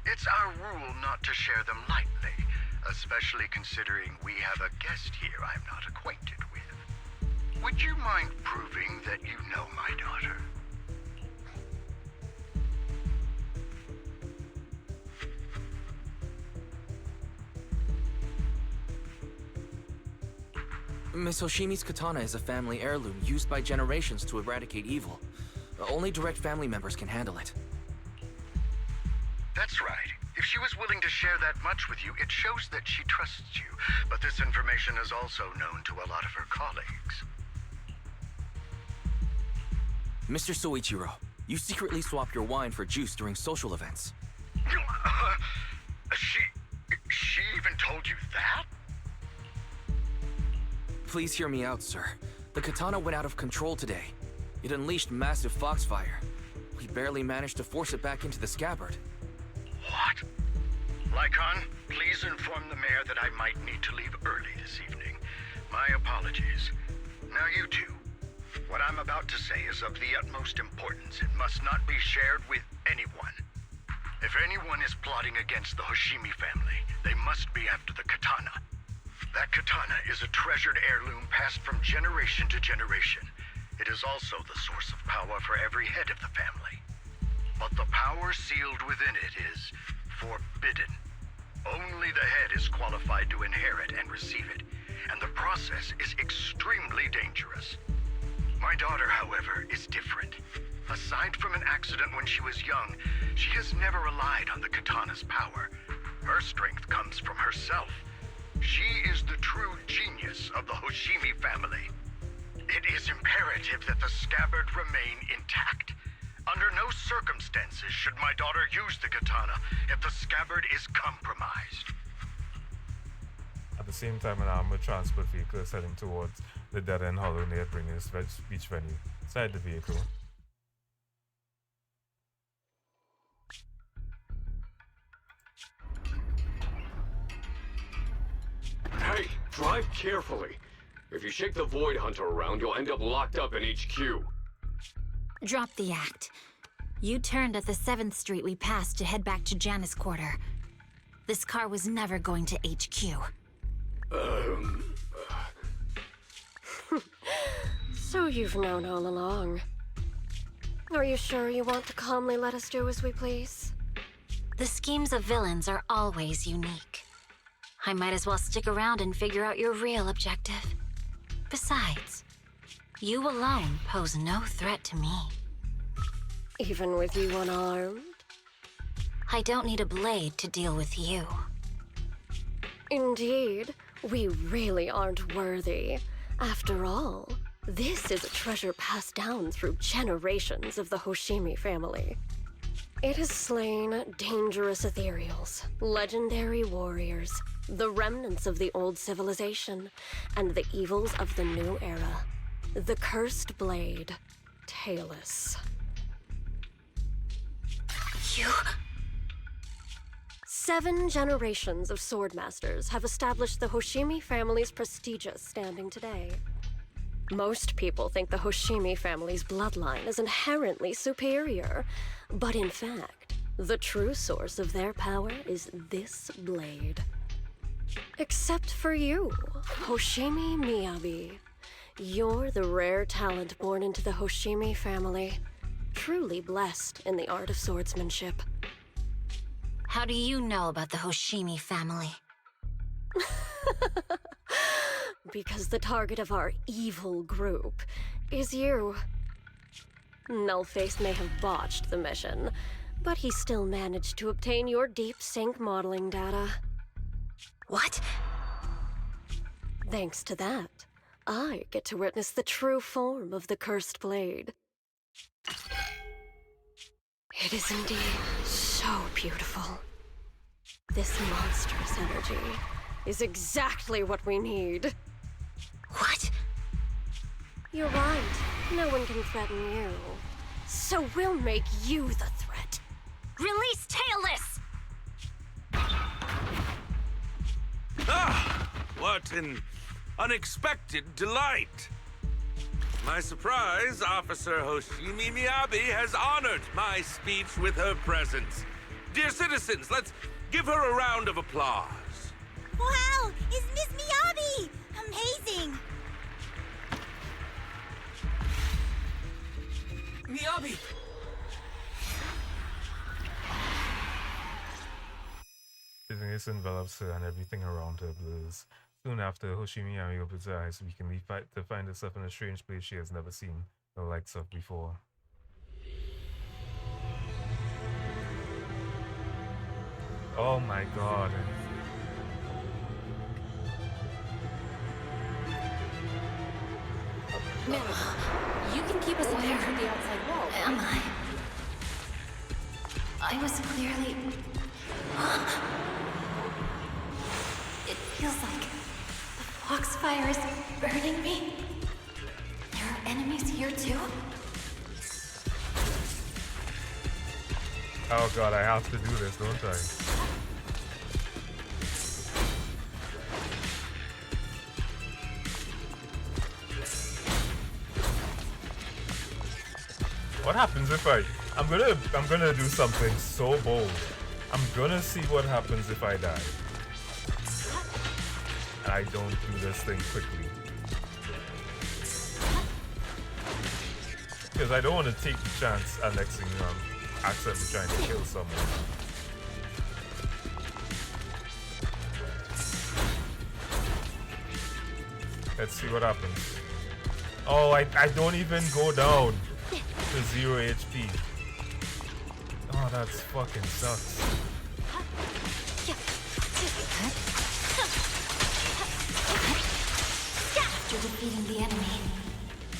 S4: It's our rule not to share them lightly, especially considering we have a guest here I'm not acquainted with. Would you mind proving that you know my daughter?
S6: Miss Hoshimi's katana is a family heirloom used by generations to eradicate evil. Only direct family members can handle it.
S4: That's right. If she was willing to share that much with you, it shows that she trusts you. But this information is also known to a lot of her colleagues.
S6: Mr. Soichiro, you secretly swap your wine for juice during social events.
S4: She even told you that?
S6: Please hear me out, sir. The katana went out of control today. It unleashed massive foxfire. We barely managed to force it back into the scabbard.
S4: What? Lycon, please inform the mayor that I might need to leave early this evening. My apologies. Now you two. What I'm about to say is of the utmost importance. It must not be shared with anyone. If anyone is plotting against the Hoshimi family, they must be after the katana. That katana is a treasured heirloom passed from generation to generation. It is also the source of power for every head of the family. But the power sealed within it is forbidden. Only the head is qualified to inherit and receive it, and the process is extremely dangerous. My daughter, however, is different. Aside from an accident when she was young, she has never relied on the katana's power. Her strength comes from herself. She is the true genius of the Hoshimi family. It is imperative that the scabbard remain intact. Under no circumstances should my daughter use the katana if the scabbard is compromised.
S1: At the same time, an armored transport vehicle is heading towards the dead-end hollow near Bringer's beach venue. Inside the vehicle,
S3: Drive carefully. If you shake the Void Hunter around, you'll end up locked up in HQ.
S12: Drop the act. You turned at the 7th Street we passed to head back to Janus Quarter. This car was never going to HQ.
S9: So you've known all along. Are you sure you want to calmly let us do as we please?
S12: The schemes of villains are always unique. I might as well stick around and figure out your real objective. Besides, you alone pose no threat to me.
S9: Even with you unarmed?
S12: I don't need a blade to deal with you.
S9: Indeed, we really aren't worthy. After all, this is a treasure passed down through generations of the Hoshimi family. It has slain dangerous ethereals, legendary warriors, the remnants of the old civilization, and the evils of the new era. The cursed blade, Talus.
S12: You...
S9: 7 generations of swordmasters have established the Hoshimi family's prestigious standing today. Most people think the Hoshimi family's bloodline is inherently superior, but in fact, the true source of their power is this blade. Except for you, Hoshimi Miyabi. You're the rare talent born into the Hoshimi family, truly blessed in the art of swordsmanship.
S12: How do you know about the Hoshimi family?
S9: Because the target of our evil group is you. Nullface may have botched the mission, but he still managed to obtain your deep sync modeling data.
S12: What?
S9: Thanks to that, I get to witness the true form of the cursed blade. It is indeed so beautiful. This monstrous energy is exactly what we need.
S12: What?
S9: You're right. No one can threaten you. So we'll make you the threat.
S12: Release Tailless!
S8: Ah! What an unexpected delight! My surprise, Officer Hoshimi Miyabi has honored my speech with her presence. Dear citizens, let's give her a round of applause.
S15: Wow! Is Miss Miyabi! Amazing!
S13: Miyabi!
S1: Business envelops her and everything around her blurs. Soon after, Hoshimi Miyabi opens her eyes weakly to find herself in a strange place she has never seen the likes of before. Oh my god.
S20: No, you can keep us away from the outside wall.
S12: Am I? I was clearly... It feels like the foxfire is burning me. There are enemies here too?
S1: Oh god, I have to do this, don't I? What happens if I'm gonna do something so bold. I'm gonna see what happens if I die. And I don't do this thing quickly. Because I don't want to take the chance and next thing you know, I'm accidentally trying to kill someone. Let's see what happens. Oh, I don't even go down to 0 HP. Oh, that's fucking sucks.
S12: After defeating the enemy,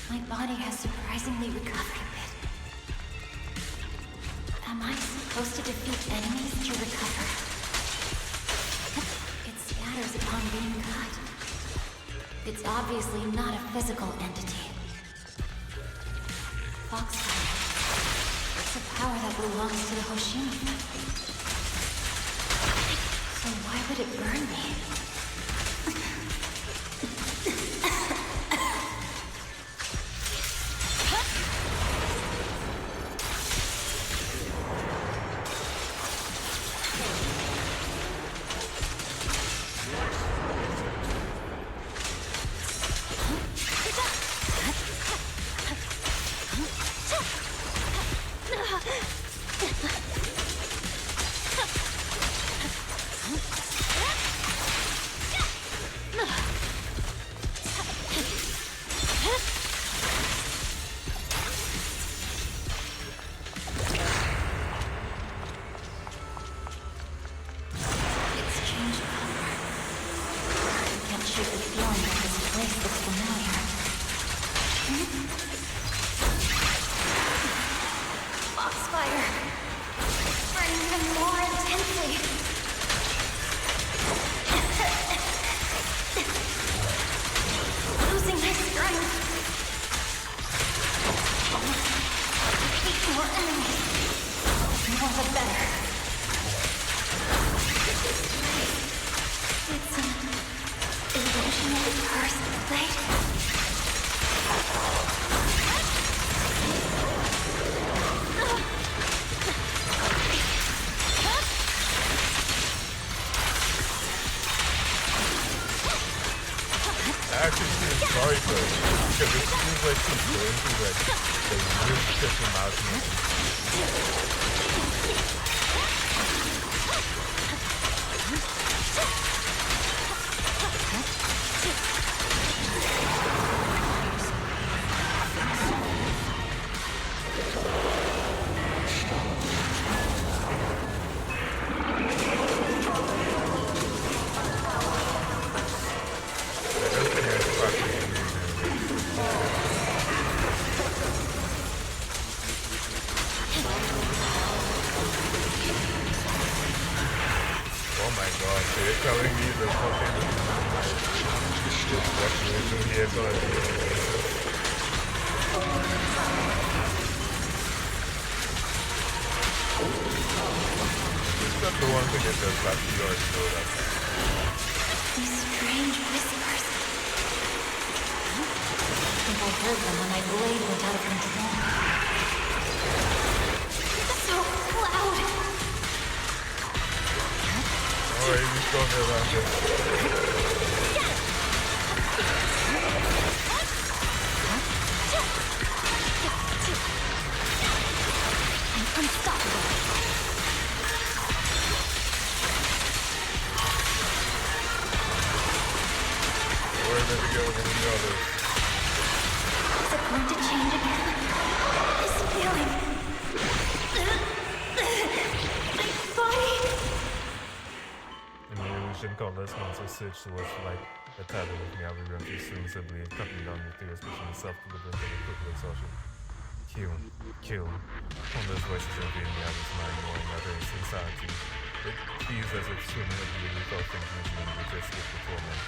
S12: my body has surprisingly recovered a bit. Am I supposed to defeat enemies to recover? It scatters upon being cut. It's obviously not a physical entity. Foxfire. It's a power that belongs to the Hoshimi family. So why would it burn me?
S1: actually feel sorry for her because it seems like she's going through like the real different mountains. Switch towards like a tattle with me, I will run through swings a blade, cutting down materials, pushing myself to the brink of a quick exhaustion. Kill. Honda's voices invade me out of his mind, knowing that there is insanity. It feels as if swimming a blade without thinking is meaning to escape the torment.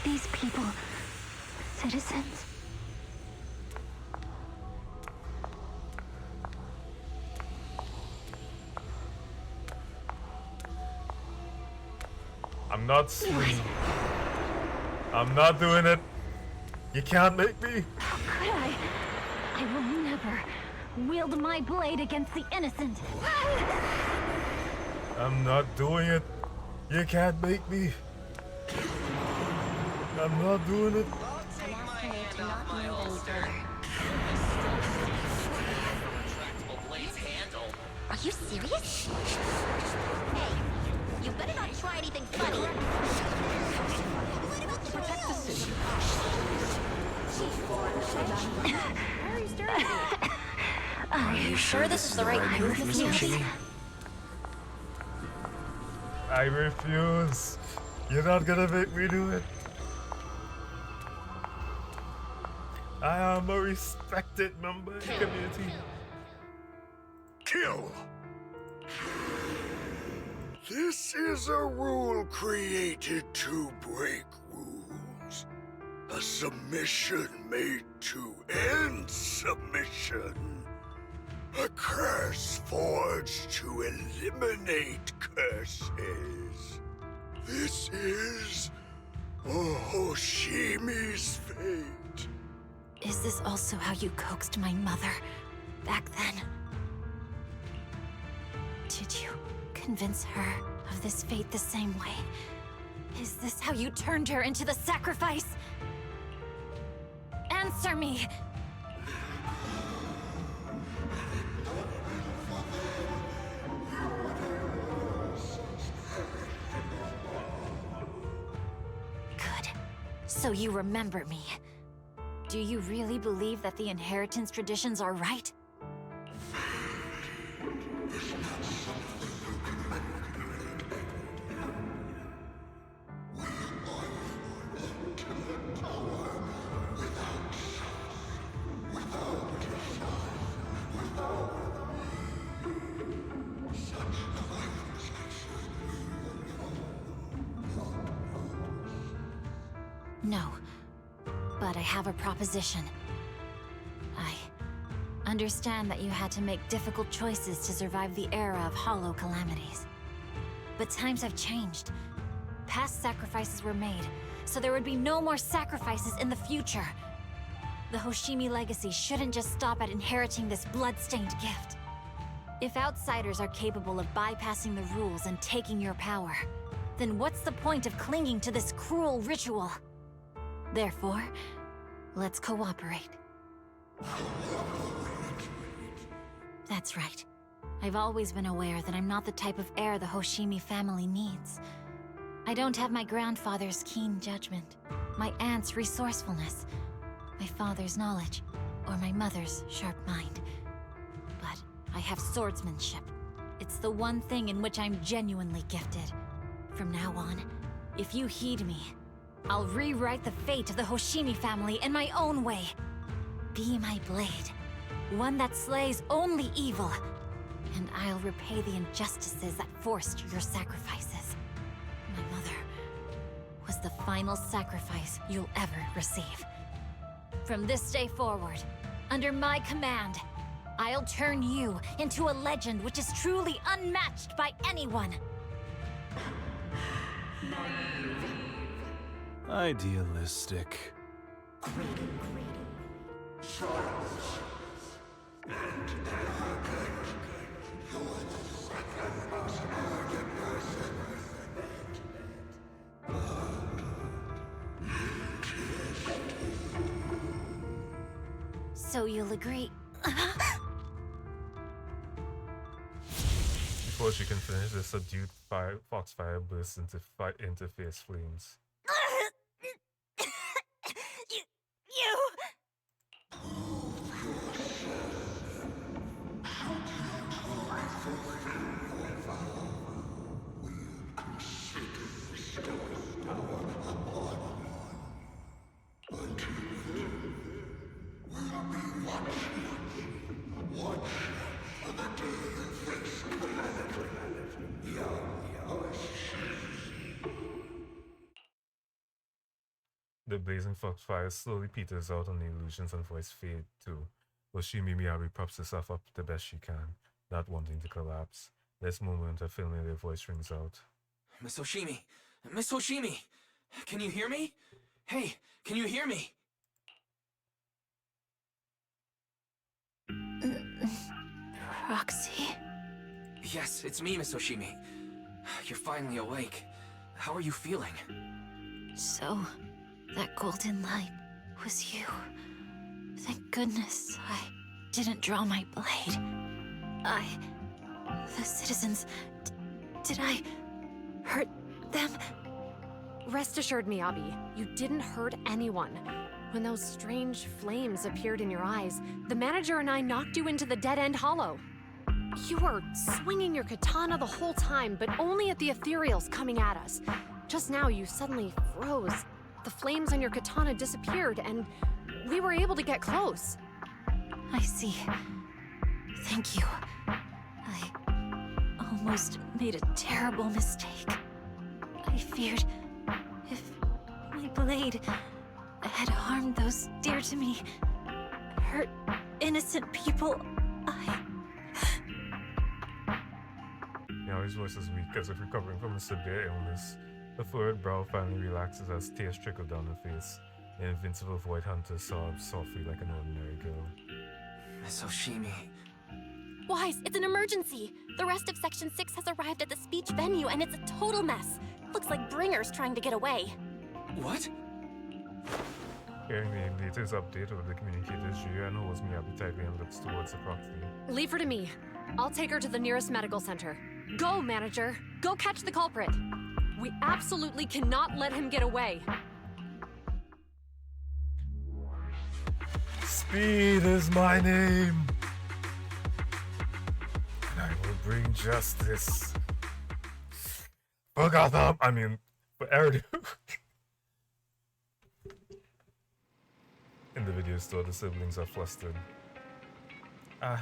S12: These people citizens?
S1: I'm not sweet. I'm not doing it. You can't make me.
S12: How could I? I will never wield my blade against the innocent.
S1: I'm not doing it. You can't make me. I'm not doing it.
S15: Are you serious? Hey, you better not try anything funny.
S20: Protect the city. Why are you staring at me?
S12: Are you sure this is the right move, Miss MIYABI?
S1: I refuse. You're not gonna make me do it. I am a respected member of the community.
S5: Kill! This is a rule created to break rules. A submission made to end submission. A curse forged to eliminate curses. This is Hoshimi's fate.
S12: Is this also how you coaxed my mother back then? Did you convince her of this fate the same way? Is this how you turned her into the sacrifice? Answer me! Good. So you remember me. Do you really believe that the inheritance traditions are right? No. But I have a proposition. I understand that you had to make difficult choices to survive the era of hollow calamities. But times have changed. Past sacrifices were made, so there would be no more sacrifices in the future. The Hoshimi legacy shouldn't just stop at inheriting this blood-stained gift. If outsiders are capable of bypassing the rules and taking your power, then what's the point of clinging to this cruel ritual? Therefore, let's cooperate. That's right. I've always been aware that I'm not the type of heir the Hoshimi family needs. I don't have my grandfather's keen judgment, my aunt's resourcefulness, my father's knowledge, or my mother's sharp mind. But I have swordsmanship. It's the one thing in which I'm genuinely gifted. From now on, if you heed me, I'll rewrite the fate of the Hoshimi family in my own way. Be my blade, one that slays only evil, and I'll repay the injustices that forced your sacrifices. My mother was the final sacrifice you'll ever receive. From this day forward, under my command, I'll turn you into a legend which is truly unmatched by anyone.
S10: Idealistic.
S12: So you'll agree?
S1: Before she can finish, the subdued foxfire bursts into fierce flames. The blazing foxfire slowly peters out and the illusions and voice fade too. Hoshimi MIYABI props herself up the best she can, not wanting to collapse. This moment, a familiar voice rings out.
S6: Miss Hoshimi! Miss Hoshimi! Can you hear me? Hey, can you hear me?
S12: Proxy?
S6: Yes, it's me, Miss Hoshimi. You're finally awake. How are you feeling?
S12: So, that golden light was you. Thank goodness I didn't draw my blade. The citizens... did I hurt them?
S20: Rest assured, MIYABI, you didn't hurt anyone. When those strange flames appeared in your eyes, the manager and I knocked you into the dead-end hollow. You were swinging your katana the whole time, but only at the ethereals coming at us. Just now, you suddenly froze. The flames on your katana disappeared, and we were able to get close.
S12: I see. Thank you. I almost made a terrible mistake. I feared if my blade had harmed those dear to me, hurt innocent people,
S1: Now his voice is weak as if recovering from a severe illness. The furrowed brow finally relaxes as tears trickle down her face. The invincible Void Hunter sobs softly like an ordinary girl.
S6: Miss Hoshimi...
S2: Wise, it's an emergency! The rest of Section 6 has arrived at the speech venue and it's a total mess. Looks like Bringer's trying to get away.
S6: What?
S1: Hearing the latest update over the communicators, Julia holds MIYABI tightly and looks towards the proxy.
S20: Leave her to me. I'll take her to the nearest medical center. Go, manager! Go catch the culprit! We absolutely cannot let him get away.
S1: Speed is my name! And I will bring justice. For Gotham! I mean, for Eridu. In the video store, the siblings are flustered.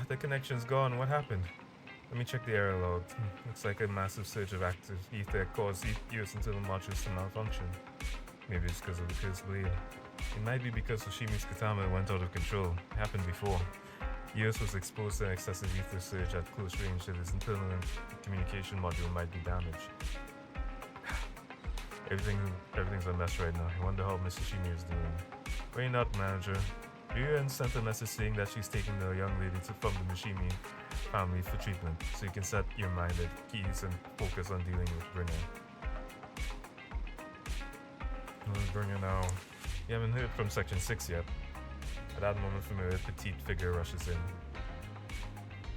S1: The connection's gone. What happened? Let me check the error log. Looks like a massive surge of active ether caused US internal modules to malfunction. Maybe it's because of the cursed blade. It might be because Hoshimi's katana went out of control. It happened before. US was exposed to an excessive ether surge at close range that his internal communication module might be damaged. Everything's a mess right now. I wonder how Mrs. Shimi is doing. Wait not, manager. Ryuan sent a message saying that she's taking the young lady from the Mishimi family for treatment, so you can set your mind at ease and focus on dealing with Bringer. Bringer now. You haven't heard from Section 6 yet. At that moment, familiar petite figure rushes in.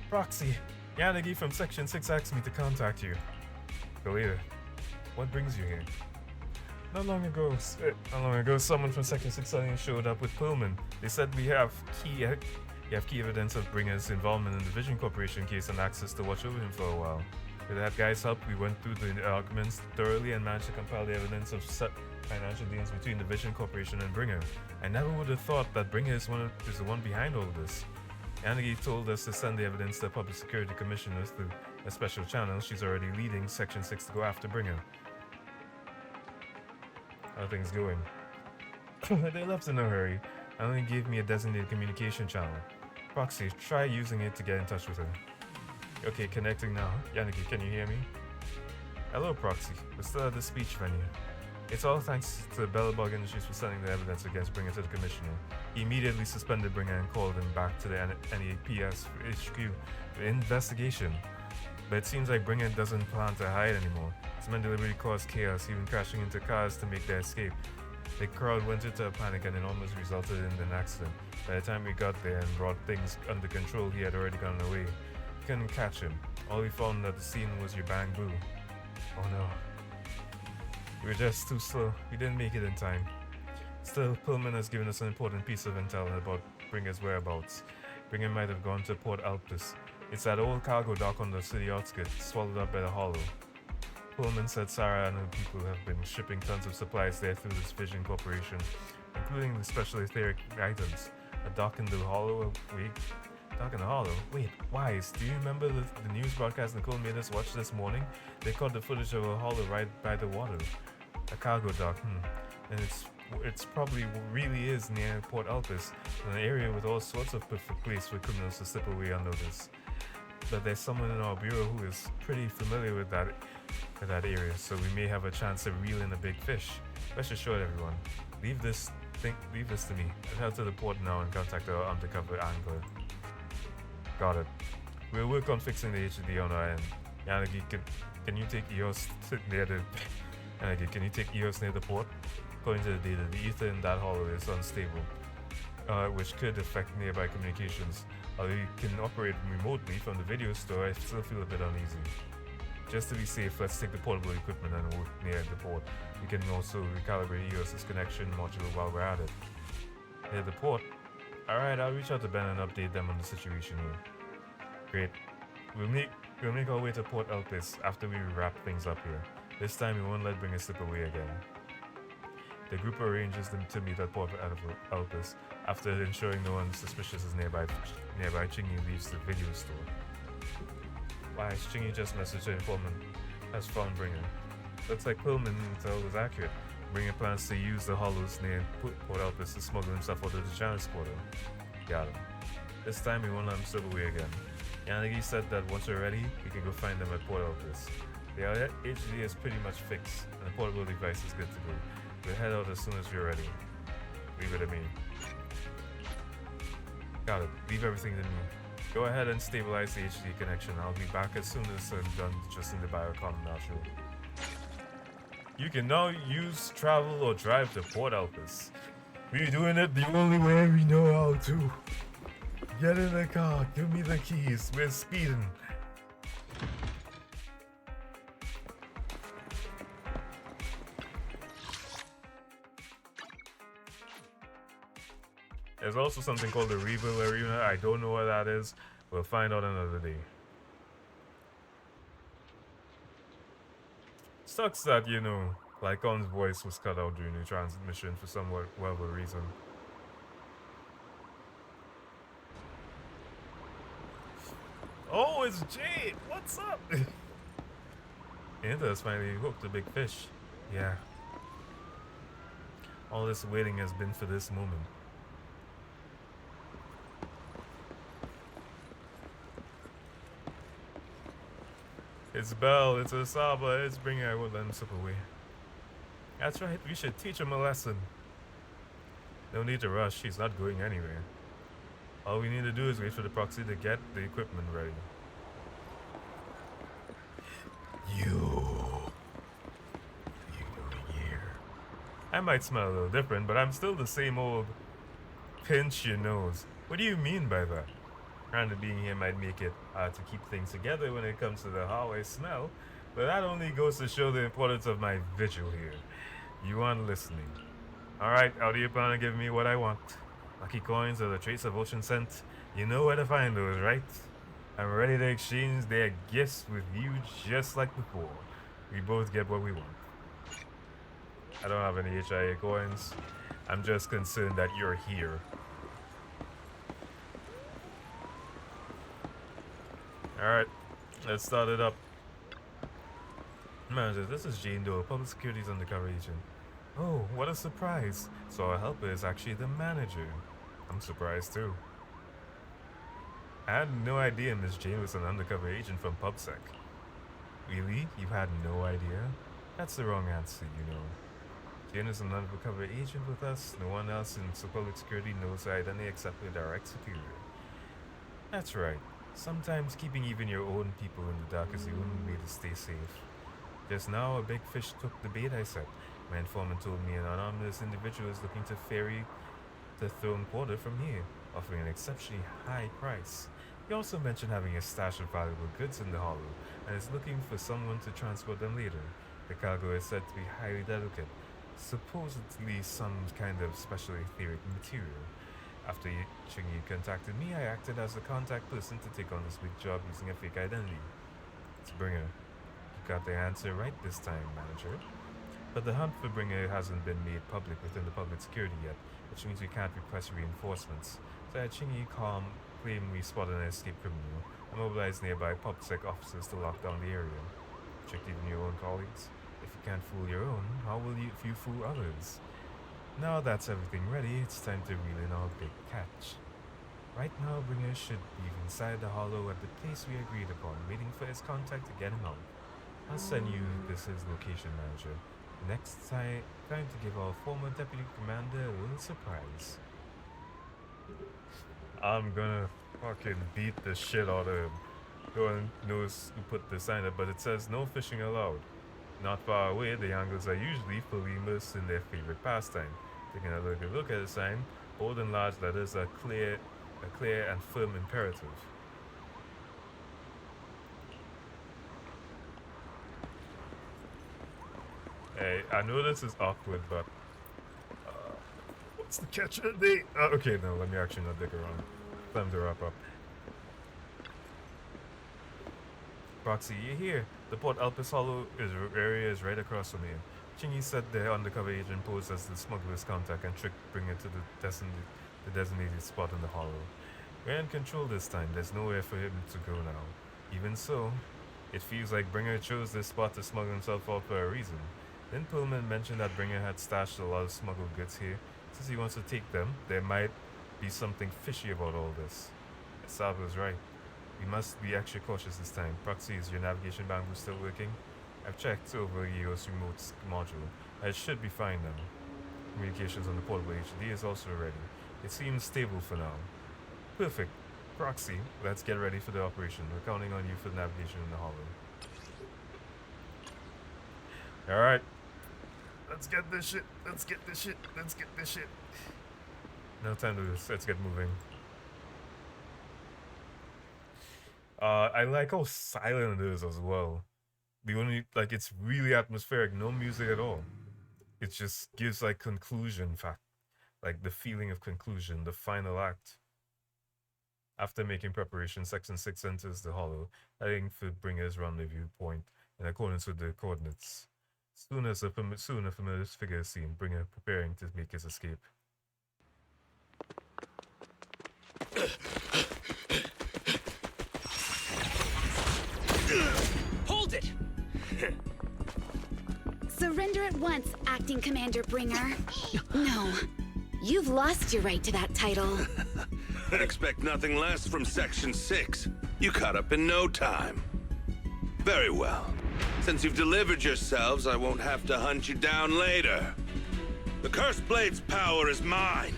S1: Proxy, Yanagi from Section 6 asked me to contact you. Go later. What brings you here? Not long ago, someone from Section 6 suddenly showed up with Pullman. They said you have key evidence of Bringer's involvement in the Vision Corporation case and access to watch over him for a while. With that guy's help, we went through the arguments thoroughly and managed to compile the evidence of financial dealings between the Vision Corporation and Bringer. I never would have thought that Bringer is the one behind all of this. Yanagi told us to send the evidence to the Public Security Commissioner through a special channel. She's already leading Section 6 to go after Bringer. How are things going? They left in no hurry and only gave me a designated communication channel. Proxy, try using it to get in touch with her. Okay, connecting now. Yanagi, can you hear me? Hello, Proxy. We're still at the speech venue. It's all thanks to Bellabog Industries for sending the evidence against Bringer to the Commissioner. He immediately suspended Bringer and called him back to the NAPS HQ for investigation. But it seems like Bringer doesn't plan to hide anymore. His men deliberately caused chaos, even crashing into cars to make their escape. The crowd went into a panic and it almost resulted in an accident. By the time we got there and brought things under control, he had already gone away. We couldn't catch him. All we found at the scene was your bang boo. Oh no. We were just too slow. We didn't make it in time. Still, Pullman has given us an important piece of intel about Bringer's whereabouts. Bringer might have gone to Port Alpes. It's that old cargo dock on the city outskirts, swallowed up by the hollow. Pullman said Sarah and her people have been shipping tons of supplies there through this Vision Corporation, including the special etheric items. A dock in the hollow? Wait, Wise, do you remember the news broadcast Nicole made us watch this morning? They caught the footage of a hollow right by the water. A cargo dock, And it's probably really is near Port Alpes, an area with all sorts of perfect place for criminals to slip away unnoticed. But there's someone in our bureau who is pretty familiar with that area, so we may have a chance to reel in a big fish. Rest assured, everyone. Leave this to me. I'll head to the port now and contact our undercover angler. Got it. We'll work on fixing the HD on our end. Yanagi, can you take EOS near the port? According to the data, the ether in that hollow is unstable, which could affect nearby communications. Although you can operate remotely from the video store, I still feel a bit uneasy. Just to be safe, let's take the portable equipment and work near the port. We can also recalibrate EOS's connection module while we're at it. Near the port? Alright, I'll reach out to Ben and update them on the situation here. Great. We'll make our way to Port Alpes after we wrap things up here. This time we won't let Bringer slip away again. The group arranges them to meet at Port Alpes after ensuring no one suspicious is nearby. Chingy leaves the video store. Why, Chingy just messaged her informant has found Bringer. Looks like Pullman intel was accurate. Bringer plans to use the hollows near Port Alpes to smuggle himself out of the Janus quarter. Got him. This time we won't let him slip away again. Yanagi said that once we're ready, we can go find them at Port Alpes. The HD is pretty much fixed, and the portable device is good to go. We'll head out as soon as we're ready. Leave it to me. Got it. Leave everything to me. Go ahead and stabilize the HD connection. I'll be back as soon as I'm done adjusting the biocom module. You can now use, travel, or drive to Port Alpes. We're doing it the only way we know how to. Get in the car, give me the keys, we're speeding. There's also something called the Rebuild Arena. I don't know what that is. We'll find out another day. Sucks that, Lycon's voice was cut out during the transmission for some whatever reason. Oh, it's Jade! What's up? Anta has finally hooked a big fish. Yeah. All this waiting has been for this moment. It's Belle, it's Asaba, it's Bringer. I won't let him slip away. That's right, we should teach him a lesson. No need to rush, he's not going anywhere. All we need to do is wait for the proxy to get the equipment ready. You doing here? I might smell a little different, but I'm still the same old pinch your nose. What do you mean by that? Random being here might make it hard to keep things together when it comes to the how I smell, but that only goes to show the importance of my vigil here. You aren't listening. Alright, how do you plan on giving me what I want? Lucky coins or the trace of ocean scent? You know where to find those, right? I'm ready to exchange their gifts with you just like before. We both get what we want. I don't have any HIA coins. I'm just concerned that you're here. Alright, let's start it up. Manager, this is Jane Doe, Public Security's undercover agent. Oh, what a surprise. So our helper is actually the manager. I'm surprised too. I had no idea Miss Jane was an undercover agent from PubSec. Really? You had no idea? That's the wrong answer, you know. Jane is an undercover agent with us. No one else in public security knows her identity except her direct superior. That's right. Sometimes keeping even your own people in the dark is the only way to stay safe. Just now, a big fish took the bait I set. My informant told me an anonymous individual is looking to ferry the Throne Quarter from here, offering an exceptionally high price. He also mentioned having a stash of valuable goods in the hollow, and is looking for someone to transport them later. The cargo is said to be highly delicate, supposedly some kind of special etheric material. After Chingy contacted me, I acted as the contact person to take on this big job using a fake identity. It's Bringer. You got the answer right this time, manager. But the hunt for Bringer hasn't been made public within the public security yet, which means we can't request reinforcements. So I had Chingy claim we spotted an escaped criminal and mobilized nearby PubSec officers to lock down the area. Check even your own colleagues. If you can't fool your own, how will you if you fool others? Now that's everything ready, it's time to reel in our big catch. Right now, Bringer should be inside the hollow at the place we agreed upon, waiting for his contact to get him out. I'll send you his location, manager. Next time to give our former deputy commander a little surprise. I'm gonna fucking beat the shit out of him. No one knows who put the sign up, but it says no fishing allowed. Not far away, the anglers are usually fully immersed in their favorite pastime. Taking a look at the sign, bold and large letters are clear and firm imperative. Hey, I know this is awkward, but what's the catch of the day? Okay, no, let me actually not dig around. Time to wrap up. Proxy, you're here. The Port Alpes Hollow area is right across from here. Chingy said the undercover agent posed as the smuggler's contact and tricked Bringer to the designated spot in the hollow. We're in control this time. There's nowhere for him to go now. Even so, it feels like Bringer chose this spot to smuggle himself out for a reason. Then Pullman mentioned that Bringer had stashed a lot of smuggled goods here. Since he wants to take them, there might be something fishy about all this. Saab was right. We must be extra cautious this time. Proxy, is your navigation bamboo still working? I've checked over EO's remote module. It should be fine now. Communications on the portable HD is also ready. It seems stable for now. Perfect. Proxy, let's get ready for the operation. We're counting on you for the navigation in the hollow. Alright. Let's get this shit. Let's get this shit. Let's get this shit. No time to this. Let's get moving. I like how silent it is as well. The only, like, it's really atmospheric, no music at all. It just gives, like, conclusion fact. Like, the feeling of conclusion, the final act. After making preparation, Section 6 enters the hollow, heading for Bringer's rendezvous point in accordance with the coordinates. Soon a familiar figure is seen, Bringer preparing to make his escape.
S13: Hold it!
S11: Surrender at once, Acting Commander Bringer. No, you've lost your right to that title.
S8: I'd expect nothing less from Section 6. You caught up in no time. Very well. Since you've delivered yourselves, I won't have to hunt you down later. The Cursed Blade's power is mine.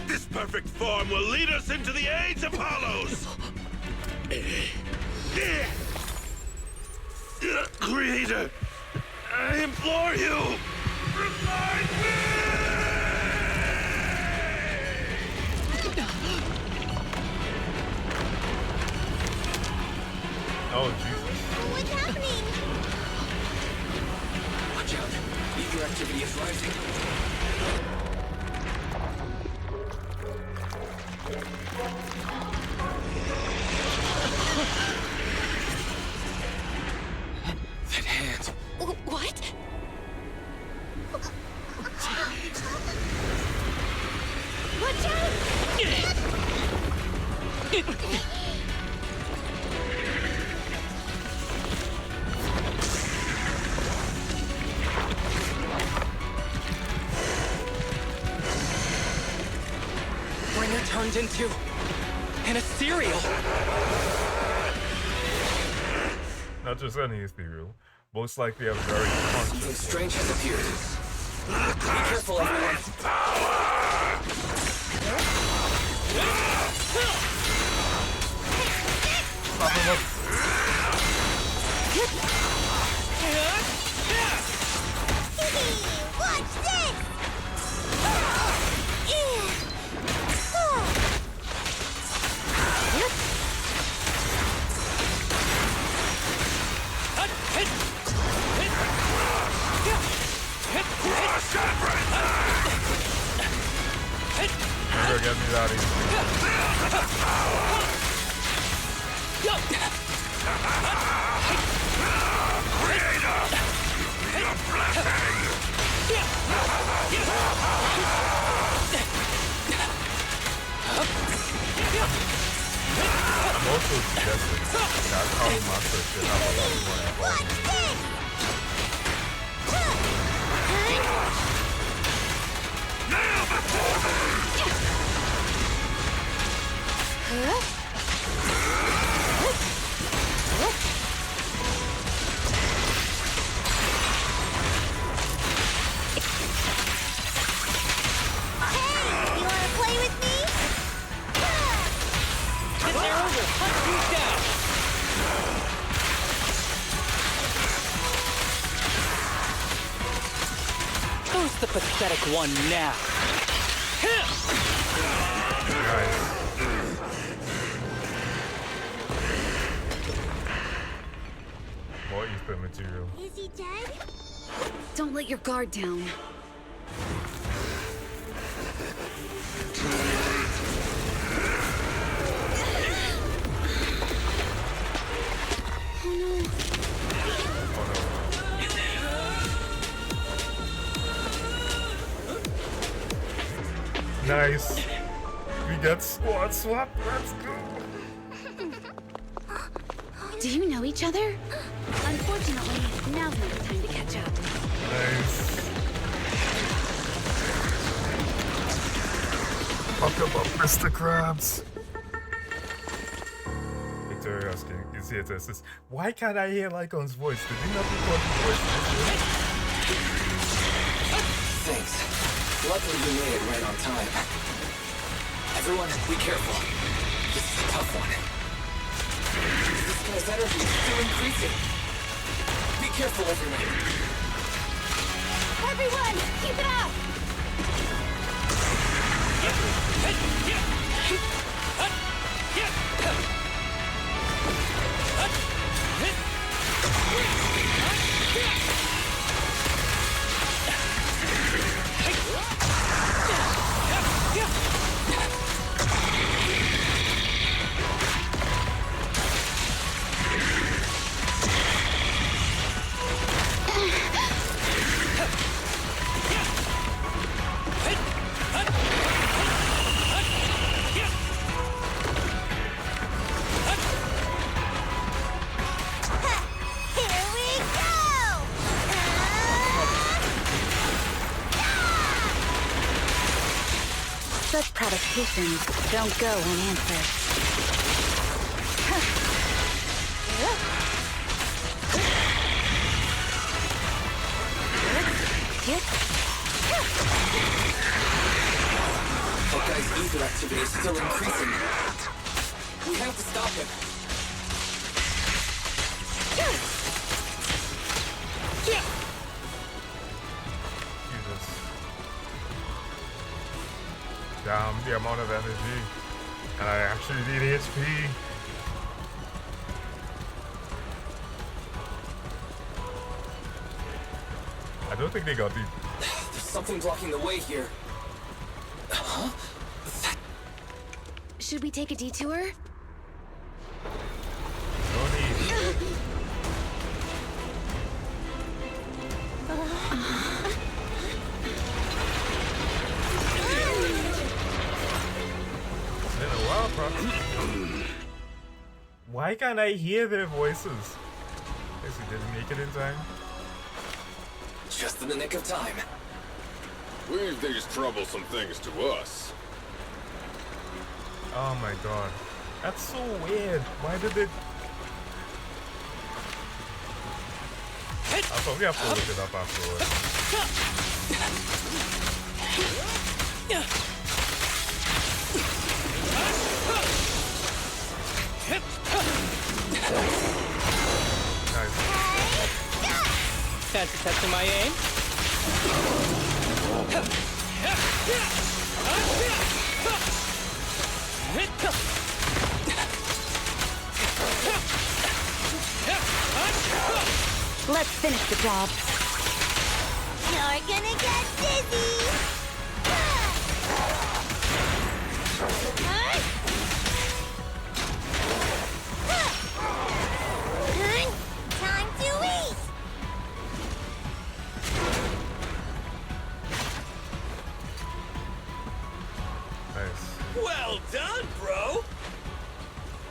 S8: This perfect form will lead us into the age of hollows! Creator, I implore you, revive me!
S1: Oh, Jesus.
S15: What's happening?
S6: Watch out. Ether activity is rising. That hand.
S2: What?
S15: Watch out!
S13: Bringer turned into an ethereal.
S1: Not just any ethereal. Most likely a very
S6: Something
S1: conscious.
S6: strange has appeared. Be careful, everyone.
S1: Pop him up.
S15: Watch this!
S1: You're gonna get me out of here.
S8: Creator! Your blessing!
S1: I'm also suggesting that Power Master should have a lot more
S15: Watch this!
S8: Kneel before me!
S15: Hey, you wanna play with me?
S13: This arrow will hunt you down. Who's the pathetic one now?
S1: More ether material.
S15: Is he dead?
S11: Don't let your guard down.
S1: Nice. We got squad swap. Let's go.
S11: Do you know each other? Unfortunately, now's not the time to catch up.
S1: Nice. Fuck up, Mr. Krabs. Victoria asking, is here to assist. Why can't I hear Lycon's voice? Did we not record the voice?
S6: Thanks. Luckily we made it right on time. Everyone, be careful. This is a tough one. This guy's energy is still increasing. Be careful, everyone.
S15: Everyone, keep it up!
S11: Such provocations don't go unanswered.
S6: That guy's ether activity is still increasing. We have to stop him.
S1: Jesus. Damn, the amount of energy. And I actually need HP. I don't think they got the...
S6: There's something blocking the way here. Huh?
S11: Should we take a detour?
S1: No need. It's been a while, bro. Why can't I hear their voices? Guess we didn't make it in time.
S6: Just in the nick of time.
S16: Leave these troublesome things to us.
S1: Oh my god. That's so weird. Why did it... I'll probably have to look it up afterwards. Nice.
S13: Fancy testing my aim?
S11: Let's finish the job.
S15: You're gonna get dizzy! Time to eat!
S1: Nice.
S22: Well done, bro!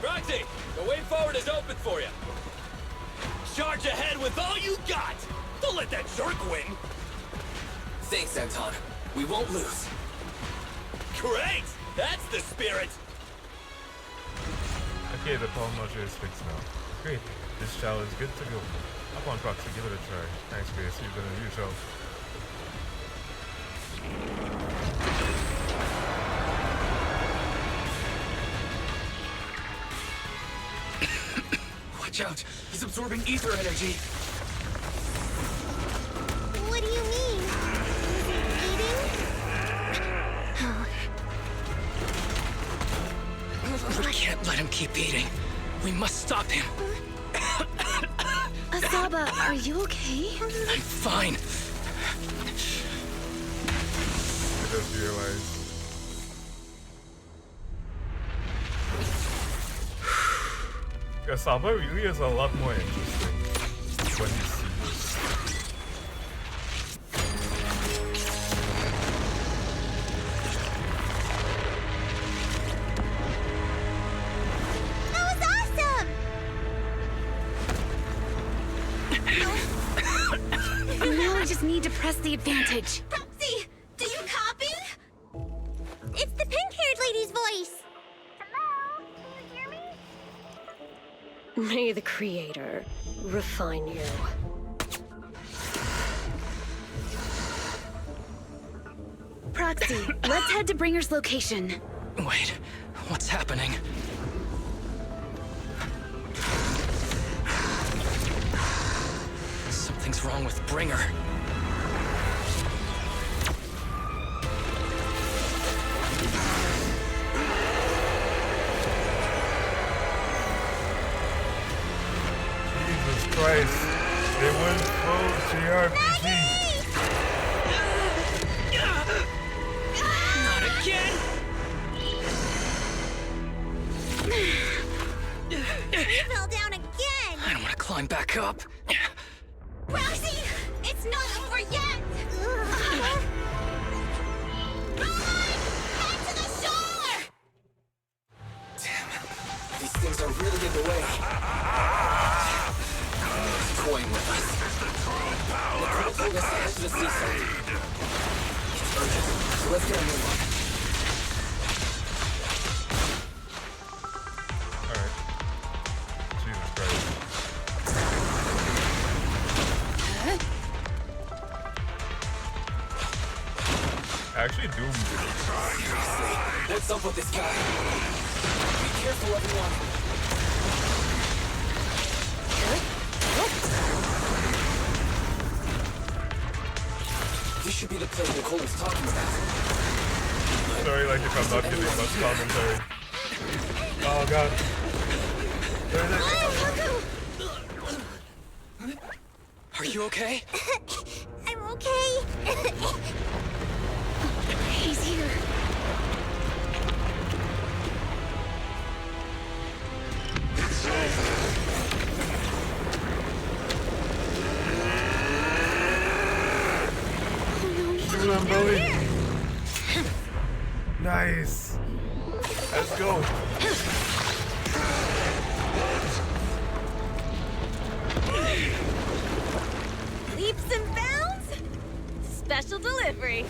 S22: Roxy, the way forward is open for you. Charge ahead with all you got! Don't let that jerk win!
S6: Thanks, Anton. We won't lose.
S22: Great! That's the spirit!
S1: Okay, the power module is fixed now. Great. This shell is good to go. Up on Proxy, give it a try. Thanks, Grace. You've been a new shell.
S6: Watch out! He's absorbing ether energy!
S15: What do you mean?
S13: We can't let him keep eating. We must stop him.
S11: Asaba, are you okay?
S13: I'm fine.
S1: I just realized. Kasaba really is a lot more interesting when you see this.
S15: That was awesome!
S11: Now I just need to press the advantage.
S15: Proxy, do you copy? It's the pink-haired lady's voice. Hello? Can you hear me?
S9: May the Creator refine you.
S11: Proxy, let's head to Bringer's location.
S13: Wait, what's happening? Something's wrong with Bringer.
S1: Jesus Christ. They went full JRPG.
S13: Not again!
S15: You fell down again!
S13: I don't want to climb back up.
S15: Roxy, it's not over yet! Run! Head to the shore!
S6: Damn. These things are really in the way. He's toying with us. Nicole told us to head to the seaside. It's urgent, so let's get a move on.
S1: Alright. Jesus Christ. doomed.
S6: What's up with this guy? Be careful, everyone. This should be the place Nicole was talking about.
S1: Sorry, like if I'm not giving much commentary. Oh god.
S6: Are you okay?
S15: I'm okay.
S9: He's here.
S1: Come on, Bowie. Nice. Let's go.
S2: Leaps and bounds? Special delivery.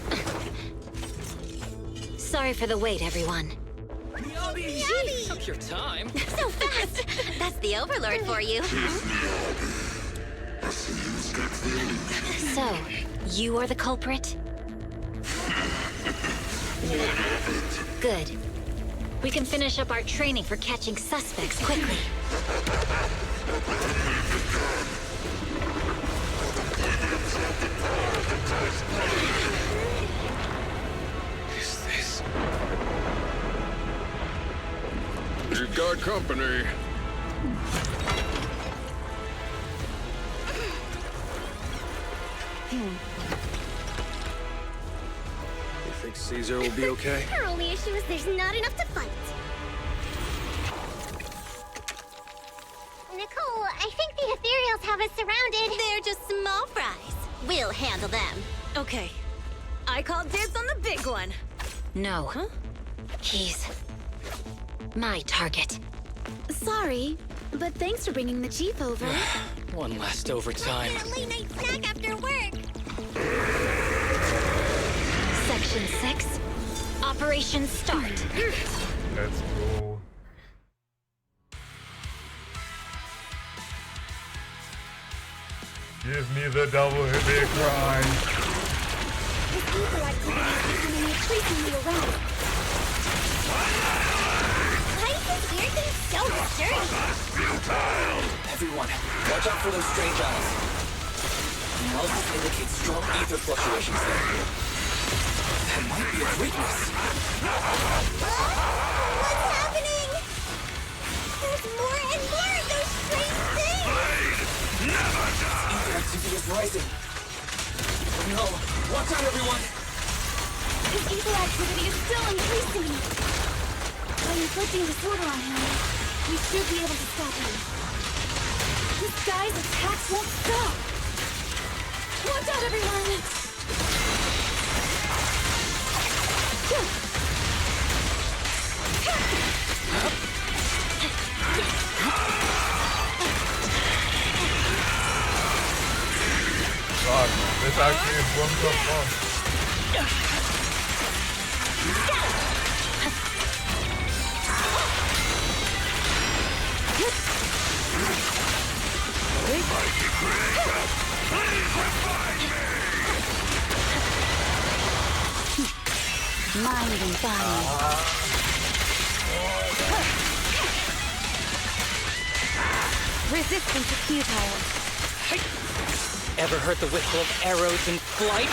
S12: Sorry for the wait, everyone.
S13: MIYABI! Took your time.
S2: So fast! That's the Overlord for you.
S12: So, you are the culprit? Good. We can finish up our training for catching suspects quickly.
S16: Is this? You got company.
S6: You think Caesar will be okay?
S15: Our only issue is there's not enough to fight. Nicole, I think the ethereals have us surrounded.
S2: They're just small fries. We'll handle them. Okay. I call dibs on the big one.
S12: No.
S2: Huh?
S12: He's my target.
S11: Sorry, but thanks for bringing the Chief over.
S13: One last overtime.
S15: A late night snack after work.
S12: Section 6. Operation start.
S1: Let's go. Give me the double hit grind.
S15: This ether activity is becoming increasingly erratic. Why is this weird thing so sturdy?
S6: Everyone, watch out for those strange eyes. Analysis indicates strong ether fluctuations there. That might be its weakness.
S15: What's happening? There's more and more of those strange things!
S6: Ether activity is rising. No, watch out, everyone!
S11: His ether activity is still increasing. By inflicting disorder on him, we should be able to stop him. This guy's attacks won't stop. Watch out, everyone!
S1: God, this actually is one tough fun.
S11: Mind and body. Resistance is futile.
S13: Ever heard the whistle of arrows in flight?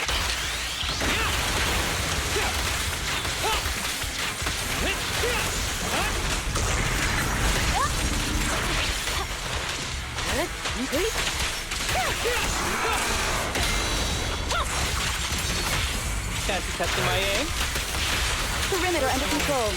S13: Fancy testing my aim?
S11: Perimeter under control.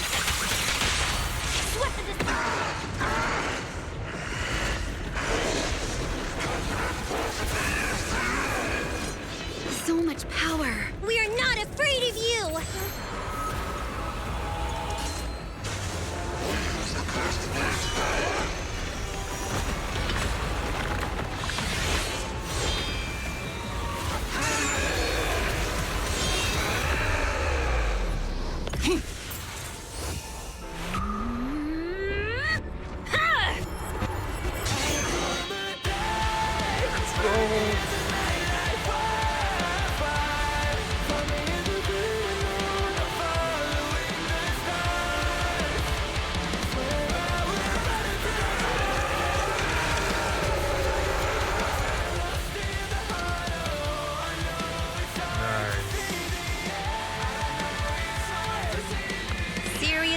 S11: So much power.
S15: We are not afraid of you!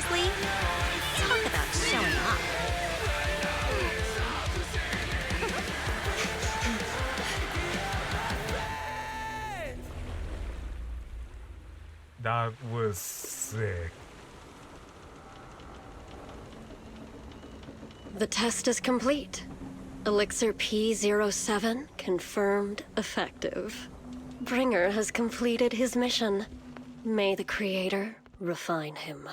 S2: Seriously? Talk about showing off.
S1: That was sick.
S9: The test is complete. Elixir P07 confirmed effective. Bringer has completed his mission. May the Creator refine him.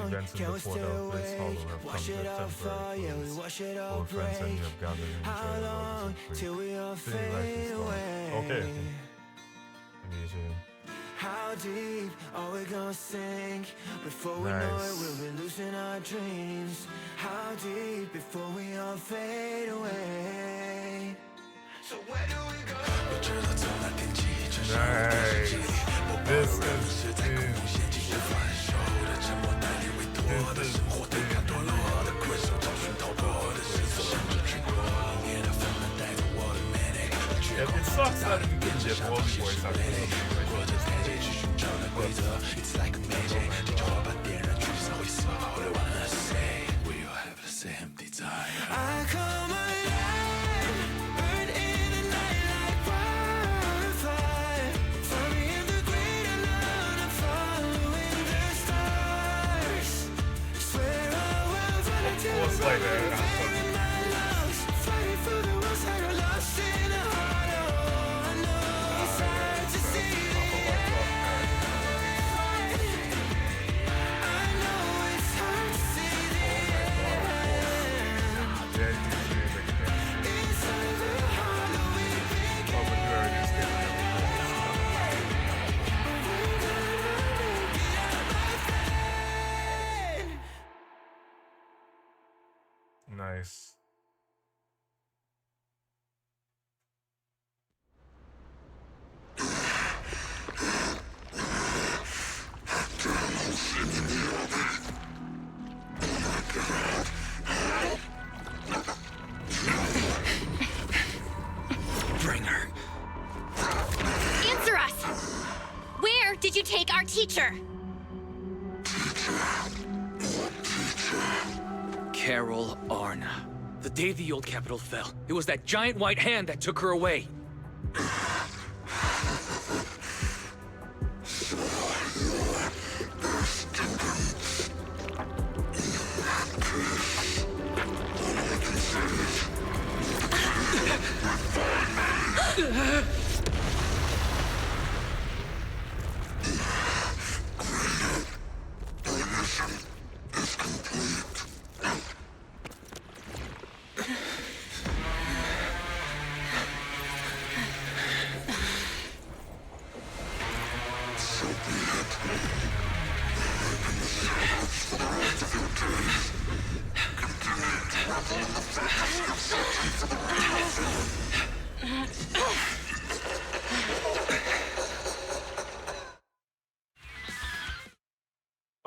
S1: Events in the port of Bliss Hollow have come to a temporary close. Old friends and you have gathered and enjoyed the waters of free. City life is gone. Okay. Amazing.
S7: How deep are we gonna sink? Before we know it, we'll be losing our dreams. How deep before we all fade away? So where do we go?
S1: Nice. This is it sucks that you can get all the voice actors.
S7: It's like magic. We all have the same desire. I come alive, burn in the night like wildfire. Find me in the great unknown, I'm following the stars. Swear I will follow till I'm fighting my lungs, fighting for the ones that are lost in the heart. Oh, I know it's hard to see it.
S1: Nice.
S7: Bringer.
S2: Answer us! Where did you take our teacher?
S6: Carol Arna. The day the old capital fell, it was that giant white hand that took her away.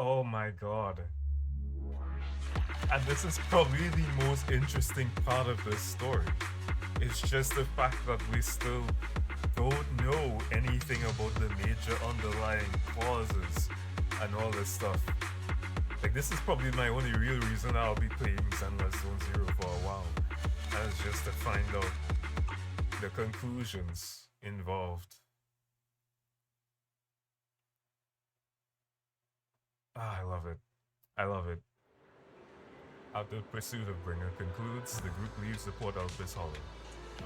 S1: Oh my god. And this is probably the most interesting part of this story. It's just the fact that we still don't know anything about the major underlying causes and all this stuff. Like, this is probably my only real reason I'll be playing Zenless Zone Zero for a while. And it's just to find out the conclusions involved. Ah, I love it. I love it. After the pursuit of Bringer concludes, the group leaves the port of Bliss Hollow.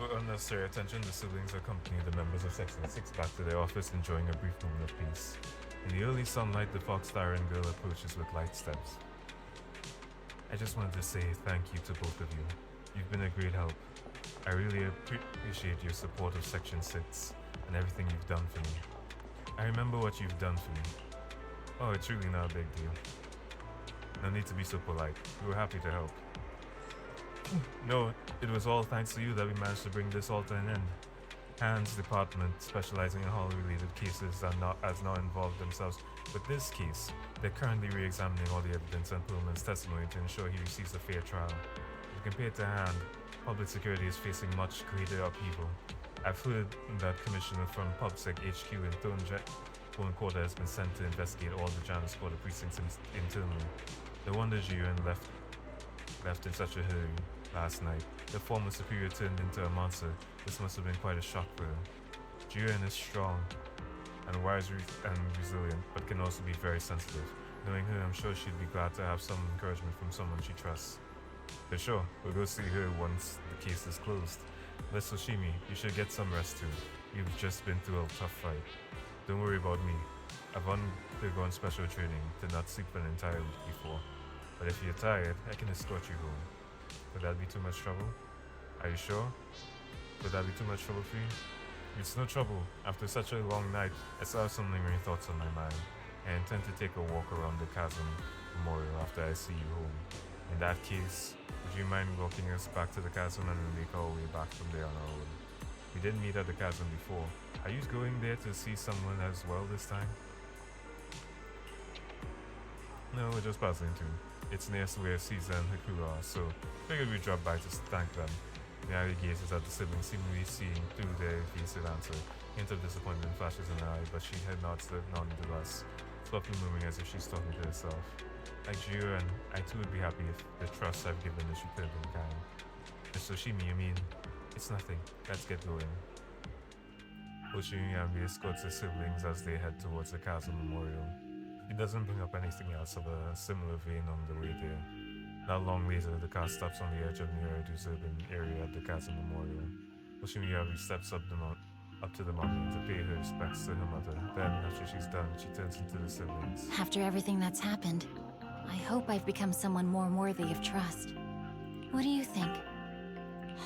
S1: With unnecessary attention, the siblings accompany the members of Section 6 back to their office, enjoying a brief moment of peace. In the early sunlight, the fox-staring girl approaches with light steps. I just wanted to say thank you to both of you. You've been a great help. I really appreciate your support of Section 6 and everything you've done for me. I remember what you've done for me. Oh, it's really not a big deal. No need to be so polite. We were happy to help. No, it was all thanks to you that we managed to bring this all to an end. Hans' department, specializing in Hollow-related cases, has now involved themselves with this case. They're currently re-examining all the evidence and Pullman's testimony to ensure he receives a fair trial. But compared to Hand, public security is facing much greater upheaval. I've heard that Commissioner from PubSec HQ in One quarter has been sent to investigate all the Janus Quarter precincts internally. No wonder Jiren left in such a hurry last night. The former superior turned into a monster. This must have been quite a shock for her. Jiren is strong and wise and resilient, but can also be very sensitive. Knowing her, I'm sure she'd be glad to have some encouragement from someone she trusts. For sure, we'll go see her once the case is closed. Miss Hoshimi, you should get some rest too. You've just been through a tough fight. Don't worry about me. I've undergone special training to not sleep an entire week before. But if you're tired, I can escort you home. Would that be too much trouble? Are you sure? Would that be too much trouble for you? It's no trouble. After such a long night, I still have some lingering thoughts on my mind. I intend to take a walk around the Chasm Memorial after I see you home. In that case, would you mind walking us back to the Chasm and we'll make our way back from there on our own? We didn't meet at the Chasm before. Are you going there to see someone as well this time? No, we're just passing through. It's near where Caesar and her crew are, so figured we'd drop by to thank them. Miyagi gazes at the siblings, seemingly seeing through their evasive answer. Hint of disappointment flashes in her eye, but she had nods nonetheless, softly moving as if she's talking to herself. Like Jiren, I too would be happy if the trust I've given is returned in kind. Miss Hoshimi, you mean? It's nothing. Let's get going. Hoshimi escorts his siblings as they head towards the Chasm Memorial. He doesn't bring up anything else of a similar vein on the way there. Not long later, the car stops on the edge of New Eridu's urban area at the Chasm Memorial. Hoshimi steps up to the monument to pay her respects to her mother. Then, after she's done, she turns into the siblings.
S12: After everything that's happened, I hope I've become someone more worthy of trust. What do you think?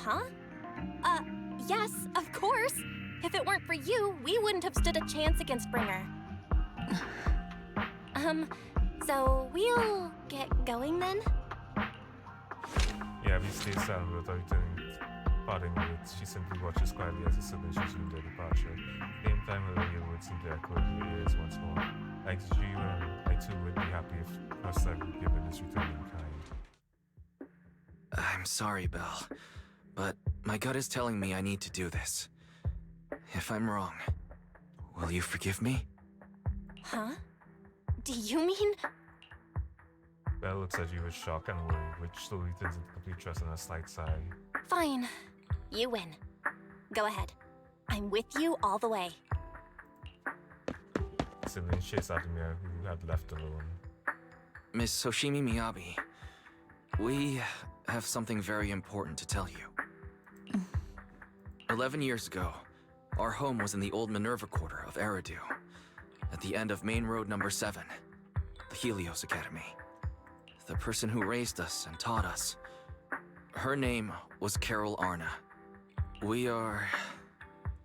S2: Huh? Yes, of course. If it weren't for you, we wouldn't have stood a chance against Bringer. So we'll get going then?
S1: Yeah, we stay silent without parting words. She simply watches quietly as the siblings resume their departure. At the same time, her earlier words seem to echo in her ears once more. Like Jiren, I too would be happy if trust I've given is returned in kind.
S6: I'm sorry, Belle, but my gut is telling me I need to do this. If I'm wrong, will you forgive me?
S2: Huh? Do you mean?
S1: Belle looks at you with shock and worry, which slowly turns into complete trust and a slight sigh.
S2: Fine. You win. Go ahead. I'm with you all the way.
S1: Siblings chase after Mia, who had left alone.
S6: Miss Hoshimi Miyabi, we have something very important to tell you. 11 years ago, our home was in the old Minerva Quarter of Eridu, at the end of Main Road number 7, the Helios Academy. The person who raised us and taught us, her name was Carol Arna. We are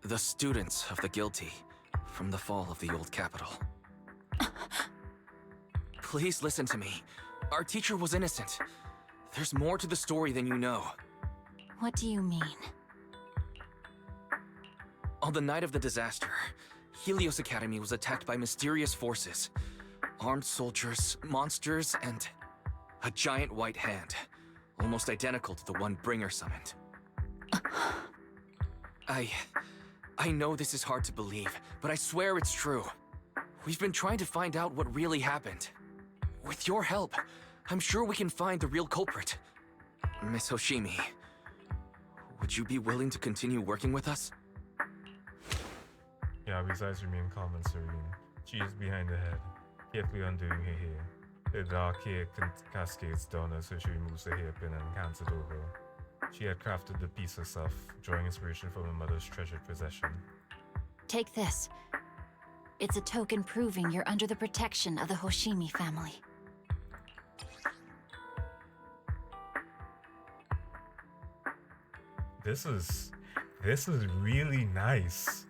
S6: the students of the guilty from the fall of the old capital. Please listen to me. Our teacher was innocent. There's more to the story than you know.
S12: What do you mean?
S6: On the night of the disaster, Helios Academy was attacked by mysterious forces. Armed soldiers, monsters, and a giant white hand, almost identical to the one Bringer summoned. I know this is hard to believe, but I swear it's true. We've been trying to find out what really happened. With your help, I'm sure we can find the real culprit. Miss Hoshimi, would you be willing to continue working with us?
S1: Yabi's eyes remain calm and serene. She is behind her head, carefully undoing her hair. The dark hair cascades down as she removes the hairpin and hands it over. She had crafted the piece herself, drawing inspiration from her mother's treasured possession.
S12: Take this. It's a token proving you're under the protection of the Hoshimi family.
S1: This is really nice.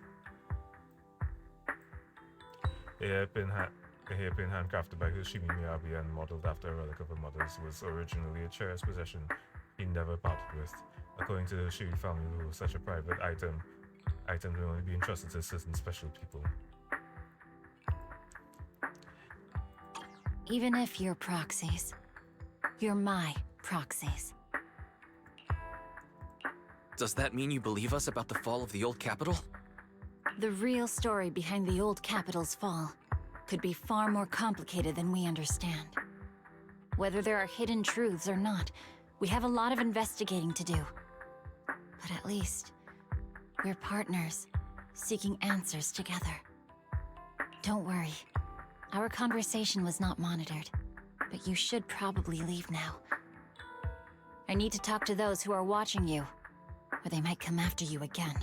S1: The hairpin handcrafted by Hoshimi Miyabi and modeled after a relic of her mother's was originally a cherished possession he never parted with. According to the Hoshimi family rule, such a private item will only be entrusted to certain special people.
S12: Even if you're proxies, you're my proxies.
S6: Does that mean you believe us about the fall of the old capital?
S12: The real story behind the old capital's fall could be far more complicated than we understand. Whether there are hidden truths or not, we have a lot of investigating to do. But at least, we're partners, seeking answers together. Don't worry. Our conversation was not monitored, but you should probably leave now. I need to talk to those who are watching you, or they might come after you again.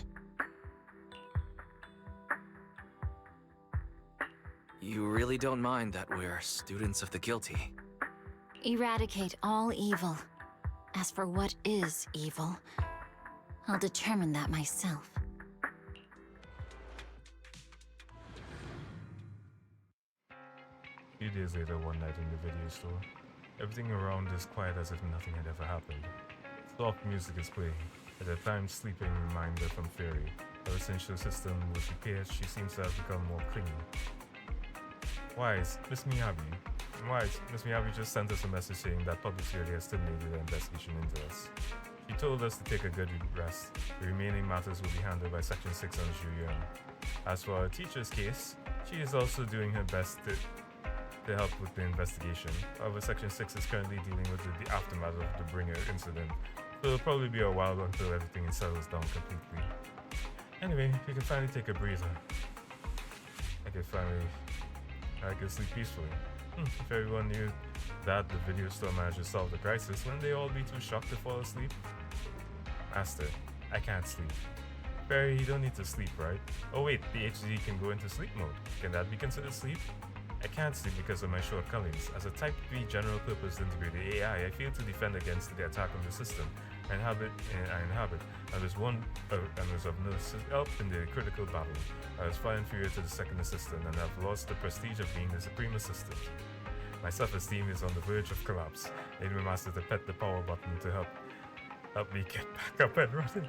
S6: You really don't mind that we're students of the guilty?
S12: Eradicate all evil. As for what is evil, I'll determine that myself.
S1: A few days later, one night in the video store, everything around is quiet as if nothing had ever happened. Soft music is playing, at a time sleeping reminder from Fairy. Ever since her system was repaired, she seems to have become more clingy. Wise, Miss Miyabi just sent us a message saying that Public Security has terminated the investigation into us. She told us to take a good rest. The remaining matters will be handled by Section 6 on Julian. As for our teacher's case, she is also doing her best to help with the investigation. However, Section 6 is currently dealing with the aftermath of the Bringer incident, so it'll probably be a while until everything settles down completely. Anyway, we can finally take a breather. I can sleep peacefully. If everyone knew that the video store manager solved the crisis, wouldn't they all be too shocked to fall asleep? Master, I can't sleep. Barry, you don't need to sleep, right? Oh wait, the HD can go into sleep mode. Can that be considered sleep? I can't sleep because of my shortcomings. As a Type 3 general-purpose integrated AI, I fail to defend against the attack of the system I inhabit. I was of no help in the critical battle. I was far inferior to the second assistant, and I've lost the prestige of being the supreme assistant. My self-esteem is on the verge of collapse. I need my master to pet the power button to help me get back up and running.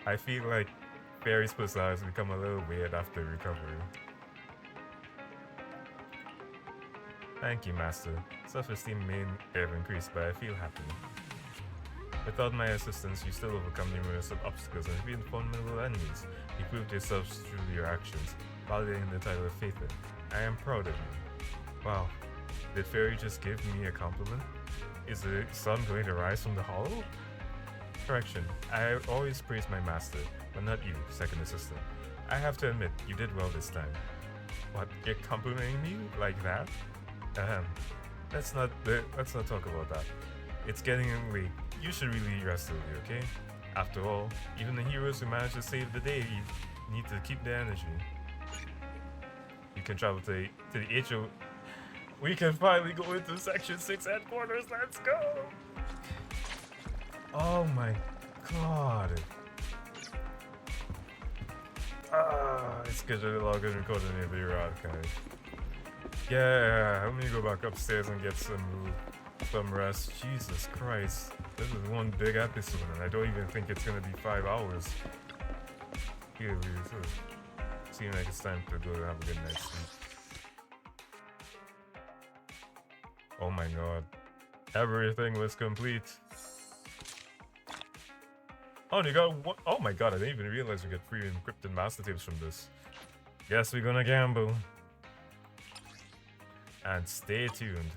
S1: I feel like Barry's personality has become a little weird after recovery. Thank you, Master. Self-esteem may have increased, but I feel happy. Without my assistance, you still overcome numerous obstacles and defeat formidable enemies. You proved yourselves through your actions, validating the title of Faithin. I am proud of you. Wow, did Fairy just give me a compliment? Is the sun going to rise from the hollow? Correction, I always praise my master, but not you, second assistant. I have to admit, you did well this time. What, you're complimenting me like that? Let's not talk about that. It's getting late. You should really rest early, okay? After all, even the heroes who manage to save the day need to keep their energy. You can travel to the HO. We can finally go into Section 6 headquarters. Let's go! Oh my god. It's good to log in and record in the video archive. Yeah, let me go back upstairs and get some rest. Jesus Christ. This is one big episode and I don't even think it's gonna be 5 hours. Here we go. Seems like it's time to go have a good night's sleep. Oh my god. Everything was complete. Oh, and you got one. Oh my god, I didn't even realize we get free encrypted master tapes from this. Guess we're gonna gamble. And stay tuned.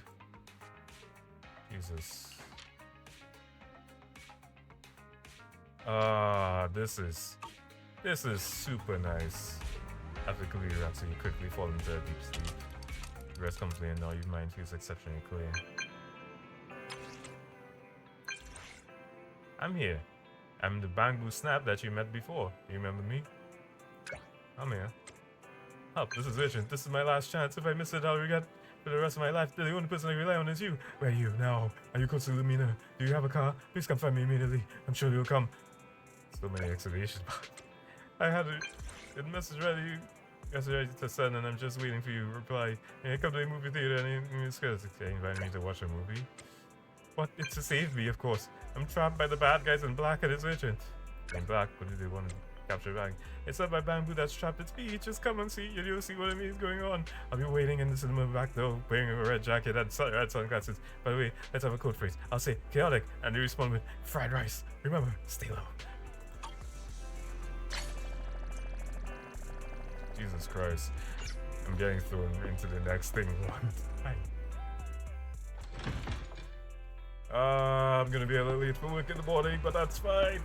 S1: Jesus. This is super nice. After completing Rhapsody, you quickly fall into a deep sleep. Rest comfortably and now your mind feels exceptionally clear. I'm here. I'm the Bamboo Snap that you met before. You remember me? I'm here. Help, this is urgent. This is my last chance. If I miss it, I'll regret for the rest of my life. The only person I rely on is you. Where are you now? Are you close to Lumina? Do you have a car? Please come find me immediately. I'm sure you'll come. So many exclamations. I had a message ready to send and I'm just waiting for you to reply. And I come to the movie theater and it's because they invited me to watch a movie. What? It's to save me, of course. I'm trapped by the bad guys in black and it's urgent. In black, what do they want to capture back? It's not by Bamboo that's trapped, it's me. Just come and see. You'll see what I mean is going on. I'll be waiting in the cinema back though, wearing a red jacket and red sunglasses. By the way, let's have a code phrase. I'll say chaotic and they respond with fried rice. Remember, stay low. Jesus Christ. I'm getting thrown into the next thing one time. I'm gonna be a little late for work in the morning, but that's fine.